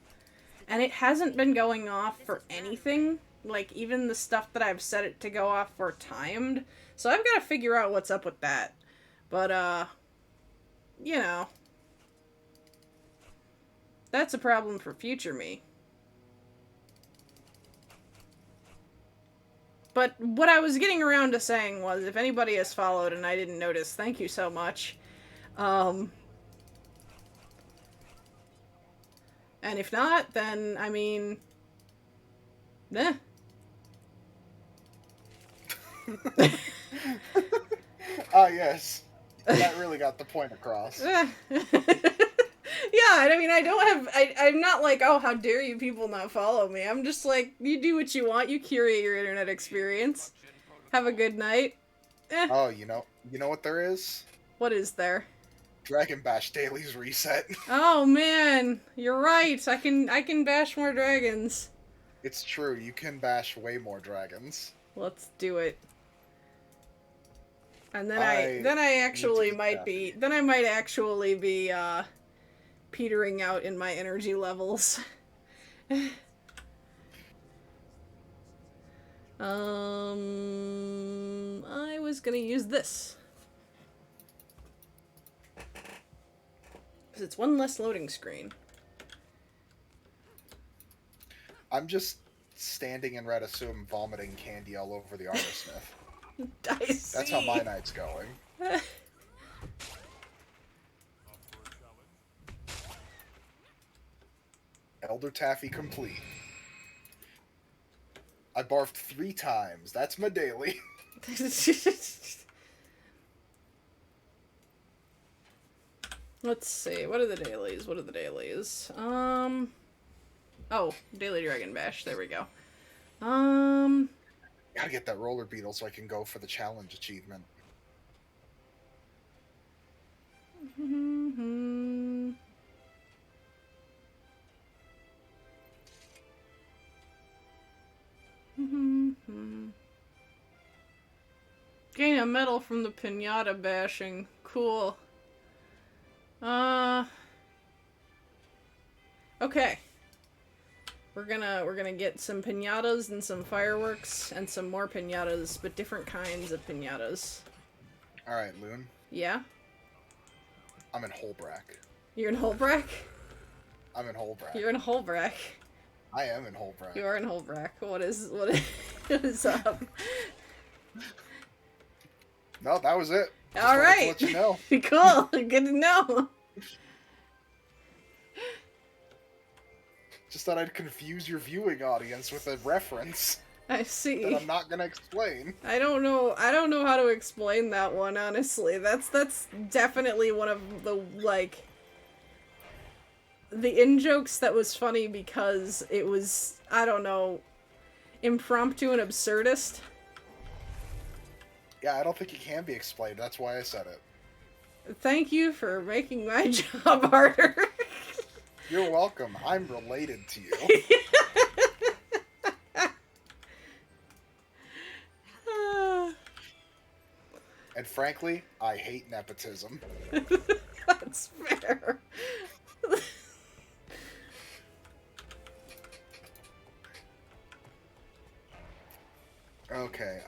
and it hasn't been going off for anything. Like, even the stuff that I've set it to go off for timed. So I've got to figure out what's up with that. But, you know. That's a problem for future me. But what I was getting around to saying was, if anybody has followed and I didn't notice, thank you so much. And if not, then, I mean, eh. Ah, yes. That really got the point across. Yeah, I mean, I don't have, I'm not like, oh, how dare you people not follow me. I'm just like, you do what you want, you curate your internet experience. Have a good night. Eh. Oh, you know what there is? What is there? Dragon Bash Daily's reset. Oh man, you're right. I can bash more dragons. It's true, you can bash way more dragons. Let's do it. And then I I actually get might that. be, then I might actually be petering out in my energy levels. I was gonna use this. Because it's one less loading screen. I'm just standing in Red Assume vomiting candy all over the armor smith. I see. That's how my night's going. Elder Taffy complete. I barfed 3 times. That's my daily. Let's see. What are the dailies? What are the dailies? Oh, Daily Dragon Bash. There we go. Gotta get that roller beetle so I can go for the challenge achievement. Gain a medal from the pinata bashing. Cool. Okay. We're gonna get some pinatas and some fireworks and some more pinatas, but different kinds of pinatas. Alright, Loon. Yeah? I'm in Holbrack. You're in Holbrack? I'm in Holbrack. You're in Holbrack. I am in Holbrack. You are in Holbrack. What is up? No, that was it. Just All wanted right. to let you know. Cool. Good to know. Just thought I'd confuse your viewing audience with a reference I see. that I'm not gonna explain. I don't know how to explain that one, honestly. That's definitely one of the, like, the in-jokes that was funny because it was, I don't know, impromptu and absurdist. Yeah, I don't think it can be explained. That's why I said it. Thank you for making my job harder. You're welcome. I'm related to you. And frankly, I hate nepotism. That's fair. Okay,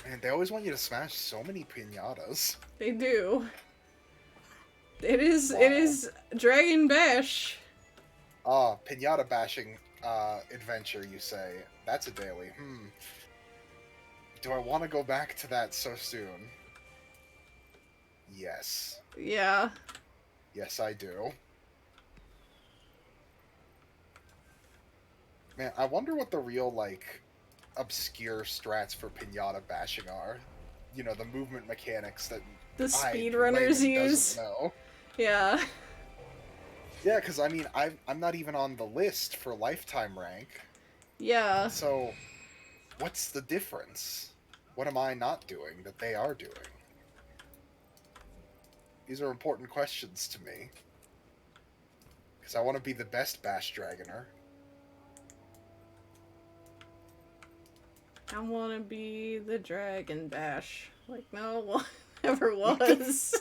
Man, they always want you to smash so many pinatas. They do. It is Dragon Bash. Ah, pinata bashing adventure, you say. That's a daily. Do I want to go back to that so soon? Yes. Yeah. Yes, I do. Man, I wonder what the real, like, obscure strats for pinata bashing are. You know, the movement mechanics that The I, speedrunners layman, use. doesn't know. Yeah. Yeah, because I mean, I'm not even on the list for lifetime rank. Yeah. So, what's the difference? What am I not doing that they are doing? These are important questions to me. Because I want to be the best Bash Dragoner. I want to be the Dragon Bash. Like, no one ever was.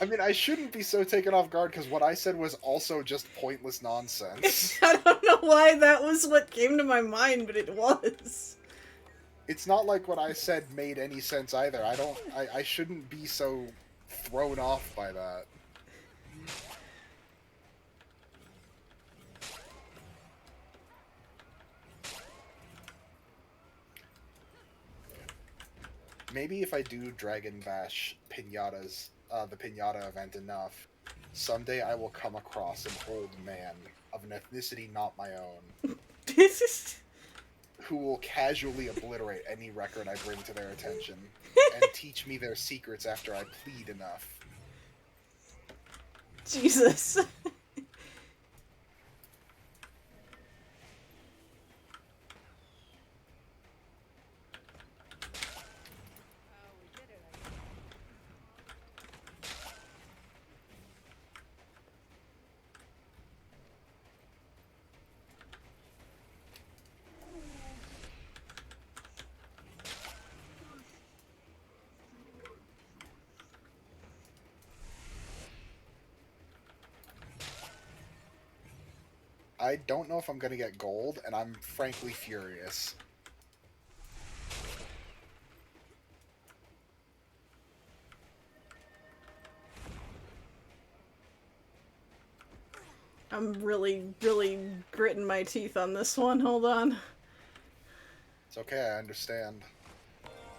I mean, I shouldn't be so taken off guard because what I said was also just pointless nonsense. I don't know why that was what came to my mind, but it was. It's not like what I said made any sense either. I shouldn't be so thrown off by that. Maybe if I do Dragon Bash Pinatas, the Pinata event enough, someday I will come across an old man of an ethnicity not my own who will casually obliterate any record I bring to their attention and teach me their secrets after I plead enough. Jesus. I don't know if I'm gonna get gold, and I'm frankly furious. I'm really, really gritting my teeth on this one. Hold on. It's okay, I understand.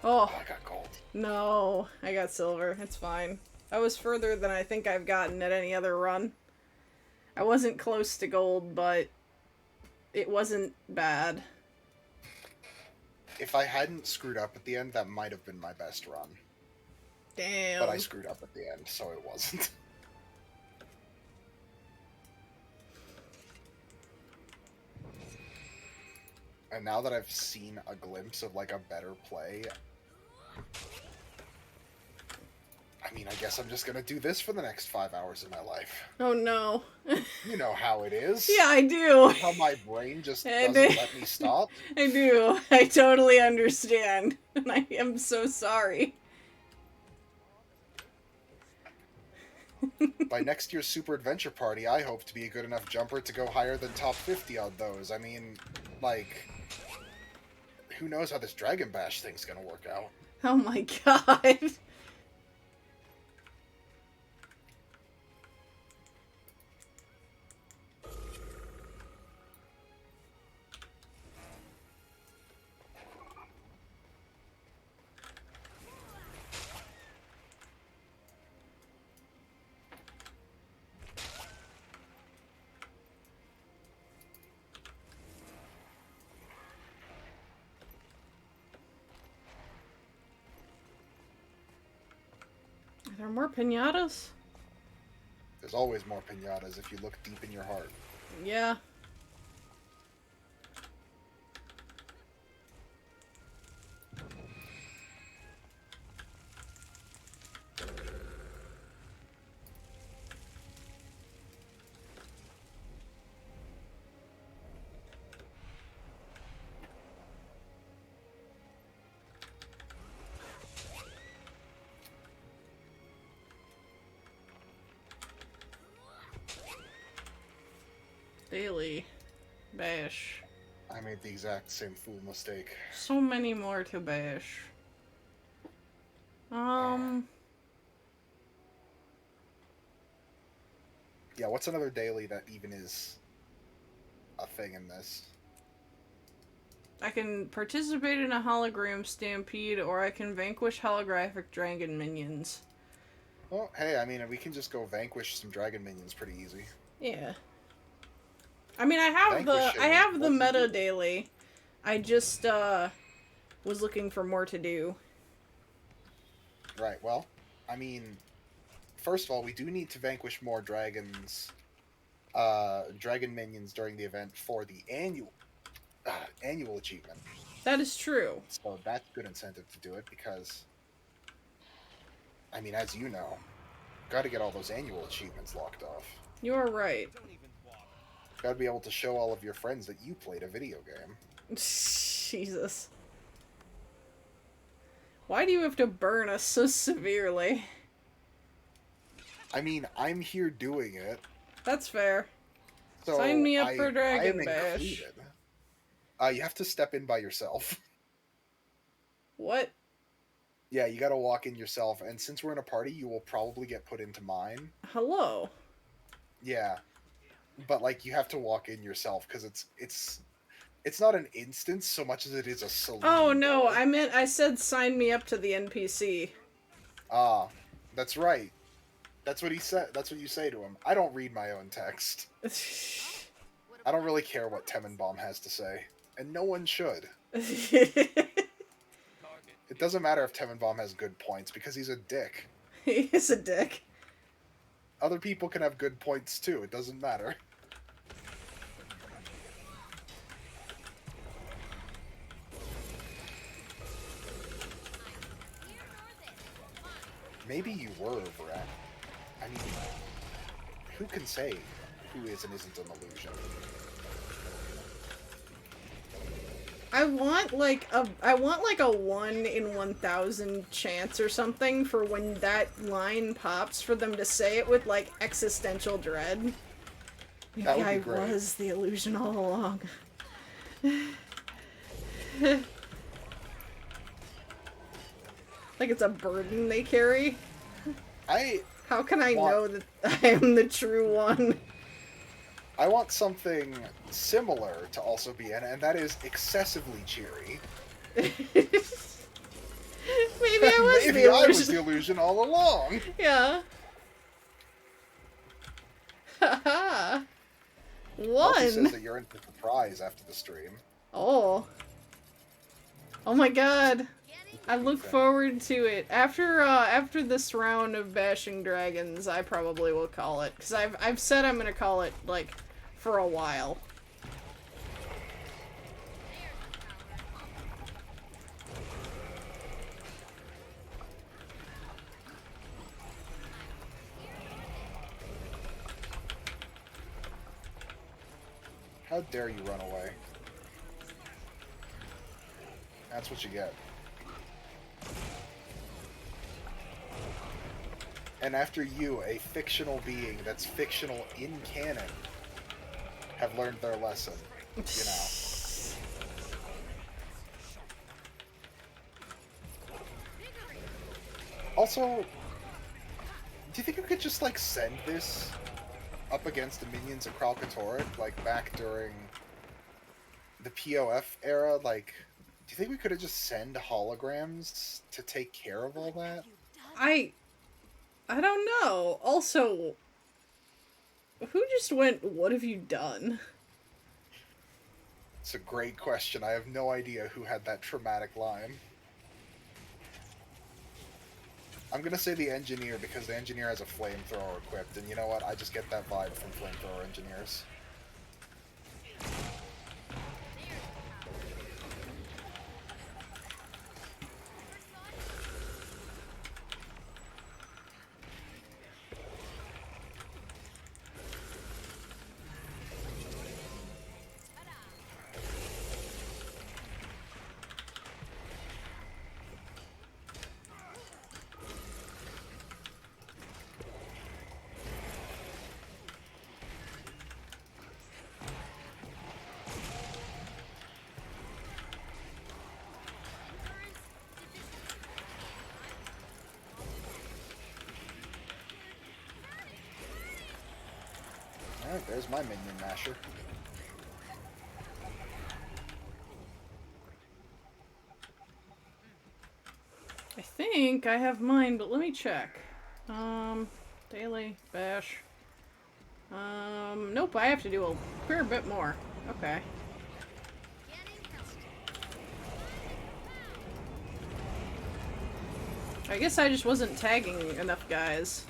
Oh, I got gold. no. I got silver. It's fine. I was further than I think I've gotten at any other run. I wasn't close to gold, but it wasn't bad. If I hadn't screwed up at the end, that might have been my best run. Damn. But I screwed up at the end, so it wasn't. And now that I've seen a glimpse of, like, a better play, I mean, I guess I'm just gonna do this for the next 5 hours of my life. Oh no. You know how it is. Yeah, I do. How my brain just And doesn't let me stop. I do. I totally understand. And I am so sorry. By next year's Super Adventure Party, I hope to be a good enough jumper to go higher than top 50 on those. I mean, like, who knows how this Dragon Bash thing's gonna work out. Oh my god. Are there more pinatas? There's always more pinatas if you look deep in your heart. Yeah. Daily. Bash. I made the exact same fool mistake. So many more to bash. Yeah, what's another daily that even is a thing in this? I can participate in a hologram stampede, or I can vanquish holographic dragon minions. Well, hey, I mean, we can just go vanquish some dragon minions pretty easy. Yeah. I mean, I have Vanquishing the wasn't meta good. daily. I just was looking for more to do. Right, well, I mean, first of all, we do need to vanquish more dragons, dragon minions during the event for the annual achievement. That is true. So that's good incentive to do it because, I mean, as you know, got to get all those annual achievements locked off. You are right. Got to be able to show all of your friends that you played a video game. Jesus. Why do you have to burn us so severely? I mean, I'm here doing it. That's fair. So Sign me up for I Dragon am Bash. included. You have to step in by yourself. What? Yeah, you gotta walk in yourself, and since we're in a party, you will probably get put into mine. Hello. Yeah. But, like, you have to walk in yourself, because it's not an instance so much as it is a saloon. Oh, no, door. I said sign me up to the NPC. Ah, that's right. That's what he said. That's what you say to him. I don't read my own text. I don't really care what Temenbaum has to say. And no one should. It doesn't matter if Temenbaum has good points, because he's a dick. He is a dick. Other people can have good points, too. It doesn't matter. Maybe you were, Brett. I mean, who can say who is and isn't an illusion? I want like a 1 in 1,000 chance or something for when that line pops for them to say it with like existential dread. Maybe That would be I great. was the illusion all along. Like it's a burden they carry. How can I know that I am the true one? I want something similar to also be in, and that is excessively cheery. Maybe I was Maybe the illusion. I was the illusion all along. Yeah. Haha. Multi says One. that you're in for the prize after the stream. Oh. Oh my god. I look forward to it. After this round of bashing dragons, I probably will call it. Because I've said I'm gonna call it, like, for a while. How dare you run away? That's what you get. And after you, a fictional being that's fictional in canon, have learned their lesson, you know. Also, do you think we could just, like, send this up against the minions of Kralkatorrik, like, back during the POF era? Like, do you think we could have just send holograms to take care of all that? I don't know. Also, who just went, what have you done? It's a great question. I have no idea who had that traumatic line. I'm gonna say the engineer, because the engineer has a flamethrower equipped, and you know what? I just get that vibe from flamethrower engineers. Alright, there's my minion masher. I think I have mine, but let me check. Daily bash. Nope, I have to do a fair bit more. Okay. I guess I just wasn't tagging enough guys.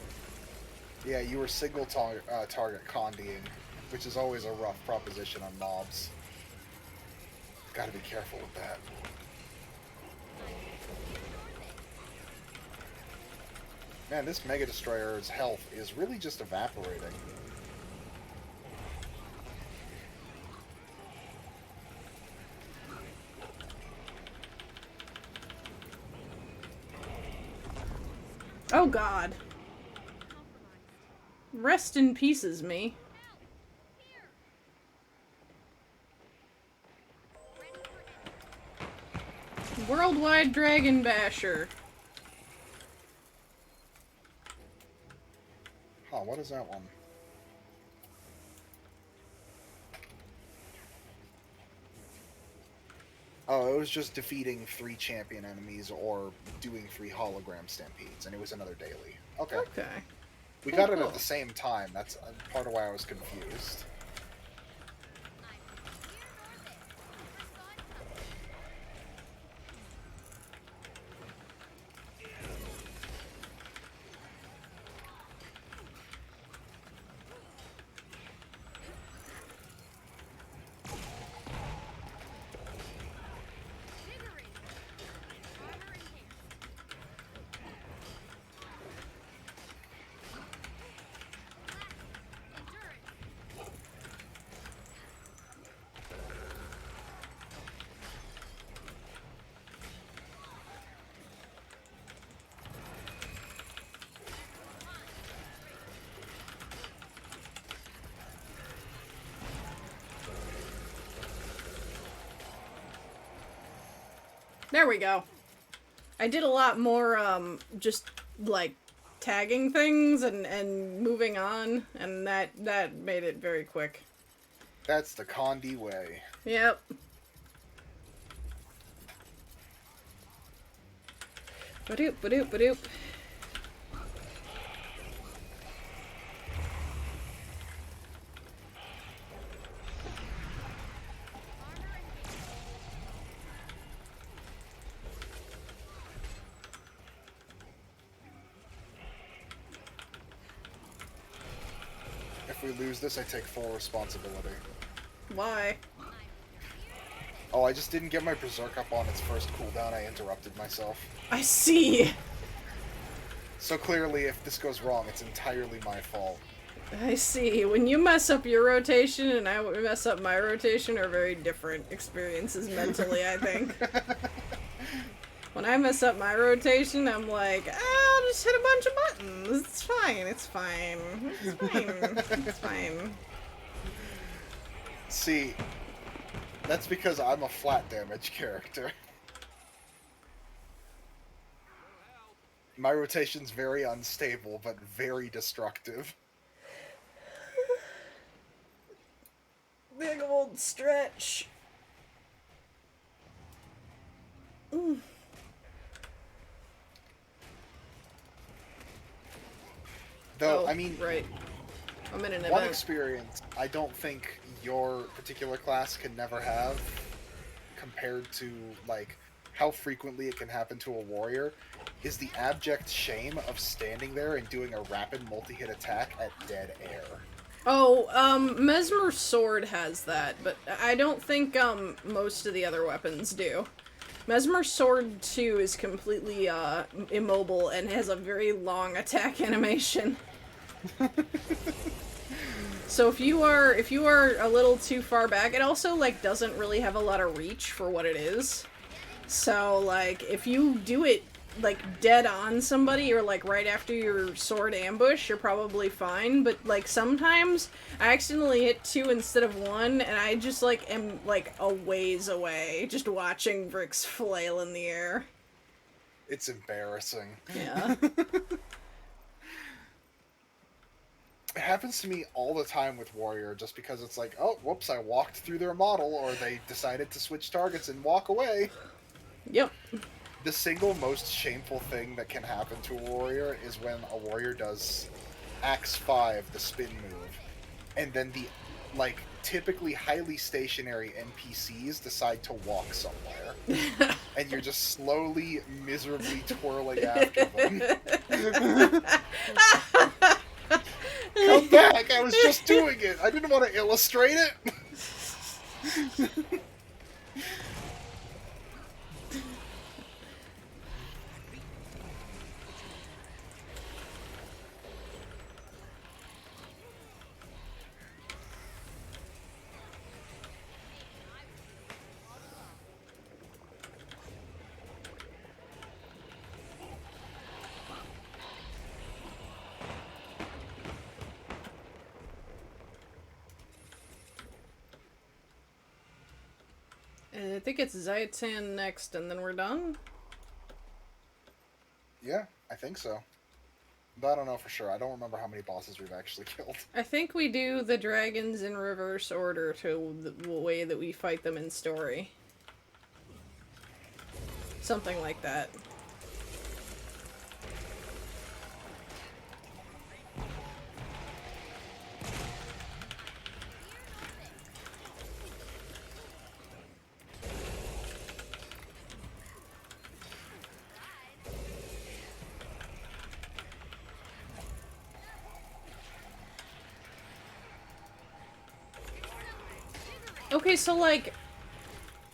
Yeah, you were single target condying, which is always a rough proposition on mobs. Gotta be careful with that. Man, this Mega Destroyer's health is really just evaporating. Oh god. Rest in pieces, me. Worldwide Dragon Basher. Huh, what is that one? Oh, it was just defeating 3 champion enemies or doing 3 hologram stampedes, and it was another daily. Okay. Okay. We Cool, got it cool. at the same time. That's part of why I was confused. There we go. I did a lot more, just, like, tagging things and moving on, and that made it very quick. That's the Condi way. Yep. Ba-doop, ba-doop, ba-doop. If we lose this, I take full responsibility. Why? Oh, I just didn't get my Berserk up on its first cooldown. I interrupted myself. I see. So clearly, if this goes wrong, it's entirely my fault. I see. When you mess up your rotation and I mess up my rotation are very different experiences mentally, I think. When I mess up my rotation, I'm like, I'll just hit a bunch of buttons. It's fine. It's fine. It's fine. It's fine. See, that's because I'm a flat damage character. My rotation's very unstable, but very destructive. Big old stretch. Mm. Though, Oh, I mean, right. I'm in an one event. experience I don't think your particular class can never have, compared to, like, how frequently it can happen to a warrior, is the abject shame of standing there and doing a rapid multi-hit attack at dead air. Oh, Mesmer Sword has that, but I don't think, most of the other weapons do. Mesmer Sword 2 is completely, immobile and has a very long attack animation. So if you are a little too far back, it also, like, doesn't really have a lot of reach for what it is. So, like, if you do it, like, dead on somebody or, like, right after your sword ambush, you're probably fine. But, like, sometimes I accidentally hit 2 instead of 1, and I just, like, am, like, a ways away, just watching Vrix flail in the air. It's embarrassing. Yeah. It happens to me all the time with Warrior, just because it's like, oh, whoops, I walked through their model, or they decided to switch targets and walk away. Yep. The single most shameful thing that can happen to a Warrior is when a Warrior does Axe 5, the spin move, and then the, like, typically highly stationary NPCs decide to walk somewhere. And you're just slowly, miserably twirling after them. was just doing it. I didn't want to illustrate it. I think it's Zaitan next, and then we're done. Yeah, I think so. But I don't know for sure. I don't remember how many bosses we've actually killed. I think we do the dragons in reverse order to the way that we fight them in story. Something like that. Okay, so, like,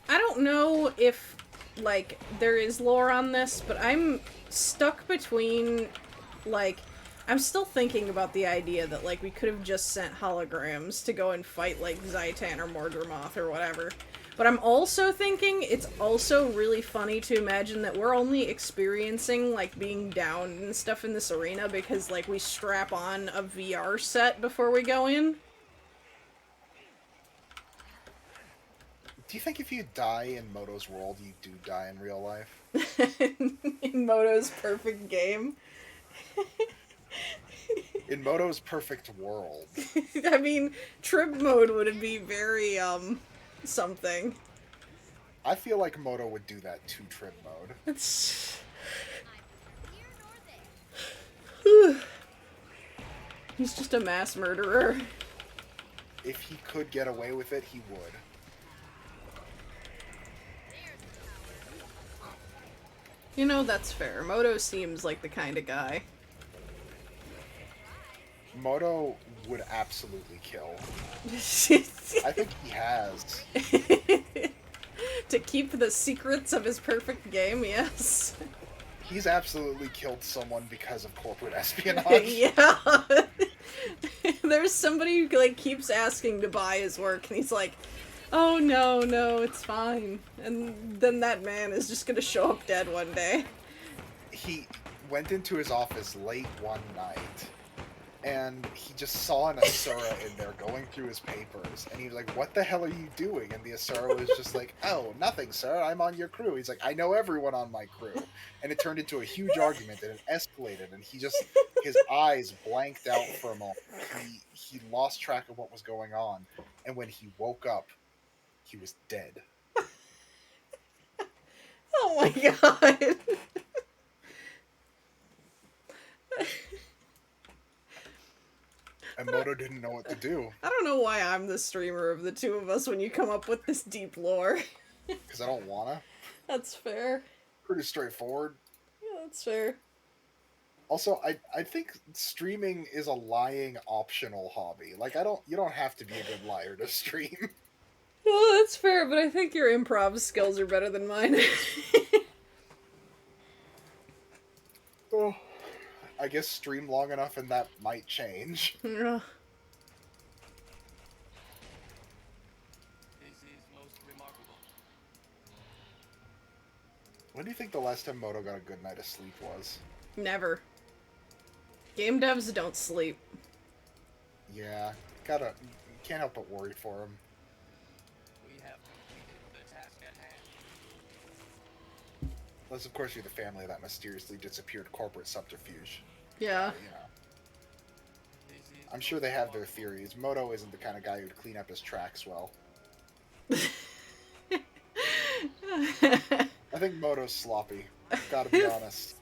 I don't know if, like, there is lore on this, but I'm stuck between, like, I'm still thinking about the idea that, like, we could have just sent holograms to go and fight, like, Zaitan or Mordramoth or whatever. But I'm also thinking it's also really funny to imagine that we're only experiencing, like, being down and stuff in this arena because, like, we strap on a VR set before we go in. Do you think if you die in Moto's world, you do die in real life? In Moto's perfect game. In Moto's perfect world. I mean, trip mode would be very, something. I feel like Moto would do that to trip mode. It's... He's just a mass murderer. If he could get away with it, he would. You know, that's fair. Moto seems like the kind of guy. Moto would absolutely kill. I think he has. To keep the secrets of his perfect game, yes. He's absolutely killed someone because of corporate espionage. Yeah. There's somebody who, like, keeps asking to buy his work, and he's like, oh no, it's fine. And then that man is just gonna show up dead one day. He went into his office late one night, and he just saw an Asura in there going through his papers, and he was like, what the hell are you doing? And the Asura was just like, oh, nothing, sir, I'm on your crew. He's like, I know everyone on my crew. And it turned into a huge argument, and it escalated, and he just, his eyes blanked out for a moment. He lost track of what was going on, and when he woke up, he was dead. Oh my god. And Moto didn't know what to do. I don't know why I'm the streamer of the two of us when you come up with this deep lore. Because I don't wanna. That's fair. Pretty straightforward. Yeah, that's fair. Also, I think streaming is a lying optional hobby. Like, you don't have to be a good liar to stream. Well, that's fair, but I think your improv skills are better than mine. Oh, I guess stream long enough and that might change. Yeah. This is most remarkable. When do you think the last time Moto got a good night of sleep was? Never. Game devs don't sleep. Yeah, can't help but worry for him. We have completed the task at hand. Unless, of course, you're the family that mysteriously disappeared corporate subterfuge. Yeah. You know. I'm sure they have their theories. Moto isn't the kind of guy who'd clean up his tracks well. I think Moto's sloppy. Gotta be honest.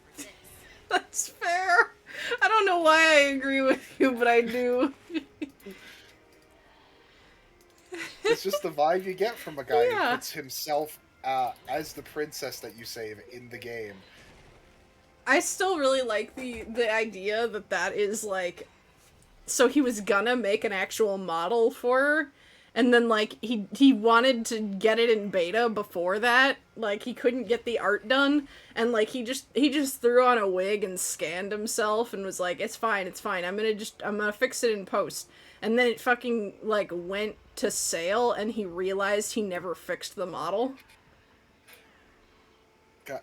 That's fair. I don't know why I agree with you, but I do. It's just the vibe you get from a guy Yeah. who puts himself as the princess that you save in the game. I still really like the idea that is, like, so he was gonna make an actual model for her. And then, like, he wanted to get it in beta before that. Like, he couldn't get the art done. And, like, he just threw on a wig and scanned himself and was like, it's fine. I'm gonna fix it in post. And then it fucking, like, went to sale and he realized he never fixed the model. God.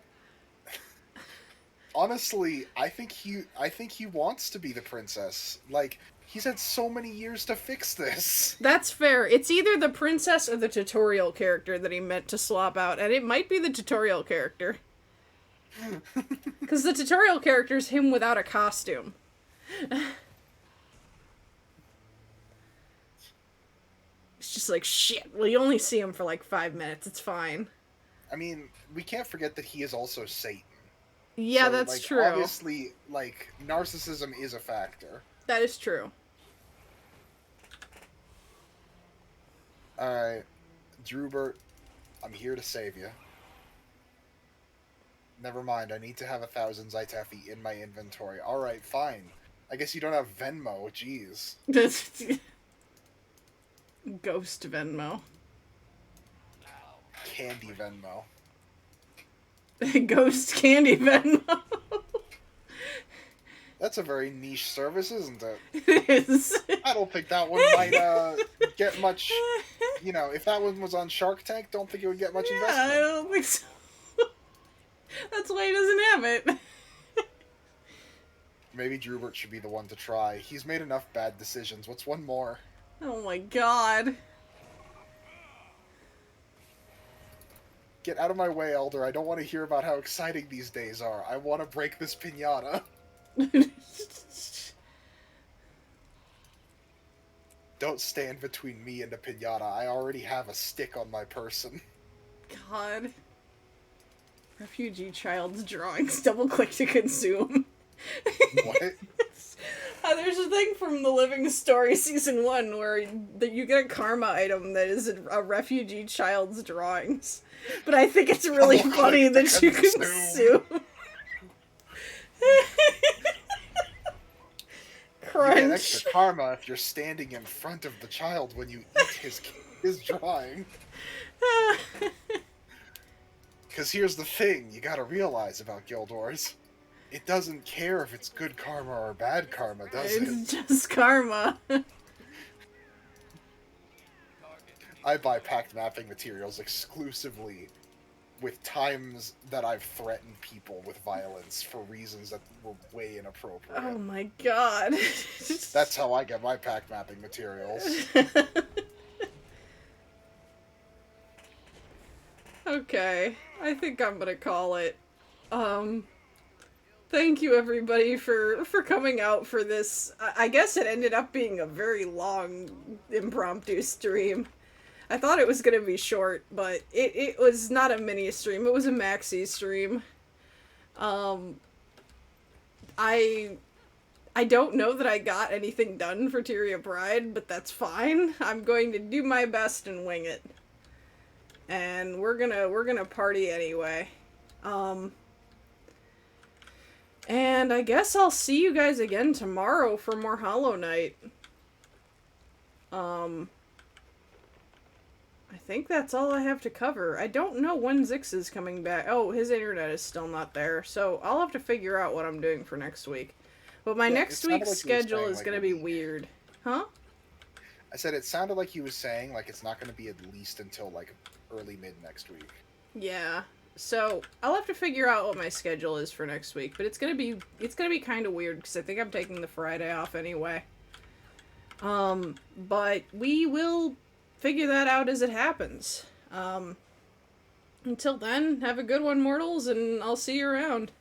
Honestly, I think he wants to be the princess. Like, he's had so many years to fix this. That's fair. It's either the princess or the tutorial character that he meant to swap out, and it might be the tutorial character. Because the tutorial character is him without a costume. It's just like, shit, well, you only see him for like 5 minutes, it's fine. I mean, we can't forget that he is also Satan. Yeah, So, that's like, true. Obviously, like, narcissism is a factor. That is true. Alright, Drewbert, I'm here to save you. Never mind, I need to have 1,000 Zytefi in my inventory. Alright, fine. I guess you don't have Venmo, jeez. Ghost Venmo. Candy Venmo. Ghost Candy Venmo. That's a very niche service, isn't it? It is. I don't think that one might get much. You know, if that one was on Shark Tank, don't think it would get much investment. I don't think so. That's why he doesn't have it. Maybe Drewbert should be the one to try. He's made enough bad decisions. What's one more? Oh my god. Get out of my way, Elder. I don't want to hear about how exciting these days are. I want to break this piñata. Don't stand between me and a piñata. I already have a stick on my person. God. Refugee child's drawings. Double click to consume. What? There's a thing from The Living Story Season 1 where you get a karma item that is a refugee child's drawings. But I think it's really funny that you consume. Crunch. You get extra karma if you're standing in front of the child when you eat his drawing. Because here's the thing you gotta realize about Guild Wars. It doesn't care if it's good karma or bad karma, does it? It's just karma. I buy packed mapping materials exclusively with times that I've threatened people with violence for reasons that were way inappropriate. Oh my god. That's how I get my packed mapping materials. Okay, I think I'm gonna call it. Thank you everybody for coming out for this. I guess it ended up being a very long impromptu stream. I thought it was gonna be short, but it was not a mini stream, it was a maxi stream. I don't know that I got anything done for Tyria Pride, but that's fine. I'm going to do my best and wing it. And we're gonna party anyway. And I guess I'll see you guys again tomorrow for more Hollow Knight. I think that's all I have to cover. I don't know when Zix is coming back. Oh, his internet is still not there, so I'll have to figure out what I'm doing for next week. But my next week's schedule is gonna be weird. Huh? I said it sounded like he was saying, like, it's not going to be at least until, like, early mid next week. Yeah. So, I'll have to figure out what my schedule is for next week, but it's gonna be kind of weird, because I think I'm taking the Friday off anyway. But we will figure that out as it happens. Until then, have a good one, mortals, and I'll see you around.